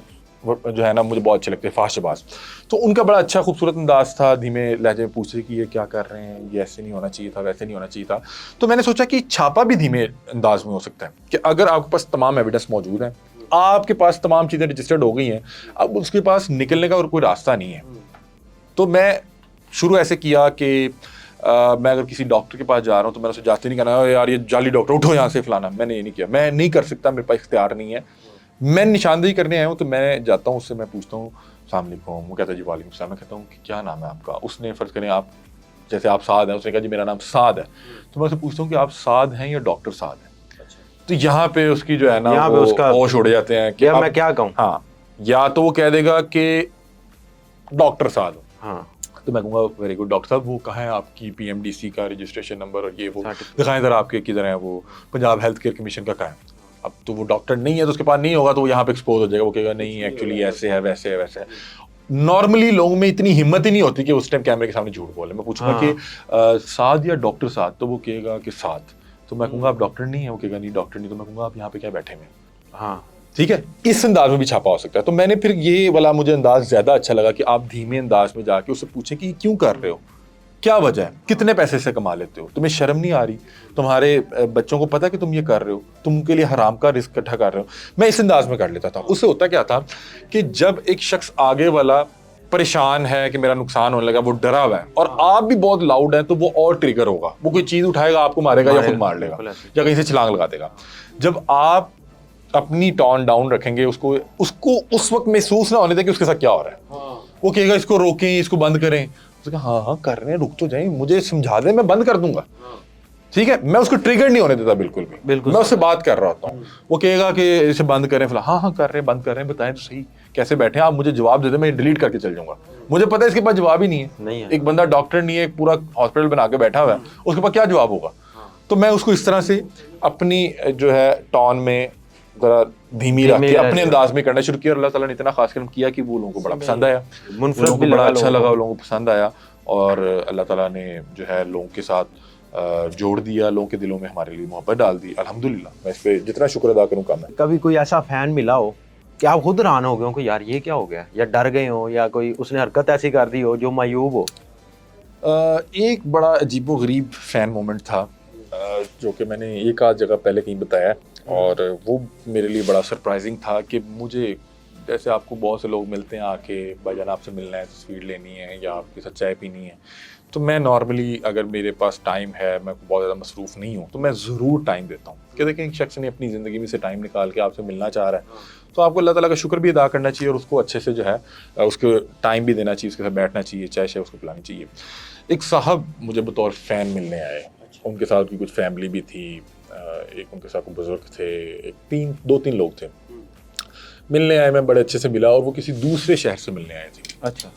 جو ہے نا مجھے بہت اچھے لگتے ہیں, فہد شہباز, تو ان کا بڑا اچھا خوبصورت انداز تھا, دھیمے لہجے میں پوچھے کہ یہ کیا کر رہے ہیں, یہ ایسے نہیں ہونا چاہیے تھا, ویسے نہیں ہونا چاہیے تھا. تو میں نے سوچا کہ چھاپا بھی دھیمے انداز میں ہو سکتا ہے کہ اگر آپ کے پاس تمام ایویڈنس موجود ہیں, آپ کے پاس تمام چیزیں رجسٹرڈ ہو گئی ہیں, اب اس کے پاس نکلنے کا اور کوئی راستہ نہیں ہے. تو میں شروع ایسے کیا کہ میں اگر کسی ڈاکٹر کے پاس جا رہا ہوں تو میں اسے جاتے نہیں کہنا یار یہ جعلی ڈاکٹر اٹھو یہاں سے فلانا, میں نے یہ نہیں کیا, میں نہیں کر سکتا, میرے پاس اختیار نہیں ہے. میں نشاندہی کرنے آیا ہوں تو میں جاتا ہوں, اس سے میں پوچھتا ہوں السلام علیکم, وہ کہتا ہے جی وعلیکم السلام. میں کہتا ہوں کہ کیا نام ہے آپ کا, اس نے فرض کریں آپ جیسے آپ سعد ہیں, اس نے کہا جی میرا نام سعد ہے, تو میں اسے پوچھتا ہوں کہ آپ سعد ہیں یا ڈاکٹر سعد ہیں. تو یہاں پہ اس کی جو ہے نا وہ ہوش اڑ جاتے ہیں کہ میں کیا کہوں. ہاں, یا تو وہ کہہ دے گا کہ ڈاکٹر سعد ہو, ہاں, تو میں کہوں گا ویری گڈ ڈاکٹر صاحب, وہ کہاں ہے آپ کی PMDC کا رجسٹریشن نمبر اور یہ وہ دکھائیں ذرا آپ کے کدھر ہیں, وہ پنجاب ہیلتھ کیئر کمیشن کا کہاں ہے. اب تو وہ ڈاکٹر نہیں ہے تو اس کے پاس نہیں ہوگا تو وہ یہاں پہ ایکسپوز ہو جائے گا, وہ کہے گا نہیں ایکچولی ایسے ہے ویسے ہے ویسے ہے. نارملی لوگوں میں اتنی ہمت ہی نہیں ہوتی کہ اس ٹائم کیمرے کے سامنے جھوٹ بولے. میں پوچھوں گا کہ سعد یا ڈاکٹر سعد, تو وہ کہے گا کہ سعد. تو میں کہوں گا آپ ڈاکٹر نہیں ہیں, وہ کہے گا نہیں ڈاکٹر نہیں. تو میں کہوں گا آپ یہاں پہ کیا بیٹھے ہوئے ہیں. ہاں ٹھیک ہے, اس انداز میں بھی چھاپا ہو سکتا ہے. تو میں نے پھر یہ والا مجھے انداز زیادہ اچھا لگا کہ آپ دھیمے انداز میں جا کے اس سے پوچھیں کہ یہ کیوں کر رہے ہو, کیا وجہ ہے, کتنے پیسے سے کما لیتے ہو, تمہیں شرم نہیں آ رہی, تمہارے بچوں کو پتا کہ تم یہ کر رہے ہو, تم کے لیے حرام کا رزق اکٹھا کر رہے ہو. میں اس انداز میں کر لیتا تھا. اس سے ہوتا کیا تھا کہ جب ایک شخص آگے والا پریشان ہے کہ میرا نقصان ہونے لگا, وہ ڈرا ہوا ہے اور آپ بھی بہت لاؤڈ ہیں, تو وہ اور ٹریگر ہوگا, وہ کوئی چیز اٹھائے گا آپ کو مارے گا یا خود مار لے گا یا کہیں سے چھلانگ لگا دے گا. جب آپ اپنی ٹون ڈاؤن رکھیں گے, اس کو اس وقت محسوس نہ ہونے دیں کہ اس کے ساتھ کیا ہو رہا ہے. وہ کہے گا اس کو روکیں, اس کو بند کریں. ہاں کر رہے ہیں, رک تو جائیں, مجھے سمجھا دیں, میں بند کر دوں گا. ٹھیک ہے, میں اس کو ٹریگر نہیں ہونے دیتا بالکل بھی, میں اس سے بات کر رہا ہوتا ہوں. وہ کہے گا کہ اسے بند کریں, فلاں ہاں کر رہے ہیں, بند کر رہے ہیں, بتائیں تو صحیح کیسے بیٹھے ہیں آپ, مجھے جواب دے دیں, میں ڈیلیٹ کر کے چل جاؤں گا. مجھے پتا ہے اس کے پاس جواب ہی نہیں ہے. ایک بندہ ڈاکٹر نہیں ہے, ایک پورا ہاسپٹل بنا کے بیٹھا ہوا ہے, اس کے پاس کیا جواب ہوگا. تو میں اس کو اس طرح سے اپنی جو ہے ٹون میں ذرا دھیمی رکھ کے اپنے انداز میں کرنا شروع کیا, اور اللہ تعالیٰ نے اتنا خاص کرم کیا کہ وہ لوگوں کو بڑا پسند آیا, لوگوں کو بڑا اچھا لگا, لوگوں کو پسند آیا, اور اللہ تعالیٰ نے جو ہے لوگوں کے ساتھ جوڑ دیا, لوگوں کے دلوں میں ہمارے لیے محبت ڈال دی. الحمدللہ, میں اس پہ جتنا شکر ادا کروں کم ہے. کبھی کوئی ایسا فین ملا ہو کہ آپ خود حیران ہو گئے ہو کہ یار یہ کیا ہو گیا, یا ڈر گئے ہو, یا کوئی اس نے حرکت ایسی کر دی ہو جو معیوب ہو؟ ایک بڑا عجیب و غریب فین مومنٹ تھا جو کہ میں نے ایک آدھ جگہ پہلے کہیں بتایا, اور وہ میرے لیے بڑا سرپرائزنگ تھا. کہ مجھے جیسے آپ کو بہت سے لوگ ملتے ہیں آ کے, بھائی جان آپ سے ملنا ہے, تصویر لینی ہے, یا آپ کے ساتھ چائے پینی ہے, تو میں نارملی اگر میرے پاس ٹائم ہے, میں بہت زیادہ مصروف نہیں ہوں, تو میں ضرور ٹائم دیتا ہوں. کہ دیکھیں ایک شخص نے اپنی زندگی میں سے ٹائم نکال کے آپ سے ملنا چاہ رہا ہے, تو آپ کو اللہ تعالیٰ کا شکر بھی ادا کرنا چاہیے, اور اس کو اچھے سے جو ہے اس کو ٹائم بھی دینا چاہیے, اس کے ساتھ بیٹھنا چاہیے, چائے شائے اس کو پلانی چاہیے. ایک صاحب مجھے بطور فین ملنے آئے, ان کے ساتھ کی کچھ فیملی بھی تھی, ایک ان کے ساتھ کوئی بزرگ تھے, دو تین لوگ تھے. ملنے آئے, میں بڑے اچھے سے ملا, اور وہ کسی دوسرے شہر سے ملنے آئے تھے. اچھا,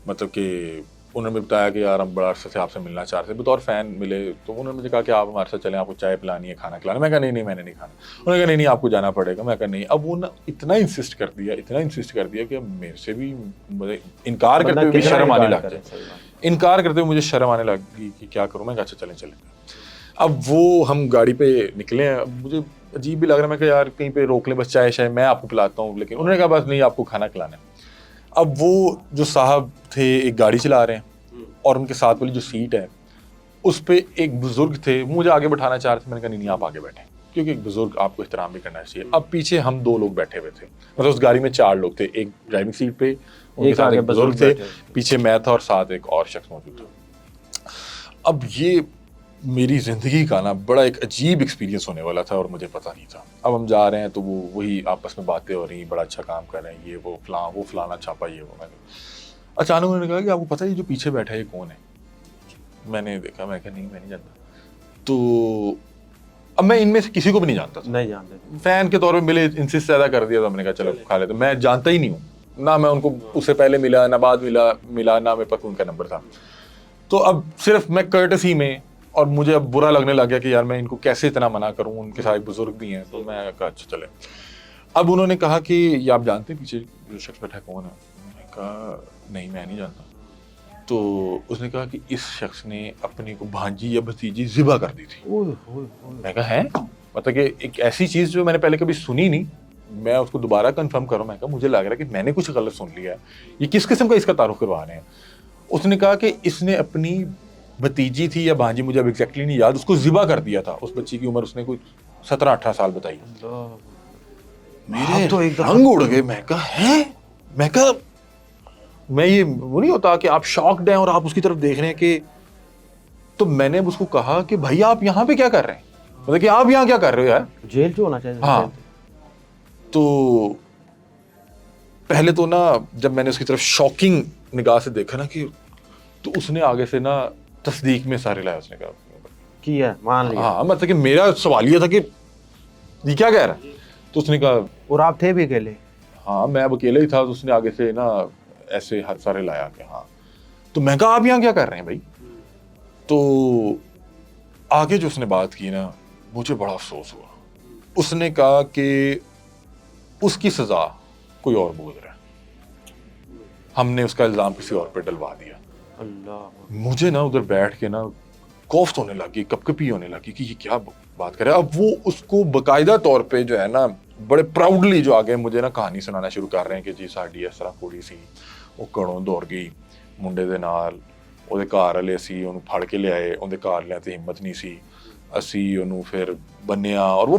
مطلب کہ انہوں نے بتایا کہ یار ہم بڑا عرصے سے آپ سے ملنا چاہ رہے تھے, بطور فین ملے. تو انہوں نے مجھے کہا کہ آپ ہمارے ساتھ چلیں, آپ کو چائے پلانی ہے, کھانا کھلانا. میں کہا نہیں میں نے نہیں کھانا. انہوں نے کہا نہیں آپ کو جانا پڑے گا. میں کہا نہیں. اب وہ اتنا انسسٹ کر دیا کہ میرے سے بھی انکار کرتے ہوئے شرم آنے لگ گئی. انکار کرتے ہوئے مجھے شرم آنے لگی کہ کیا کروں. میں کہا اچھا چلیں. اب وہ ہم گاڑی پہ نکلے ہیں, اب مجھے عجیب بھی لگ رہا ہے. میں کہا یار کہیں پہ روک لیں, بس چائے شائے میں آپ کو پلاتا ہوں. لیکن انہوں نے کہا بس نہیں آپ کو کھانا کھلانا ہے. اب وہ جو صاحب تھے ایک گاڑی چلا رہے ہیں, اور ان کے ساتھ والی جو سیٹ ہے اس پہ ایک بزرگ تھے, مجھے آگے بٹھانا چاہ رہے تھے. میں نے کہا نہیں آپ آگے بیٹھیں, کیونکہ ایک بزرگ آپ کو احترام بھی کرنا چاہیے. اب پیچھے ہم 2 لوگ بیٹھے ہوئے تھے, مطلب اس گاڑی میں 4 لوگ تھے, ایک ڈرائیونگ سیٹ پہ, ان کے ساتھ ایک بزرگ تھے, پیچھے میں تھا, اور ساتھ ایک اور شخص موجود تھا. اب یہ میری زندگی کا نا بڑا ایک عجیب ایکسپیرینس ہونے والا تھا, اور مجھے پتہ نہیں تھا. اب ہم جا رہے ہیں تو وہی آپس میں باتیں ہو رہی ہیں, بڑا اچھا کام کر رہے ہیں, یہ وہ فلاں, وہ فلانا چھاپا, یہ وہ. میں نے اچانک انہوں نے کہا کہ آپ کو پتہ ہے یہ جو پیچھے بیٹھا ہے یہ کون ہے. میں نے دیکھا, میں کہا نہیں میں نہیں جانتا. تو اب میں ان میں سے کسی کو بھی نہیں جانتا تھا, نہیں جانتے, فین کے طور پہ ملے, انسسٹ زیادہ کر دیا. تو میں نے کہا چلو کھا لیتے. میں جانتا ہی نہیں ہوں, نہ میں ان کو اس سے پہلے ملا, نہ بعد ملا, نہ میرے پاس ان کا نمبر تھا. تو اب صرف میں کرٹسی میں, اور مجھے اب برا لگنے لگ گیا کہ یار میں ان کو کیسے اتنا منع کروں, ان کے ساتھ بزرگ بھی ہیں. تو میں کہا اچھا چلے. اب انہوں نے کہا کہ یہ آپ جانتے ہیں پیچھے جو شخص بیٹھا کون ہے. میں نے کہا نہیں میں نہیں جانتا. تو اس نے کہا کہ اس شخص نے اپنی کو بھانجی یا بھتیجی ذبح کر دی تھی. میں کہا ہے, مطلب کہ ایک ایسی چیز جو میں نے پہلے کبھی سنی نہیں. میں اس کو دوبارہ کنفرم کروں. میں کہا مجھے لگ رہا ہے کہ میں نے کچھ غلط سن لیا ہے, یہ کس قسم کا اس کا تعارف کروا رہے ہیں. اس نے کہا کہ اس نے اپنی بھتیجی تھی یا بھانجی, مجھے اب ایگزیکٹلی نہیں یاد, اس کو ذبح کر دیا تھا. اس بچی کی عمر اس نے کوئی 17-18 سال بتائی. میرے تو ایک رنگ اڑ گئے. میں کہا ہے, میں کہا میں یہ وہ نہیں ہوتا کہ آپ شاکڈ ہیں اور آپ اس کی طرف دیکھ رہے ہیں کہ. تو میں نے اس کو کہا کہ بھائی آپ یہاں پہ کیا کر رہے ہیں, مطلب کہ آپ یہاں کیا کر رہے ہو یار, جیل جو ہونا چاہیے. ہاں. تو پہلے تو نا جب میں نے اس کی طرف شاکنگ نگاہ سے دیکھا نا کہ, تو اس نے آگے سے نا تصدیق میں سارے لایا. اس نے کہا کیا مان لیا. ہاں, مطلب کہ میرا سوال یہ تھا کہ یہ کیا کہہ رہا ہے. تو اس نے کہا, اور آپ تھے بھی اکیلے؟ ہاں میں اب اکیلے ہی تھا. تو اس نے آگے سے نا ایسے ہر سارے لایا کہ ہاں. تو میں کہا آپ یہاں کیا کر رہے ہیں بھائی. تو آگے جو اس نے بات کی نا, مجھے بڑا افسوس ہوا. اس نے کہا کہ اس کی سزا کوئی اور بھگت رہا ہے, ہم نے اس کا الزام کسی اور پہ ڈلوا دیا. اللہ, مجھے نا ادھر بیٹھ کے نا کوفت ہونے لگی, کپ کپی ہونے لگی کہ یہ کیا بات کرے. اب وہ اس کو باقاعدہ طور پہ جو ہے نا بڑے پراؤڈلی جو آگے مجھے نا کہانی سنانا شروع کر رہے ہیں کہ جی ساڈی اس طرح کڑی سی, وہ گھروں دور گئی منڈے دے نال, ਉਹਦੇ ਘਰ ਵਾਲੇ ਅਸੀਂ ਉਹਨੂੰ ਫੜ ਕੇ ਲਿਆਏ, ਉਹਦੇ ਘਰ ਲਿਆ ਤੇ ਹਿੰਮਤ ਨਹੀਂ ਸੀ, ਅਸੀਂ ਉਹਨੂੰ ਫਿਰ ਬੰਨਿਆ. ਔਰ ਉਹ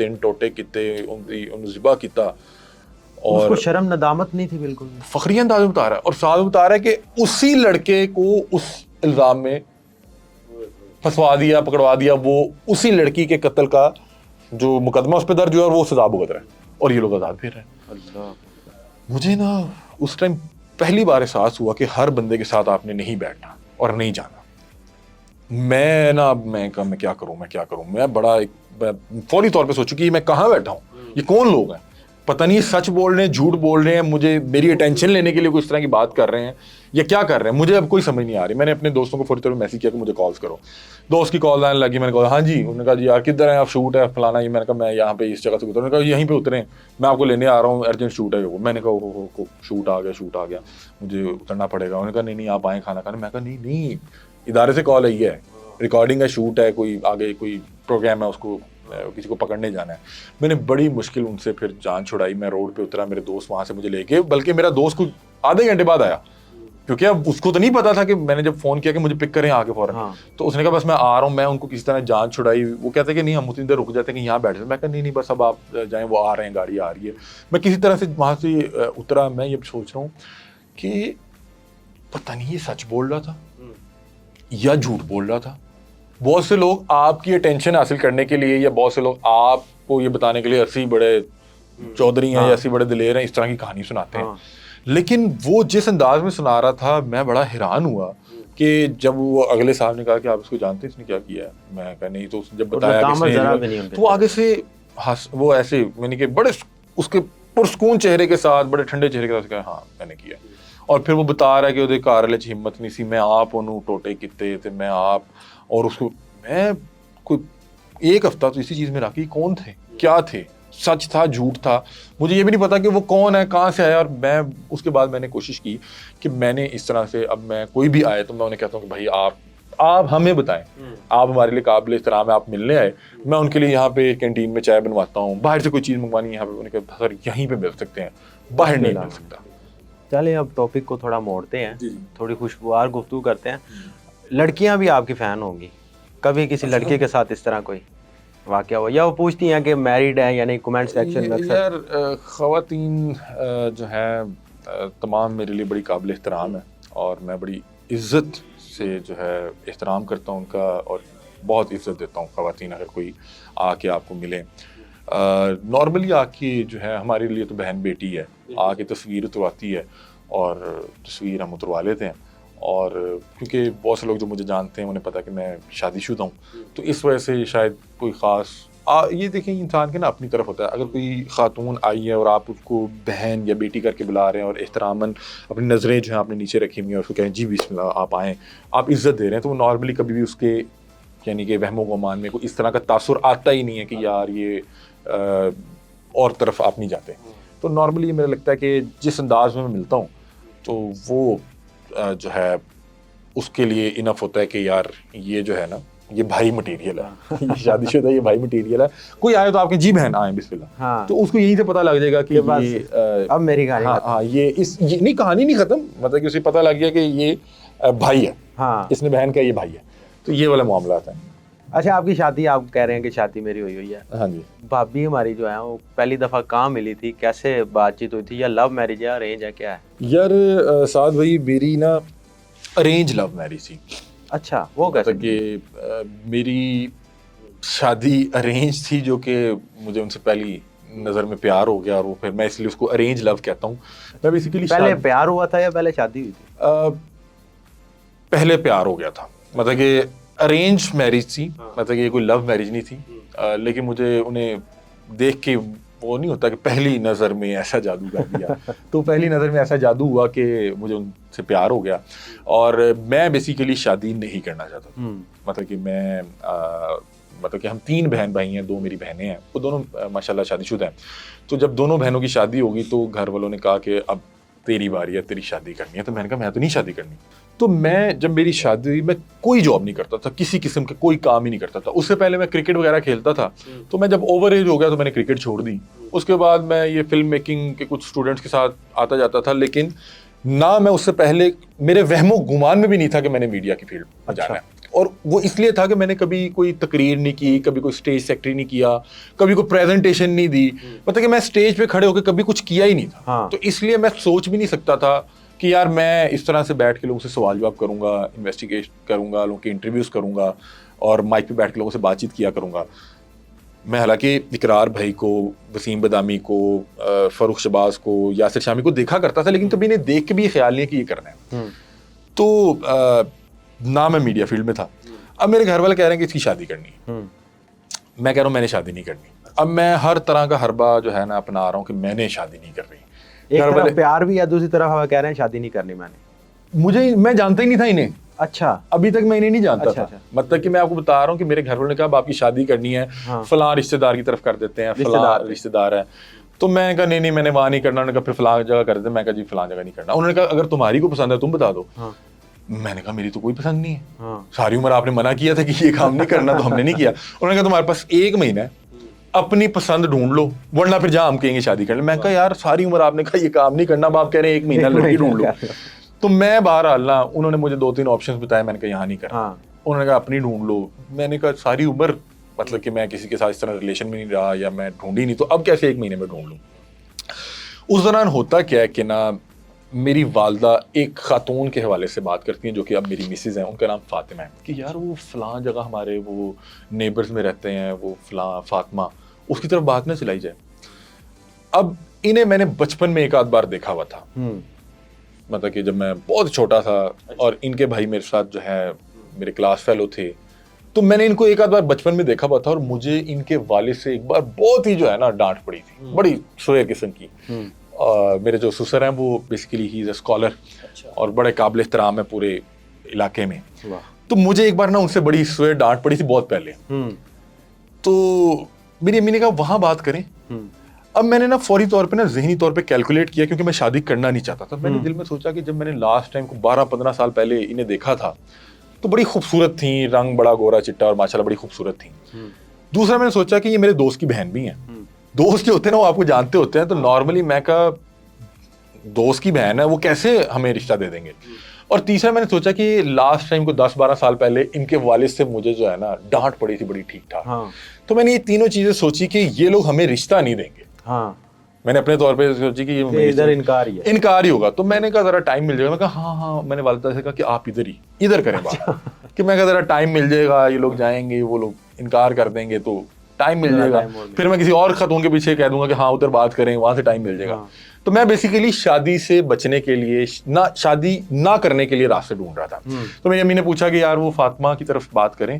3 ਟੋਟੇ ਕੀਤੇ, ਉਹਨੂੰ ਜ਼ਿਬਾ ਕੀਤਾ. اور اس کو شرم ندامت نہیں تھی بالکل. فخری انداز میں بتا رہا ہے, اور ساتھ بتا رہا ہے کہ اسی لڑکے کو اس الزام میں پھنسوا دیا, پکڑوا دیا, وہ اسی لڑکی کے قتل کا جو مقدمہ اس پہ درج ہوا اور وہ سزا بھگت رہا ہے اور یہ لوگ آزاد پھر رہے ہیں. اللہ, مجھے نا اس ٹائم پہلی بار احساس ہوا کہ ہر بندے کے ساتھ آپ نے نہیں بیٹھنا اور نہیں جانا. میں کیا کروں, میں بڑا فوری طور پہ سوچوں کہ میں کہاں بیٹھا ہوں, یہ کون لوگ ہیں, پتہ نہیں سچ بول رہے ہیں, جھوٹ بول رہے ہیں, مجھے میری اٹینشن لینے کے لیے کوئی اس طرح کی بات کر رہے ہیں یا کیا کر رہے ہیں, مجھے اب کوئی سمجھ نہیں آ رہی. میں نے اپنے دوستوں کو فوری طور پہ میسج کیا کہ مجھے کالز کرو. دوست کی کال آنے لگی, میں نے کہا ہاں جی. انہوں نے کہا جی یار کدھر ہیں آپ, شوٹ ہے فلانا. یہ میں نے کہا میں یہاں پہ اس جگہ سے اترا. انہوں نے کہا یہیں پہ اتریں, میں آپ کو لینے آ رہا ہوں, ارجنٹ شوٹ ہے. میں نے کہا شوٹ آ گیا, مجھے اترنا پڑے گا. انہوں نے کہا نہیں آپ آئیں کھانا کھانے. میں کہا نہیں ادارے سے کال آئی ہے, ریکارڈنگ ہے, شوٹ ہے, کوئی آگے کوئی پروگرام ہے, اس کو کسی کو پکڑنے جانا ہے. میں نے بڑی مشکل ان سے پھر جان چھڑائی. میں روڈ پہ اترا, میرے دوست وہاں سے مجھے لے کے, بلکہ میرا دوست کو آدھے گھنٹے بعد آیا, کیونکہ اب اس کو تو نہیں پتا تھا کہ میں نے جب فون کیا کہ مجھے پک کریں آگے فوراً, تو اس نے کہا بس میں آ رہا ہوں. میں ان کو کسی طرح جان چھڑائی. وہ کہتے ہیں کہ نہیں ہم اتنی دیر رک جاتے ہیں کہ یہاں بیٹھ جاتے. میں کہا نہیں بس اب آپ جائیں, وہ آ رہے ہیں, گاڑی آ رہی ہے. میں کسی طرح سے وہاں سے اترا. میں یہ سوچ رہا ہوں کہ پتہ نہیں یہ سچ بول رہا تھا یا جھوٹ بول رہا تھا. بہت سے لوگ آپ کی اٹینشن حاصل کرنے کے لیے یا بہت سے لوگ آپ کو یہ بتانے کے لیے اسی بڑے چودھری ہیں یا اسی بڑے دلیر ہیں, اس طرح کی کہانی سناتے ہیں. لیکن وہ جس انداز میں سنا رہا تھا میں بڑا حیران ہوا کہ جب وہ اگلے صاحب نے کہا کہ آپ اس کو جانتے ہیں اس نے کیا کیا ہے, میں کہا نہیں. تو جب بتایا تو آگے سے وہ ایسے میں نے کہ بڑے اس کے پرسکون چہرے کے ساتھ, بڑے ٹھنڈے چہرے کے ساتھ کہا ہاں میں نے کیا. اور پھر وہ بتا رہا ہے کہ وہ گھر والے ہمت نہیں سی, میں آپ انہوں ٹوٹے کیتے تے, میں آپ اور اس کو میں کوئی 1 ہفتہ تو اسی چیز میں رہا کہ کون تھے, کیا تھے, سچ تھا جھوٹ تھا, مجھے یہ بھی نہیں پتا کہ وہ کون ہے, کہاں سے آیا. اور میں اس کے بعد میں نے کوشش کی کہ میں نے اس طرح سے, اب میں کوئی بھی آئے تو میں انہیں کہتا ہوں کہ بھائی آپ ہمیں بتائیں, آپ ہمارے لیے قابل احترام ہے, آپ ملنے آئے, میں ان کے لیے یہاں پہ کینٹین میں چائے بنواتا ہوں, باہر سے کوئی چیز منگوانی ہے یہاں پہ, انہیں کہا سر یہیں پہ مل سکتے ہیں, باہر نہیں مل سکتا. چلیں اب ٹاپک کو تھوڑا موڑتے ہیں, تھوڑی خوشگوار گفتگو کرتے ہیں. لڑکیاں بھی آپ کی فین ہوں گی, کبھی کسی لڑکے کے ساتھ اس طرح کوئی واقعہ ہوا, یا وہ پوچھتی ہیں کہ میریڈ ہے یا نہیں, کمنٹ سیکشن میں اکثر. یار خواتین جو ہیں تمام میرے لیے بڑی قابل احترام ہے, اور میں بڑی عزت سے جو ہے احترام کرتا ہوں ان کا, اور بہت عزت دیتا ہوں خواتین. اگر کوئی آ کے آپ کو ملے, نارملی آ کے جو ہے ہمارے لیے تو بہن بیٹی ہے, آ کے تصویر اترواتی ہے اور تصویر ہم اتروا لیتے ہیں. اور کیونکہ بہت سے لوگ جو مجھے جانتے ہیں انہیں پتہ کہ میں شادی شدہ ہوں, تو اس وجہ سے شاید کوئی خاص یہ دیکھیں انسان کے نا اپنی طرف ہوتا ہے. اگر کوئی خاتون آئی ہے اور آپ اس کو بہن یا بیٹی کر کے بلا رہے ہیں اور احتراماً اپنی نظریں جو ہیں آپ نے نیچے رکھی ہوئی ہیں اور اس کو کہیں جی بسم اللہ آپ آئیں, آپ عزت دے رہے ہیں, تو وہ نارملی کبھی بھی اس کے یعنی کہ وہم و گمان میں کوئی اس طرح کا تاثر آتا ہی نہیں ہے کہ یار یہ اور طرف آپ نہیں جاتے. تو نارملی میرا لگتا ہے کہ جس انداز میں ملتا ہوں تو وہ جو ہے اس کے لیے انف ہوتا ہے کہ یار یہ جو ہے نا یہ بھائی مٹیریل ہے, یہ شادی شدہ یہ بھائی مٹیریل ہے. کوئی آئے تو آپ کے جی بہن آئیں بسم اللہ, تو اس کو یہیں سے پتہ لگ جائے گا کہ اب میری کہانی, ہاں یہ نہیں کہانی نہیں ختم, مطلب کہ اسے پتہ لگ گیا کہ یہ بھائی ہے, اس نے بہن کا یہ بھائی ہے. تو یہ والا معاملات ہیں. اچھا آپ کی شادی, آپ کہہ رہے ہیں کہ شادی میری ہوئی ہے. ہاں جی. بھابھی ہماری جو ہے وہ پہلی دفعہ کہاں ملی تھی, کیسے بات چیت ہوئی تھی, یا لو میرج ہے ارینج ہے, کیا ہے؟ یار سعد بھائی میری نا ارینج لو میرج تھی. اچھا وہ کیسے؟ کہ میری شادی ارینج تھی, جو کہ مجھے ان سے پہلی نظر میں پیار ہو گیا, اور وہ پھر میں اس لیے اس کو ارینج لو کہتا ہوں. میں بیسیکلی پہلے پیار ہوا تھا یا پہلے شادی ہوئی تھی؟ پہلے پیار ہو گیا تھا, مطلب کہ ارینج میرج تھی, مطلب کہ یہ کوئی لو میرج نہیں تھی, لیکن مجھے انہیں دیکھ کے وہ نہیں ہوتا کہ پہلی نظر میں ایسا جادو کر دیا تو پہلی نظر میں ایسا جادو ہوا کہ مجھے ان سے پیار ہو گیا. اور میں بیسیکلی شادی نہیں کرنا چاہتا تھا. مطلب کہ میں مطلب کہ ہم 3 بہن بھائی ہیں, 2 میری بہنیں ہیں, وہ دونوں ماشاءاللہ شادی شدہ ہیں. تو جب دونوں بہنوں کی شادی ہوگی تو گھر والوں نے کہا کہ اب تیری باری ہے, تیری شادی کرنی ہے. تو میں نے کہا میں تو نہیں شادی کرنی. تو میں جب میری شادی ہوئی میں کوئی جاب نہیں کرتا تھا, کسی قسم کا کوئی کام ہی نہیں کرتا تھا. اس سے پہلے میں کرکٹ وغیرہ کھیلتا تھا, تو میں جب اوور ایج ہو گیا تو میں نے کرکٹ چھوڑ دی. اس کے بعد میں یہ فلم میکنگ کے کچھ اسٹوڈنٹس کے ساتھ آتا جاتا تھا, لیکن نہ میں اس سے پہلے میرے وہم و گمان میں بھی نہیں تھا کہ میں نے میڈیا کی فیلڈ میں جانا ہے. اور وہ اس لیے تھا کہ میں نے کبھی کوئی تقریر نہیں کی, کبھی کوئی اسٹیج سیکٹری نہیں کیا, کبھی کوئی پریزنٹیشن نہیں دی. مطلب کہ میں اسٹیج پہ کھڑے ہو کے کبھی کچھ کیا ہی نہیں تھا. تو اس لیے میں سوچ بھی نہیں سکتا تھا کہ یار میں اس طرح سے بیٹھ کے لوگوں سے سوال جواب کروں گا, انویسٹیگیٹ کروں گا, لوگوں کے انٹرویوز کروں گا اور مائک پہ بیٹھ کے لوگوں سے بات چیت کیا کروں گا. میں حالانکہ اقرار بھائی کو, وسیم بدامی کو, فاروق شباز کو, یاسر شامی کو دیکھا کرتا تھا, لیکن کبھی انہیں دیکھ کے بھی خیال نہیں کہ یہ کرنا ہے. تو نہ میں میڈیا فیلڈ میں تھا. اب میرے گھر والے کہہ رہے ہیں کہ اس کی شادی کرنی ہے. میں کہہ رہا ہوں میں نے شادی نہیں کرنی. اب میں ہر طرح کا حربہ جو ہے نا اپنا رہا ہوں کہ میں نے شادی نہیں کر رہی. ایک طرف پیار بھی ہے, دوسری طرف ہم کہہ رہے ہیں شادی نہیں کرنی. میں جانتا ہی نہیں تھا انہیں. اچھا, ابھی تک میں انہیں نہیں جانتا تھا. مطلب کہ میں آپ کو بتا رہا ہوں کہ میرے گھر والوں نے کہا اب آپ کی شادی کرنی ہے, فلاں رشتہ دار کی طرف کر دیتے ہیں, فلاں رشتہ دار ہے. تو میں نے کہا نہیں میں نے وہاں نہیں کرنا. انہوں نے کہا پھر فلاں جگہ کر دیتے. میں کہا جی فلاں جگہ نہیں کرنا. انہوں نے کہا اگر تمہاری کو پسند ہے تم بتا دو. میں نے کہا میری تو کوئی پسند نہیں ہے, ساری عمر آپ نے منع کیا تھا کہ یہ کام نہیں کرنا تو ہم نے نہیں کیا. انہوں نے کہا تمہارے پاس 1 مہینہ ہے, اپنی پسند ڈھونڈ لو ورنہ پھر جہاں ہم کہیں گے شادی کر لیں. میں کہا یار ساری عمر آپ نے کہا یہ کام نہیں کرنا, اب آپ کہہ رہے ہیں 1 مہینہ لڑکی ڈھونڈ لو. تو میں بہرحال نہ, انہوں نے مجھے 2-3 آپشنز بتائے. میں نے کہا یہاں نہیں کرنا. انہوں نے کہا اپنی ڈھونڈ لو. میں نے کہا ساری عمر مطلب کہ میں کسی کے ساتھ اس طرح ریلیشن میں نہیں رہا یا میں ڈھونڈی نہیں, تو اب کیسے 1 مہینے میں ڈھونڈ لوں. اس دوران ہوتا کیا ہے کہ نا میری والدہ ایک خاتون کے حوالے سے بات کرتی ہیں جو کہ اب میری مسز ہیں, ان کا نام فاطمہ ہے, کہ یار وہ فلاں جگہ ہمارے وہ نیبرز میں رہتے ہیں, وہ فلاں فاطمہ, اس کی طرف بات نہ چلائی جائے. اب انہیں میں نے بچپن میں 1 آدھ بار دیکھا ہوا تھا, مطلب کہ جب میں بہت چھوٹا تھا اور ان کے بھائی میرے ساتھ جو ہے میرے کلاس فیلو تھے, تو میں نے ان کو 1 آدھ بار بچپن میں دیکھا ہوا تھا. اور مجھے ان کے والد سے ایک بار بہت ہی جو ہے نا ڈانٹ پڑی تھی, بڑی سوئے قسم کی. میرے جو سسر ہیں وہ basically he is a scholar اور بڑے قابل احترام ہے پورے علاقے میں. تو مجھے ایک بار نا ان سے بڑی سوئے ڈانٹ پڑی تھی بہت پہلے. تو میری امی نے کہا وہاں بات کریں. اب میں نے نا فوری طور پہ نا ذہنی طور پہ کیلکولیٹ کیا, کیونکہ میں شادی کرنا نہیں چاہتا تھا. میں نے دل میں سوچا کہ جب میں نے لاسٹ ٹائم کو 12-15 سال پہلے انہیں دیکھا تھا تو بڑی خوبصورت تھیں, رنگ بڑا گورا چٹا اور ماشاءاللہ بڑی خوبصورت تھیں. دوسرا میں نے سوچا کہ یہ میرے دوست کی بہن بھی ہیں. دوست جو ہوتے ہیں نا وہ آپ کو جانتے ہوتے ہیں, تو نارملی میں کہا دوست کی بہن ہے وہ کیسے ہمیں رشتہ دے دیں گے. اور تیسرا میں نے سوچا کہ لاسٹ ٹائم کو 10-12 سال پہلے ان کے والد سے مجھے جو ہے نا ڈانٹ پڑی تھی بڑی ٹھیک ٹھاک. تو میں نے یہ تینوں چیزیں سوچی کہ یہ لوگ ہمیں رشتہ نہیں دیں گے. میں نے اپنے طور پہ سوچی کہ یہ ادھر انکار ہی ہوگا. تو میں نے کہا ذرا ٹائم مل جائے گا. میں کہا ہاں میں نے والدہ سے کہا کہ آپ ادھر کریں بات, کہ میں کہا ذرا ٹائم مل جائے گا, یہ لوگ جائیں گے, وہ لوگ انکار کر دیں گے تو ٹائم مل جائے گا, پھر میں کسی اور خاتون کے پیچھے کہہ دوں گا کہ ہاں ادھر بات کریں, وہاں سے ٹائم مل جائے گا. تو میں بیسیکلی شادی سے بچنے کے لیے, شادی نہ کرنے کے لیے راستے ڈھونڈ رہا تھا. تو میری امی نے پوچھا کہ یار وہ فاطمہ کی طرف بات کریں,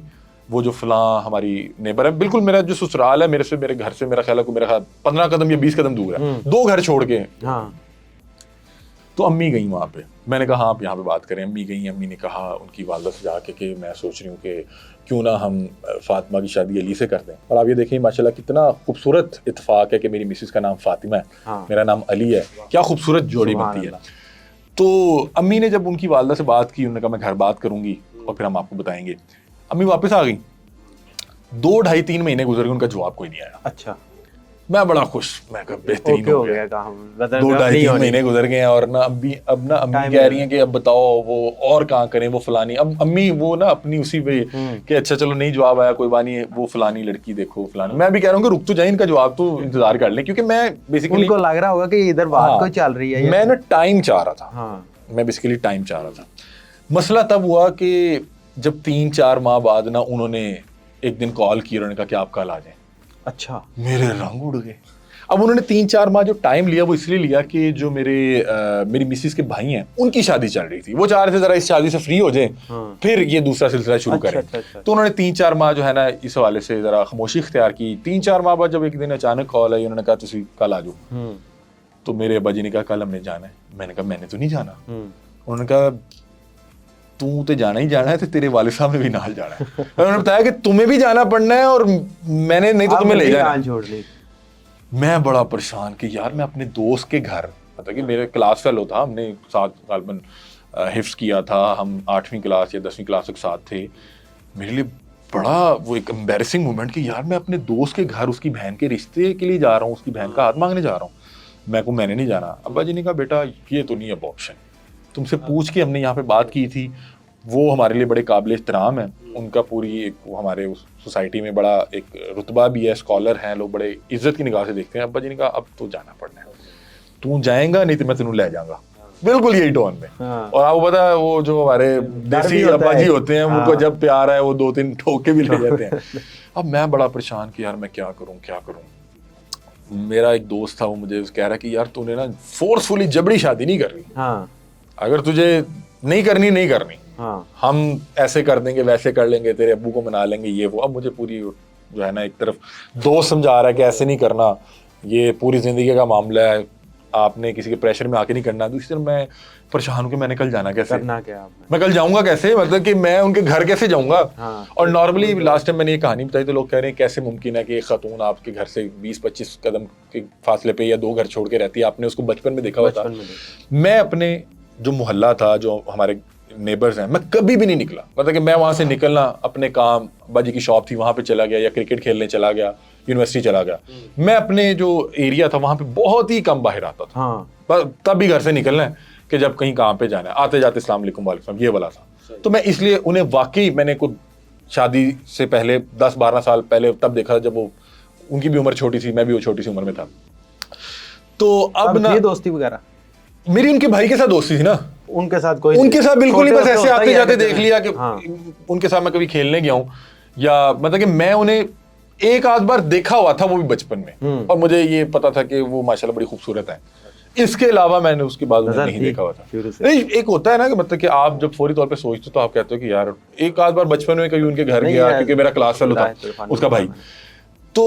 وہ جو فلاں ہماری نیبر ہے, بالکل میرا جو سسرال ہے میرے گھر سے میرا خیال ہے 15 قدم یا 20 قدم دور ہے, 2 گھر چھوڑ کے. تو امی گئیں وہاں پہ. میں نے کہا ہاں آپ یہاں پہ بات کریں. امی گئیں, امی نے کہا ان کی والدہ سے جا کے کہ میں سوچ رہی ہوں کہ کیوں نہ ہم فاطمہ کی شادی علی سے کر دیں. اور آپ یہ دیکھیں ماشاءاللہ کتنا خوبصورت اتفاق ہے کہ میری مسز کا نام فاطمہ ہے, میرا نام علی ہے, کیا خوبصورت جوڑی بنتی ہے. تو امی نے جب ان کی والدہ سے بات کی, انہوں نے کہا میں گھر بات کروں گی اور پھر ہم آپ کو بتائیں گے. امی واپس آ گئی. 2-2.5-3 مہینے گزر گئے, ان کا جواب کوئی نہیں آیا. اچھا. میں بڑا خوش, میں کہا بہترین ہو گیا. 2-2.5-3 مہینے گزر گئے ہیں اور نا اب نا امی کہہ رہی ہیں کہ اب بتاؤ وہ اور کہاں کریں, وہ فلانی. اب امی وہ نا اپنی اسی پہ کہ اچھا چلو نہیں جواب آیا کوئی بات نہیں, وہ فلانی لڑکی دیکھو فلانی. میں بھی کہہ رہا ہوں کہ رک تو جائیں, ان کا جواب تو انتظار کر لیں, کیونکہ میں بیسیکلی ان کو لگ رہا ہوگا کہ ادھر بات کوئی چل رہی ہے. میں نا ٹائم چاہ رہا تھا, میں بیسیکلی ٹائم چاہ رہا تھا. مسئلہ تب ہوا کہ جب 3-4 ماہ بعد نا انہوں نے ایک دن کال کی, انہوں نے کہا کہ آپ کل آ جائیں. اچھا. میرے رنگ اڑ گئے. اب انہوں نے 3-4 ماہ جو ٹائم لیا وہ اس لیے لیا کہ جو میری مسز کے بھائی ہیں ان کی شادی چل رہی تھی, وہ چاہ رہے تھے ذرا اس شادی سے فری ہو جائیں پھر یہ دوسرا سلسلہ شروع کریں. تو انہوں نے 3-4 ماہ جو ہے نا اس حوالے سے ذرا خاموشی اختیار کی. 3-4 ماہ بعد جب ایک دن اچانک کال آئی, انہوں نے کہا تسی کل آ جاؤ. تو میرے ابا جی نے کہا کل ہم نے جانا ہے. میں نے کہا میں نے تو نہیں جانا. انہوں نے کہا تو جانا ہی جانا ہے, تو تیرے والد صاحب نے بھی نال جانا ہے. انہوں نے بتایا کہ تمہیں بھی جانا پڑنا ہے اور میں نے نہیں تو تمہیں لے جانا. میں بڑا پریشان کہ یار میں اپنے دوست کے گھر, مطلب کہ میرے کلاس فیلو تھا, ہم نے ساتھ غالباً حفظ کیا تھا, ہم 8ویں کلاس یا 10ویں کلاس تک ساتھ تھے. میرے لیے بڑا وہ ایک امبیرسنگ مومنٹ کہ یار میں اپنے دوست کے گھر اس کی بہن کے رشتے کے لیے جا رہا ہوں, اس کی بہن کا ہاتھ مانگنے جا رہا ہوں. میں نے نہیں جانا. ابا جی نے کہا بیٹا یہ تو نہیں اب آپشن, تم سے پوچھ کے ہم نے یہاں پہ بات کی تھی, وہ ہمارے لیے بڑے قابل احترام ہیں, ان کا پوری ایک ہمارے سوسائٹی میں بڑا ایک رتبہ بھی ہے, اسکالر ہیں, لوگ بڑے عزت کی نگاہ سے دیکھتے ہیں. ابا جی نے کہا اب تو جانا پڑنا ہے, تو جائیں گا نہیں تو میں تینوں لے جاؤں گا. بالکل یہی ٹون میں. اور آپ کو پتا ہے وہ جو ہمارے دیسی ابا جی ہوتے ہیں ان کو جب پیار ہے وہ 2-3 ٹھوک کے بھی لے جاتے ہیں. اب میں بڑا پریشان کہ یار میں کیا کروں. میرا ایک دوست تھا, وہ مجھے کہہ رہا کہ یار تو نے نا فورسفلی جبری شادی نہیں کرنی, اگر تجھے نہیں کرنی ہم ایسے کر دیں گے ویسے کر لیں گے, تیرے ابو کو منا لیں گے یہ وہ. اب مجھے پوری جو ہے نا ایک طرف دوست سمجھا رہا ہے کہ ایسے نہیں کرنا, یہ پوری زندگی کا معاملہ ہے, آپ نے کسی کے پریشر میں آ کے نہیں کرنا. دوسری طرف میں پریشان ہوں کہ میں نے کل جانا کیسے, میں کل جاؤں گا کیسے, مطلب کہ میں ان کے گھر کیسے جاؤں گا. اور نارملی لاسٹ ٹائم میں نے یہ کہانی بتائی تو لوگ کہہ رہے ہیں کیسے ممکن ہے کہ ایک خاتون آپ کے گھر سے 20-25 قدم کے فاصلے پہ یا 2 گھر چھوڑ کے رہتی ہے. آپ نے اس کو بچپن میں دیکھا ہوا تھا. میں اپنے جو محلہ تھا, جو ہمارے نیبرز ہیں, میں کبھی بھی نہیں نکلا. مطلب کہ میں وہاں سے نکلنا اپنے کام, ابا جی کی شاپ تھی وہاں پہ چلا گیا, یا کرکٹ کھیلنے چلا گیا, یونیورسٹی چلا گیا. میں اپنے جو ایریا تھا وہاں پہ بہت ہی کم باہر آتا تھا. تب بھی گھر سے نکلنا ہے کہ جب کہیں کام پہ جانا ہے, آتے جاتے السلام علیکم وعلیکم السلام, یہ والا تھا. تو میں اس لیے انہیں واقعی میں نے کچھ شادی سے پہلے 10-12 سال پہلے تب دیکھا جب وہ ان کی بھی عمر چھوٹی تھی, میں بھی وہ چھوٹی سی عمر میں تھا. تو اب نا دوستی وغیرہ میری ان کے بھائی کے ساتھ دوستی تھی نا, ان کے ساتھ کوئی ان کے ساتھ بالکل نہیں, بس ایسے آتے جاتے دیکھ لیا کہ ان کے ساتھ میں کبھی کھیلنے گیا ہوں, یا مطلب کہ میں انہیں ایک آدھ بار دیکھا ہوا تھا, وہ بھی بچپن میں, اور مجھے یہ پتا تھا کہ وہ ماشاءاللہ بڑی خوبصورت ہیں. اس کے علاوہ میں نے اس کے بعد انہیں نہیں دیکھا ہوا تھا. نہیں, ایک ہوتا ہے نا کہ مطلب کہ آپ جب فوری طور پہ سوچتے تو آپ کہتے ہو کہ یار ایک آدھ بار بچپن میں کبھی ان کے گھر گیا, کیونکہ میرا کلاس فیلو تھا اس کا بھائی. تو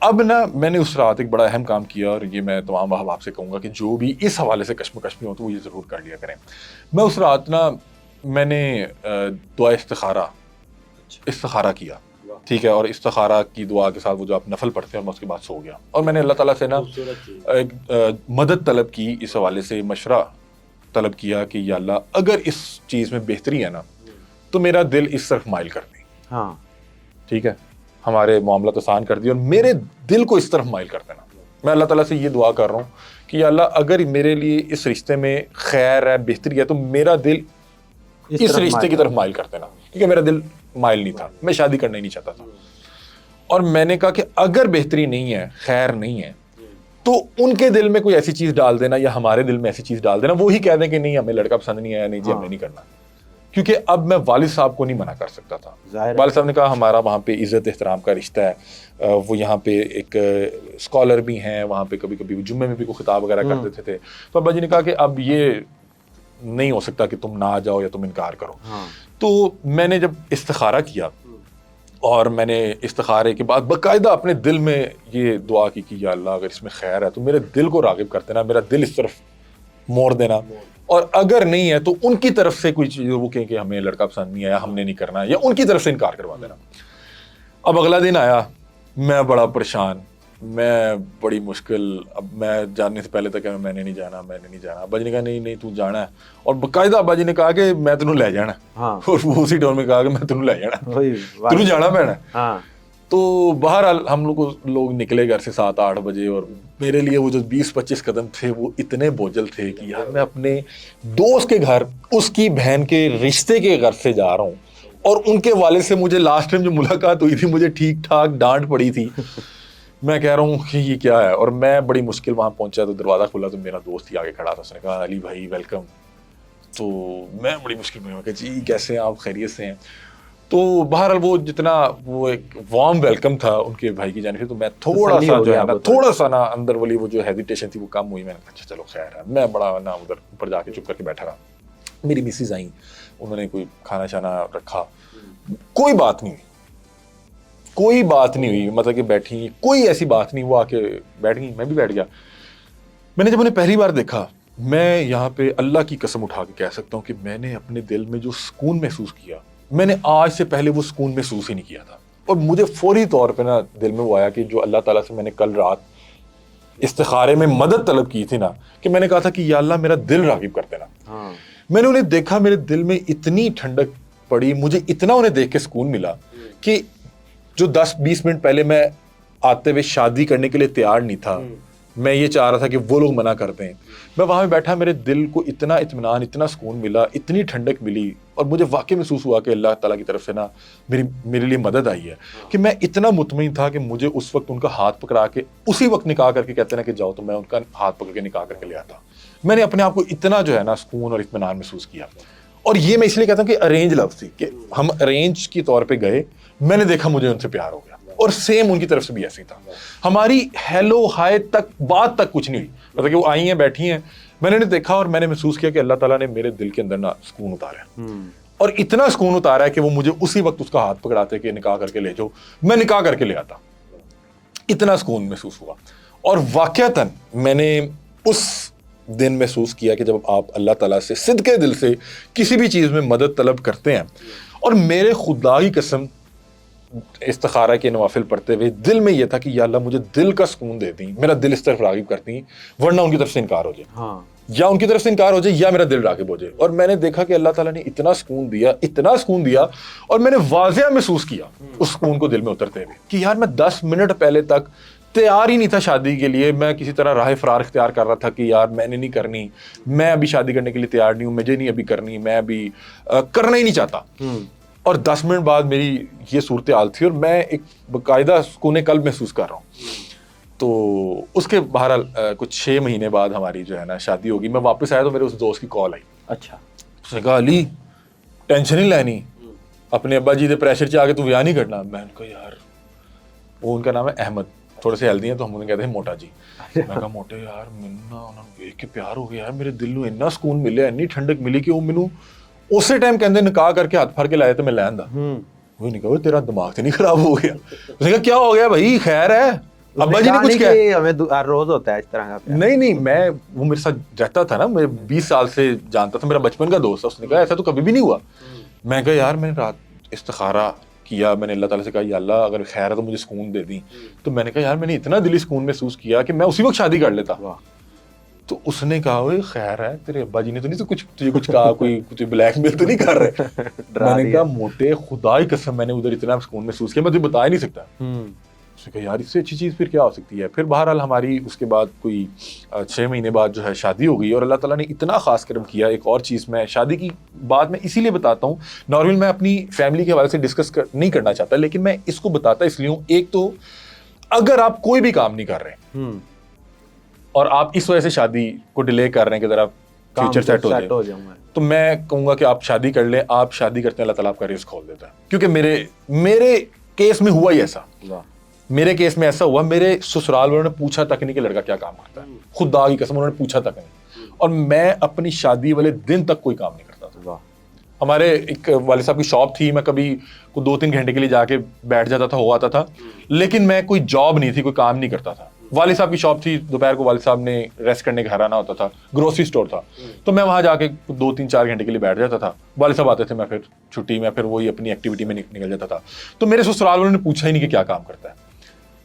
اب نا میں نے اس رات ایک بڑا اہم کام کیا, اور یہ میں تمام احباب سے کہوں گا کہ جو بھی اس حوالے سے کشمکش میں ہو تو وہ یہ ضرور کر لیا کریں. میں اس رات نا میں نے دعا استخارہ کیا, ٹھیک ہے, اور استخارہ کی دعا کے ساتھ وہ جو آپ نفل پڑھتے ہیں, اور میں اس کے بعد سو گیا. اور میں نے اللہ تعالیٰ سے نا ایک مدد طلب کی, اس حوالے سے مشورہ طلب کیا کہ یا اللہ اگر اس چیز میں بہتری ہے نا تو میرا دل اس طرف مائل کر دیں, ٹھیک ہے, ہمارے معاملات آسان کر دی اور میرے دل کو اس طرف مائل کر دینا. میں اللہ تعالیٰ سے یہ دعا کر رہا ہوں کہ یا اللہ اگر میرے لیے اس رشتے میں خیر ہے, بہتری ہے, تو میرا دل اس رشتے کی طرف مائل کر دینا, کیونکہ میرا دل مائل نہیں تھا, میں شادی کرنا ہی نہیں چاہتا تھا. اور میں نے کہا کہ اگر بہتری نہیں ہے, خیر نہیں ہے, تو ان کے دل میں کوئی ایسی چیز ڈال دینا, یا ہمارے دل میں ایسی چیز ڈال دینا, وہی کہہ دیں کہ نہیں ہمیں لڑکا پسند نہیں آیا, نہیں جی ہم نے نہیں کرنا. کیونکہ اب میں والد صاحب کو نہیں منع کر سکتا تھا. والد صاحب نے کہا ہمارا وہاں پہ عزت احترام کا رشتہ ہے, وہ یہاں پہ ایک اسکالر بھی ہیں, وہاں پہ کبھی کبھی جمعے میں بھی کوئی خطاب وغیرہ کر دیتے تھے. تو ابا جی نے کہا کہ اب یہ نہیں ہو سکتا کہ تم نہ آ جاؤ یا تم انکار کرو. تو میں نے جب استخارہ کیا, اور میں نے استخارے کے بعد باقاعدہ اپنے دل میں یہ دعا کی کہ یا اللہ اگر اس میں خیر ہے تو میرے دل کو راغب کر دینا, میرا دل اس طرف موڑ دینا, اور اگر نہیں ہے تو ان کی طرف سے کوئی چیز وہ کہیں کہ ہمیں لڑکا پسند نہیں آیا, ہم نے نہیں کرنا, یا ان کی طرف سے انکار کروا دینا. اب اگلا دن آیا, میں بڑا پریشان, میں بڑی مشکل, اب میں جاننے سے پہلے تک میں نے نہیں جانا. ابا جی نے کہا نہیں تو جانا ہے, اور باقاعدہ ابا جی نے کہا کہ میں تینوں لے جانا, اور وہ اسی ٹون میں کہا کہ میں تینوں لے جانا, تینوں جانا پینا. تو بہرحال ہم لوگ نکلے گھر سے 7-8 بجے, اور میرے لیے وہ جو 20-25 قدم تھے وہ اتنے بوجھل تھے کہ یار میں اپنے دوست کے گھر اس کی بہن کے رشتے کے گھر سے جا رہا ہوں, اور ان کے والد سے مجھے لاسٹ ٹائم جو ملاقات ہوئی تھی مجھے ٹھیک ٹھاک ڈانٹ پڑی تھی. میں کہہ رہا ہوں کہ یہ کیا ہے, اور میں بڑی مشکل وہاں پہنچا تو دروازہ کھلا تو میرا دوست ہی آگے کھڑا تھا, اس نے کہا علی بھائی ویلکم. تو میں بڑی مشکل میں کہ جی کیسے ہیں آپ, خیریت سے ہیں؟ تو بہرحال وہ جتنا وہ ایک وارم ویلکم تھا ان کے بھائی کی جانب سے، تو میں تھوڑا سا جو ہے نا تھوڑا سا نا اندر والی وہ جو ہیزیٹیشن تھی وہ کم ہوئی. میں نے کہا چلو خیر ہے. میں بڑا نا ادھر اوپر جا کے چپ کر کے بیٹھا رہا. میری مسز آئیں, انہوں نے کوئی کھانا شانا رکھا, کوئی بات نہیں ہوئی, کوئی بات نہیں ہوئی, مطلب کہ بیٹھی کوئی ایسی بات نہیں, وہ آ کے بیٹھ گئی, میں بھی بیٹھ گیا. میں نے جب انہیں پہلی بار دیکھا, میں یہاں پہ اللہ کی قسم اٹھا کے کہہ سکتا ہوں کہ میں نے اپنے دل میں جو سکون محسوس کیا, میں نے آج سے پہلے وہ سکون محسوس ہی نہیں کیا تھا. اور مجھے فوری طور پہ نا دل میں وہ آیا کہ جو اللہ تعالیٰ سے میں نے کل رات استخارے میں مدد طلب کی تھی نا, کہ میں نے کہا تھا کہ یا اللہ میرا دل راغب کر دینا. میں نے انہیں دیکھا, میرے دل میں اتنی ٹھنڈک پڑی, مجھے اتنا انہیں دیکھ کے سکون ملا کہ جو 10-20 منٹ پہلے میں آتے ہوئے شادی کرنے کے لیے تیار نہیں تھا, میں یہ چاہ رہا تھا کہ وہ لوگ منع کر دیں, میں وہاں پہ بیٹھا, میرے دل کو اتنا اطمینان, اتنا سکون ملا, اتنی ٹھنڈک ملی, اور مجھے واقعی محسوس ہوا کہ اللہ تعالیٰ کی طرف سے نا میرے لیے مدد آئی ہے, کہ میں اتنا مطمئن تھا کہ مجھے اس وقت ان کا ہاتھ پکڑا کے اسی وقت نکاح کر کے کہتے ہیں کہ جاؤ, تو میں ان کا ہاتھ پکڑ کے نکاح کر کے لے آتا. میں نے اپنے آپ کو اتنا جو ہے نا سکون اور اطمینان محسوس کیا. اور یہ میں اس لیے کہتا ہوں کہ ارینج لو تھی, کہ ہم ارینج کی طور پہ گئے, میں نے دیکھا مجھے ان سے پیار ہو گیا, اور سیم ان کی طرف سے بھی ایسے ہی تھا. ہماری ہیلو ہائے تک بات تک کچھ نہیں ہوئی, مطلب کہ وہ آئی ہیں بیٹھی ہیں, میں نے دیکھا اور میں نے محسوس کیا کہ اللہ تعالیٰ نے میرے دل کے اندر نا سکون اتارا ہے, اور اتنا سکون اتارا ہے کہ وہ مجھے اسی وقت اس کا ہاتھ پکڑاتے کہ نکاح کر کے لے جاؤ, میں نکاح کر کے لے آتا. اتنا سکون محسوس ہوا. اور واقعتاً میں نے اس دن محسوس کیا کہ جب آپ اللہ تعالیٰ سے صدقے دل سے کسی بھی چیز میں مدد طلب کرتے ہیں, اور میرے خدا کی قسم استخارہ کے نوافل پڑھتے ہوئے دل میں یہ تھا کہ یا اللہ مجھے دل کا سکون دے دیں, میرا دل اس طرف راغب کرتی, ورنہ ان کی طرف سے انکار ہو جائے, یا ان کی طرف سے انکار ہو جائے یا میرا دل راغب ہو جائے. اور میں نے دیکھا کہ اللہ تعالیٰ نے اتنا سکون دیا, اتنا سکون دیا, اور میں نے واضح محسوس کیا اس سکون کو دل میں اترتے ہوئے کہ یار میں 10 منٹ پہلے تک تیار ہی نہیں تھا شادی کے لیے, میں کسی طرح راہ فرار اختیار کر رہا تھا کہ یار میں نے نہیں کرنی, میں ابھی شادی کرنے کے لیے تیار نہیں ہوں, مجھے نہیں ابھی کرنی, میں ابھی کرنا ہی نہیں چاہتا. اور 10 منٹ بعد میری یہ صورتحال تھی, اور میں ایک باقاعدہ سکون قلب محسوس کر رہا ہوں. تو اس کے بہرحال کچھ 6 مہینے بعد ہماری جو ہے نا شادی ہوگی. میں واپس آیا تو میرے اس دوست کی کال آئی. اچھا. اس نے کہا علی ٹینشن نہیں لینی, اپنے ابا جی دے پریشر چ آ کے تو ویاہ نہیں کرنا. میں نے کہا یار, وہ ان کا نام ہے احمد, تھوڑے سے ہیلدی ہیں تو ہم انہیں کہتے ہیں موٹا جی. میں کہا موٹے یار مینوں انہوں نے دیکھ کے پیار ہو گیا, میرے دل نوں اتنا سکون ملیا, اتنی ٹھنڈک ملی کہ وہ مینوں اسی ٹائم کہندے نکاح کر کے ہاتھ پھڑ کے لائے تو میں لے آندا. وہ نہیں کہا تیرا دماغ تو نہیں خراب ہو گیا؟ اس نے کہا کیا ہو گیا بھائی, خیر ہے؟ ابا جی نے کچھ کہا؟ ہمیں ہر روز ہوتا ہے اس طرح کا. نہیں میں, وہ میرے ساتھ رہتا تھا نا, میں 20 سال سے جانتا تھا, میرا بچپن کا دوست تھا. اس نے کہا ایسا تو کبھی بھی نہیں ہوا. میں کہا یار میں نے رات استخارہ کیا, میں نے اللہ تعالیٰ سے کہا یا اللہ اگر خیر ہے تو مجھے سکون دے دیں. تو میں نے کہا یار میں نے اتنا دلی سکون محسوس کیا کہ میں اسی وقت شادی کر لیتا. تو اس نے کہا اوے خیر ہے, تیرے ابا جی نے تو نہیں تو تجھے کچھ کہا, کوئی کچھ بلیک میل تو نہیں کر رہے؟ میں نے کہا موٹے خدا کی قسم میں نے ادھر اتنا سکون محسوس کیا میں تجھے بتا ہی نہیں سکتا. اس نے کہا یار اس سے اچھی چیز پھر کیا ہو سکتی ہے. پھر بہرحال ہماری اس کے بعد کوئی 6 مہینے بعد جو ہے شادی ہو گئی, اور اللہ تعالیٰ نے اتنا خاص کرم کیا. ایک اور چیز میں شادی کی بات میں اسی لیے بتاتا ہوں, نارمل میں اپنی فیملی کے حوالے سے ڈسکس نہیں کرنا چاہتا, لیکن میں اس کو بتاتا اس لیے ہوں. ایک تو اگر آپ کوئی بھی کام نہیں کر رہے اور آپ اس وجہ سے شادی کو ڈیلے کر رہے ہیں کہ ذرا فیوچر سیٹ ہو جائے, تو میں کہوں گا کہ آپ شادی کر لیں. آپ شادی کرتے ہیں اللہ تعالیٰ آپ کا رزق کھول دیتا ہے. کیونکہ میرے کیس میں ہوا ہی ایسا, میرے کیس میں ایسا ہوا, میرے سسرال والوں نے پوچھا تک نہیں کہ لڑکا کیا کام کرتا ہے, خدا کی قسم انہوں نے پوچھا تک نہیں. اور میں اپنی شادی والے دن تک کوئی کام نہیں کرتا تھا. ہمارے ایک والد صاحب کی شاپ تھی, میں کبھی 2-3 گھنٹے کے لیے جا کے بیٹھ جاتا تھا, ہو آتا تھا, لیکن میں کوئی جاب نہیں تھی, کوئی کام نہیں کرتا تھا. والد صاحب کی شاپ تھی, دوپہر کو والد صاحب نے ریسٹ کرنے گھر آنا ہوتا تھا, گروسری اسٹور تھا, تو میں وہاں جا کے 2-3-4 گھنٹے کے لیے بیٹھ جاتا تھا. والد صاحب آتے تھے, میں پھر چھٹی میں پھر وہی اپنی ایکٹیویٹی میں نکل جاتا تھا. تو میرے سسرال والوں نے پوچھا ہی نہیں کہ کیا کام کرتا ہے.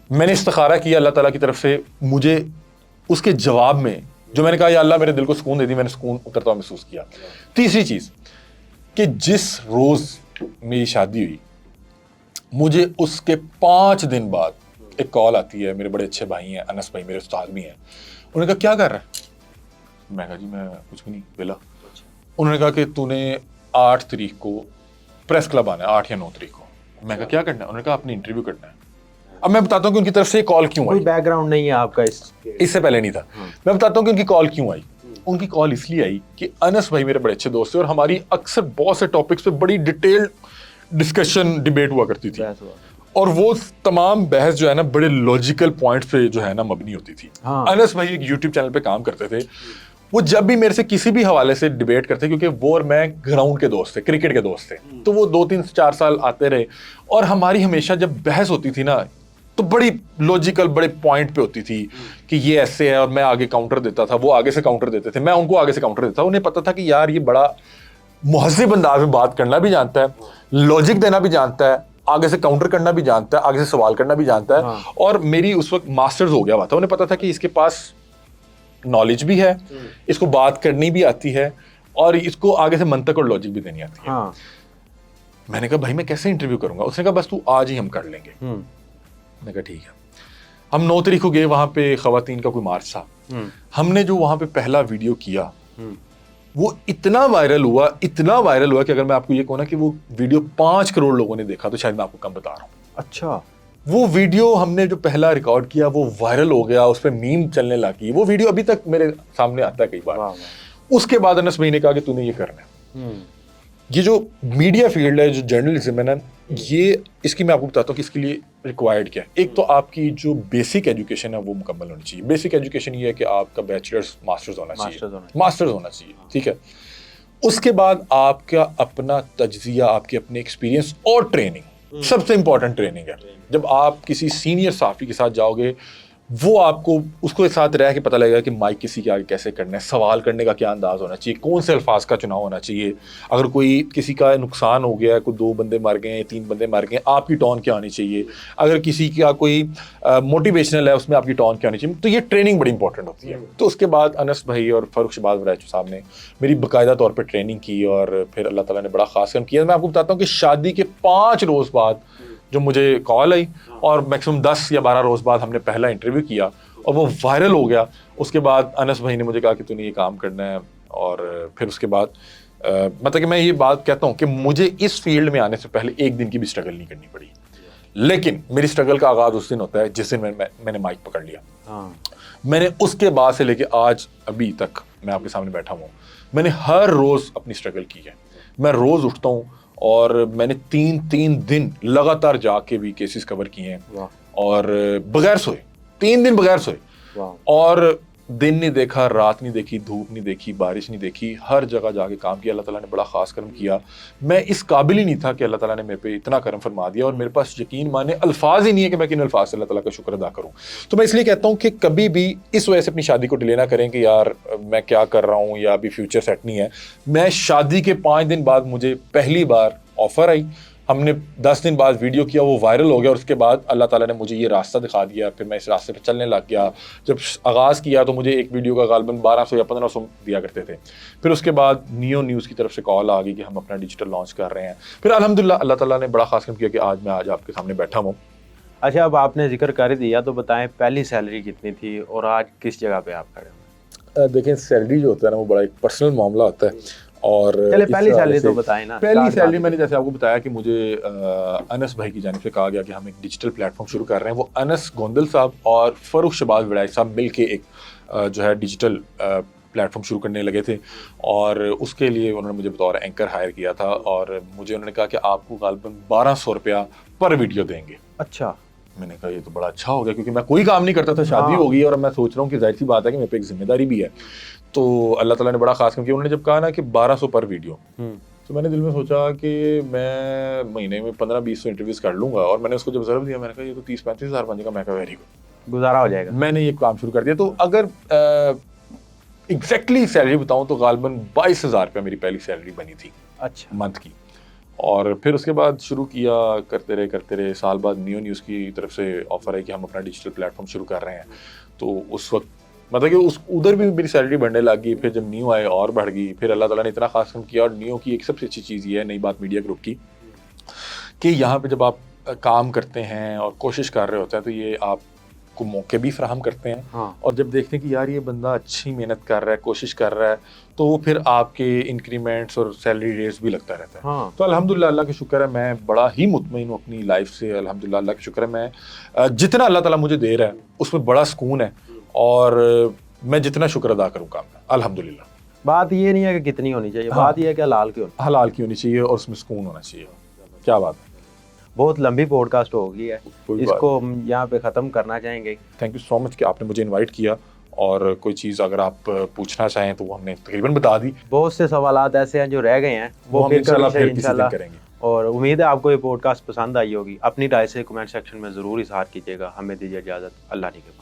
میں نے استخارہ کیا اللہ تعالیٰ کی طرف سے, مجھے اس کے جواب میں جو میں نے کہا یا اللہ میرے دل کو سکون دے دی, میں نے سکون اترتا ہوا محسوس کیا. تیسری چیز کہ جس روز میری شادی ہوئی, مجھے اس کے 5 دن بعد ایک کال آتی ہے. میرے بڑے اچھے بھائی ہیں, انس بھائی میرے استاد بھی ہیں. انہوں نے کہا کیا کر رہا ہے؟ میں کہا جی میں کچھ بھی نہیں, ویلا. انہوں نے کہا کہ تو نے 8 تاریخ کو پریس کلب آنا ہے, 8 یا 9 تاریخ کو. میں کہا کیا کرنا ہے؟ انہوں نے کہا اپنی انٹرویو کرنا ہے. اب میں بتاتا ہوں کہ ان کی طرف سے کال کیوں آئی. کوئی بیک گراؤنڈ نہیں ہے آپ کا اس سے پہلے نہیں تھا. میں بتاتا ہوں کہ ان کی کال کیوں آئی. ان کی کال اس لیے آئی کہ انس بھائی میرے بڑے اچھے دوست ہیں, اور ہماری اکثر بہت سے ٹاپکس پہ بڑی ڈیٹیل ڈسکشن ڈیبیٹ ہوا کرتی تھی, بحث ہوا. اور وہ تمام بحث جو ہے نا بڑے لاجیکل پوائنٹس پہ جو ہے نا مبنی ہوتی تھی. انس بھائی ایک یوٹیوب چینل پہ کام کرتے تھے, وہ جب بھی میرے سے کسی بھی حوالے سے ڈیبیٹ کرتے, کیونکہ وہ اور میں گراؤنڈ کے دوست تھے, کرکٹ کے دوست تھے, تو وہ 2-3-4 سال آتے رہے, اور ہماری ہمیشہ جب بحث ہوتی تھی نا تو بڑی لاجیکل بڑے پوائنٹ پہ ہوتی تھی کہ یہ ایسے ہے, اور میں آگے کاؤنٹر دیتا تھا, وہ آگے سے کاؤنٹر دیتے تھے, میں ان کو آگے سے کاؤنٹر دیتا تھا. انہیں پتا تھا کہ یار یہ بڑا مہذب انداز میں بات کرنا بھی جانتا ہے, لاجک دینا بھی جانتا ہے, آگے سے کاؤنٹر کرنا بھی جانتا ہے, آگے سے سوال کرنا بھی جانتا ہے. اور میری اس وقت ماسٹرز ہو گیا ہوا تھا, انہیں پتا تھا کہ اس کے پاس نالج بھی ہے, اس کو بات کرنی بھی آتی ہے, اور اس کو آگے سے منطق اور لاجک بھی دینی آتی ہے. میں نے کہا بھائی میں کیسے انٹرویو کروں گا؟ اس نے کہا بس تو آج ہی ہم کر لیں گے. میں نے کہا ٹھیک ہے. ہم 9 تاریخ کو گئے, وہاں پہ خواتین کا کوئی مارچ تھا. ہم نے جو وہاں پہ پہلا ویڈیو کیا وہ اتنا وائرل ہوا کہ اگر میں آپ کو یہ کہوں نا کہ وہ ویڈیو 5 کروڑ لوگوں نے دیکھا تو شاید میں آپ کو کم بتا رہا ہوں. اچھا, وہ ویڈیو ہم نے جو پہلا ریکارڈ کیا وہ وائرل ہو گیا, اس پہ میم چلنے لگی. وہ ویڈیو ابھی تک میرے سامنے آتا ہے کئی بار. اس کے بعد انس بھائی نے کہا کہ تو نے یہ کرنا ہے. یہ جو میڈیا فیلڈ ہے, جو جرنلزم ہے نا, یہ اس کی میں آپ کو بتاتا ہوں کہ اس کے لیے ریکوائرڈ کیا ہے. ایک تو آپ کی جو بیسک ایجوکیشن ہے وہ مکمل ہونی چاہیے. بیسک ایجوکیشن یہ ہے کہ آپ کا بیچلرز ماسٹرز ہونا چاہیے, ٹھیک ہے. اس کے بعد آپ کا اپنا تجزیہ, آپ کے اپنے ایکسپیرینس اور ٹریننگ, سب سے امپورٹنٹ ٹریننگ ہے. جب آپ کسی سینئر صحافی کے ساتھ جاؤ گے, وہ آپ کو اس کو ساتھ رہ کے پتہ لگے گا کہ مائک کسی کے آگے کیسے کرنا ہے, سوال کرنے کا کیا انداز ہونا چاہیے, کون سے الفاظ کا چناؤ ہونا چاہیے. اگر کوئی کسی کا نقصان ہو گیا ہے, کوئی 2 بندے مر گئے ہیں, 3 بندے مر گئے ہیں, آپ کی ٹون کیا ہونی چاہیے. اگر کسی کا کوئی موٹیویشنل ہے, اس میں آپ کی ٹون کیا ہونی چاہیے. تو یہ ٹریننگ بڑی امپورٹنٹ ہوتی ہے. تو اس کے بعد انس بھائی اور فاروق شہباز وڑائچو صاحب نے میری باقاعدہ طور پہ ٹریننگ کی, اور پھر اللہ تعالیٰ نے بڑا خاص کام کیا. میں آپ کو بتاتا ہوں کہ شادی کے 5 روز بعد جو مجھے کال آئی, اور میکسیمم 10 یا 12 روز بعد ہم نے پہلا انٹرویو کیا, اور وہ وائرل ہو گیا. اس کے بعد انس بھائی نے مجھے کہا کہ تو نے یہ کام کرنا ہے. اور پھر اس کے بعد مطلب کہ میں یہ بات کہتا ہوں کہ مجھے اس فیلڈ میں آنے سے پہلے ایک دن کی بھی اسٹرگل نہیں کرنی پڑی. لیکن میری اسٹرگل کا آغاز اس دن ہوتا ہے جس دن میں نے مائک پکڑ لیا. میں نے اس کے بعد سے لے کے آج ابھی تک میں آپ کے سامنے بیٹھا ہوں, میں نے ہر روز اپنی اسٹرگل کی ہے. میں روز اٹھتا ہوں, اور میں نے 3 دن لگاتار جا کے بھی کیسز کور کیے ہیں, اور بغیر سوئے 3 دن بغیر سوئے. اور دن نہیں دیکھا, رات نہیں دیکھی, دھوپ نہیں دیکھی, بارش نہیں دیکھی, ہر جگہ جا کے کام کیا. اللہ تعالیٰ نے بڑا خاص کرم کیا. میں اس قابل ہی نہیں تھا کہ اللہ تعالیٰ نے میرے پہ اتنا کرم فرما دیا, اور میرے پاس یقین مانے الفاظ ہی نہیں ہے کہ میں کن الفاظ سے اللہ تعالیٰ کا شکر ادا کروں. تو میں اس لیے کہتا ہوں کہ کبھی بھی اس وجہ سے اپنی شادی کو ڈیلے نہ کریں کہ یار میں کیا کر رہا ہوں یا ابھی فیوچر سیٹ نہیں ہے. میں شادی کے 5 دن بعد مجھے پہلی بار آفر آئی, ہم نے 10 دن بعد ویڈیو کیا, وہ وائرل ہو گیا, اور اس کے بعد اللہ تعالیٰ نے مجھے یہ راستہ دکھا دیا. پھر میں اس راستے پہ چلنے لگ گیا. جب آغاز کیا تو مجھے ایک ویڈیو کا غالباً 1200 یا 1500 دیا کرتے تھے. پھر اس کے بعد نیو نیوز کی طرف سے کال آ گئی کہ ہم اپنا ڈیجیٹل لانچ کر رہے ہیں. پھر الحمدللہ اللہ تعالیٰ نے بڑا خاص کام کیا کہ آج میں آپ کے سامنے بیٹھا ہوں. اچھا, اب آپ نے ذکر کر دیا تو بتائیں پہلی سیلری کتنی تھی اور آج کس جگہ پہ آپ کھڑے ہیں؟ دیکھیں سیلری جو ہوتا ہے نا وہ بڑا ایک پرسنل معاملہ ہوتا ہے. اور پہلی سیلری تو بتائیں نا. پہلی سیلری میں نے جیسے آپ کو بتایا کہ مجھے انس بھائی کی جانب سے کہا گیا کہ ہم ایک ڈیجیٹل پلیٹ فارم شروع کر رہے ہیں. وہ انس گوندل صاحب اور فاروق شہباز وڑائچو صاحب مل کے ایک جو ہے ڈیجیٹل پلیٹ فارم شروع کرنے لگے تھے, اور اس کے لیے انہوں نے مجھے بطور اینکر ہائر کیا تھا, اور مجھے انہوں نے کہا کہ آپ کو غالباً 1200 روپیہ پر ویڈیو دیں گے. اچھا. میں نے کہا یہ تو بڑا اچھا ہو گیا, کیونکہ میں کوئی کام نہیں کرتا تھا, شادی ہو گئی, اور میں سوچ رہا ہوں کہ ظاہر سی بات ہے کہ میرے پہ ایک ذمہ داری بھی ہے. تو اللہ تعالیٰ نے بڑا خاص کام کیا. انہوں نے جب کہا نا کہ 1200 پر ویڈیو, تو میں نے دل میں سوچا کہ میں مہینے میں 1500-20 انٹرویوز کر لوں گا. اور میں نے اس کو جب ضرب دیا, میں نے کہا یہ تو 30-35 ہزار بن جائے گا. میں کہا ویری گڈ, گزارا ہو جائے گا. میں نے یہ کام شروع کر دیا. تو اگر ایگزیکٹلی سیلری بتاؤں تو غالباً 22,000 روپیہ میری پہلی سیلری بنی تھی. اچھا. منتھ کی. اور پھر اس کے بعد شروع کیا, کرتے رہے. سال بعد نیو نیوز کی طرف سے آفر ہے کہ ہم اپنا ڈیجیٹل پلیٹ فارم شروع کر رہے ہیں. تو اس وقت مطلب کہ ادھر بھی میری سیلری بڑھنے لگ گئی. پھر جب نیو آئے اور بڑھ گئی. پھر اللہ تعالیٰ نے اتنا خاص کام کیا. اور نیو کی ایک سب سے اچھی چیز یہ ہے, نئی بات میڈیا گروپ کی, کہ یہاں پہ جب آپ کام کرتے ہیں اور کوشش کر رہے ہوتے ہیں تو یہ آپ کو موقع بھی فراہم کرتے ہیں. اور جب دیکھتے ہیں کہ یار یہ بندہ اچھی محنت کر رہا ہے, کوشش کر رہا ہے, تو وہ پھر آپ کے انکریمنٹس اور سیلری ریٹس بھی لگتا رہتا ہے. تو الحمدللہ اللہ کا شکر ہے, میں بڑا ہی مطمئن ہوں اپنی لائف سے. الحمدللہ اللہ کا شکر ہے, میں جتنا اللہ تعالیٰ مجھے دے رہا ہے اس میں بڑا سکون ہے, اور میں جتنا شکر ادا کروں کام کا الحمدللہ. بات یہ نہیں ہے کہ کتنی ہونی چاہیے, بات یہ ہے کہ حلال کی ہونی چاہیے اور اس میں سکون ہونا چاہیے. کیا بات ہے، بہت لمبی پوڈ کاسٹ ہو گئی ہے، کوئی اس بات کو ہم یہاں پہ ختم کرنا چاہیں گے. تھینک یو سو مچ کہ آپ نے مجھے انوائٹ کیا، اور کوئی چیز اگر آپ پوچھنا چاہیں تو وہ ہم نے تقریباً بتا دی. بہت سے سوالات ایسے ہیں جو رہ گئے ہیں، وہ ہم پھر انشاءاللہ کبھی پھر سے کسی دن کریں گے. اور امید ہے آپ کو یہ پوڈ کاسٹ پسند آئی ہوگی. اپنی رائے سے کمنٹ سیکشن میں ضرور اظہار کیجیے گا. ہمیں دیجیے اجازت. اللہ نگہبان.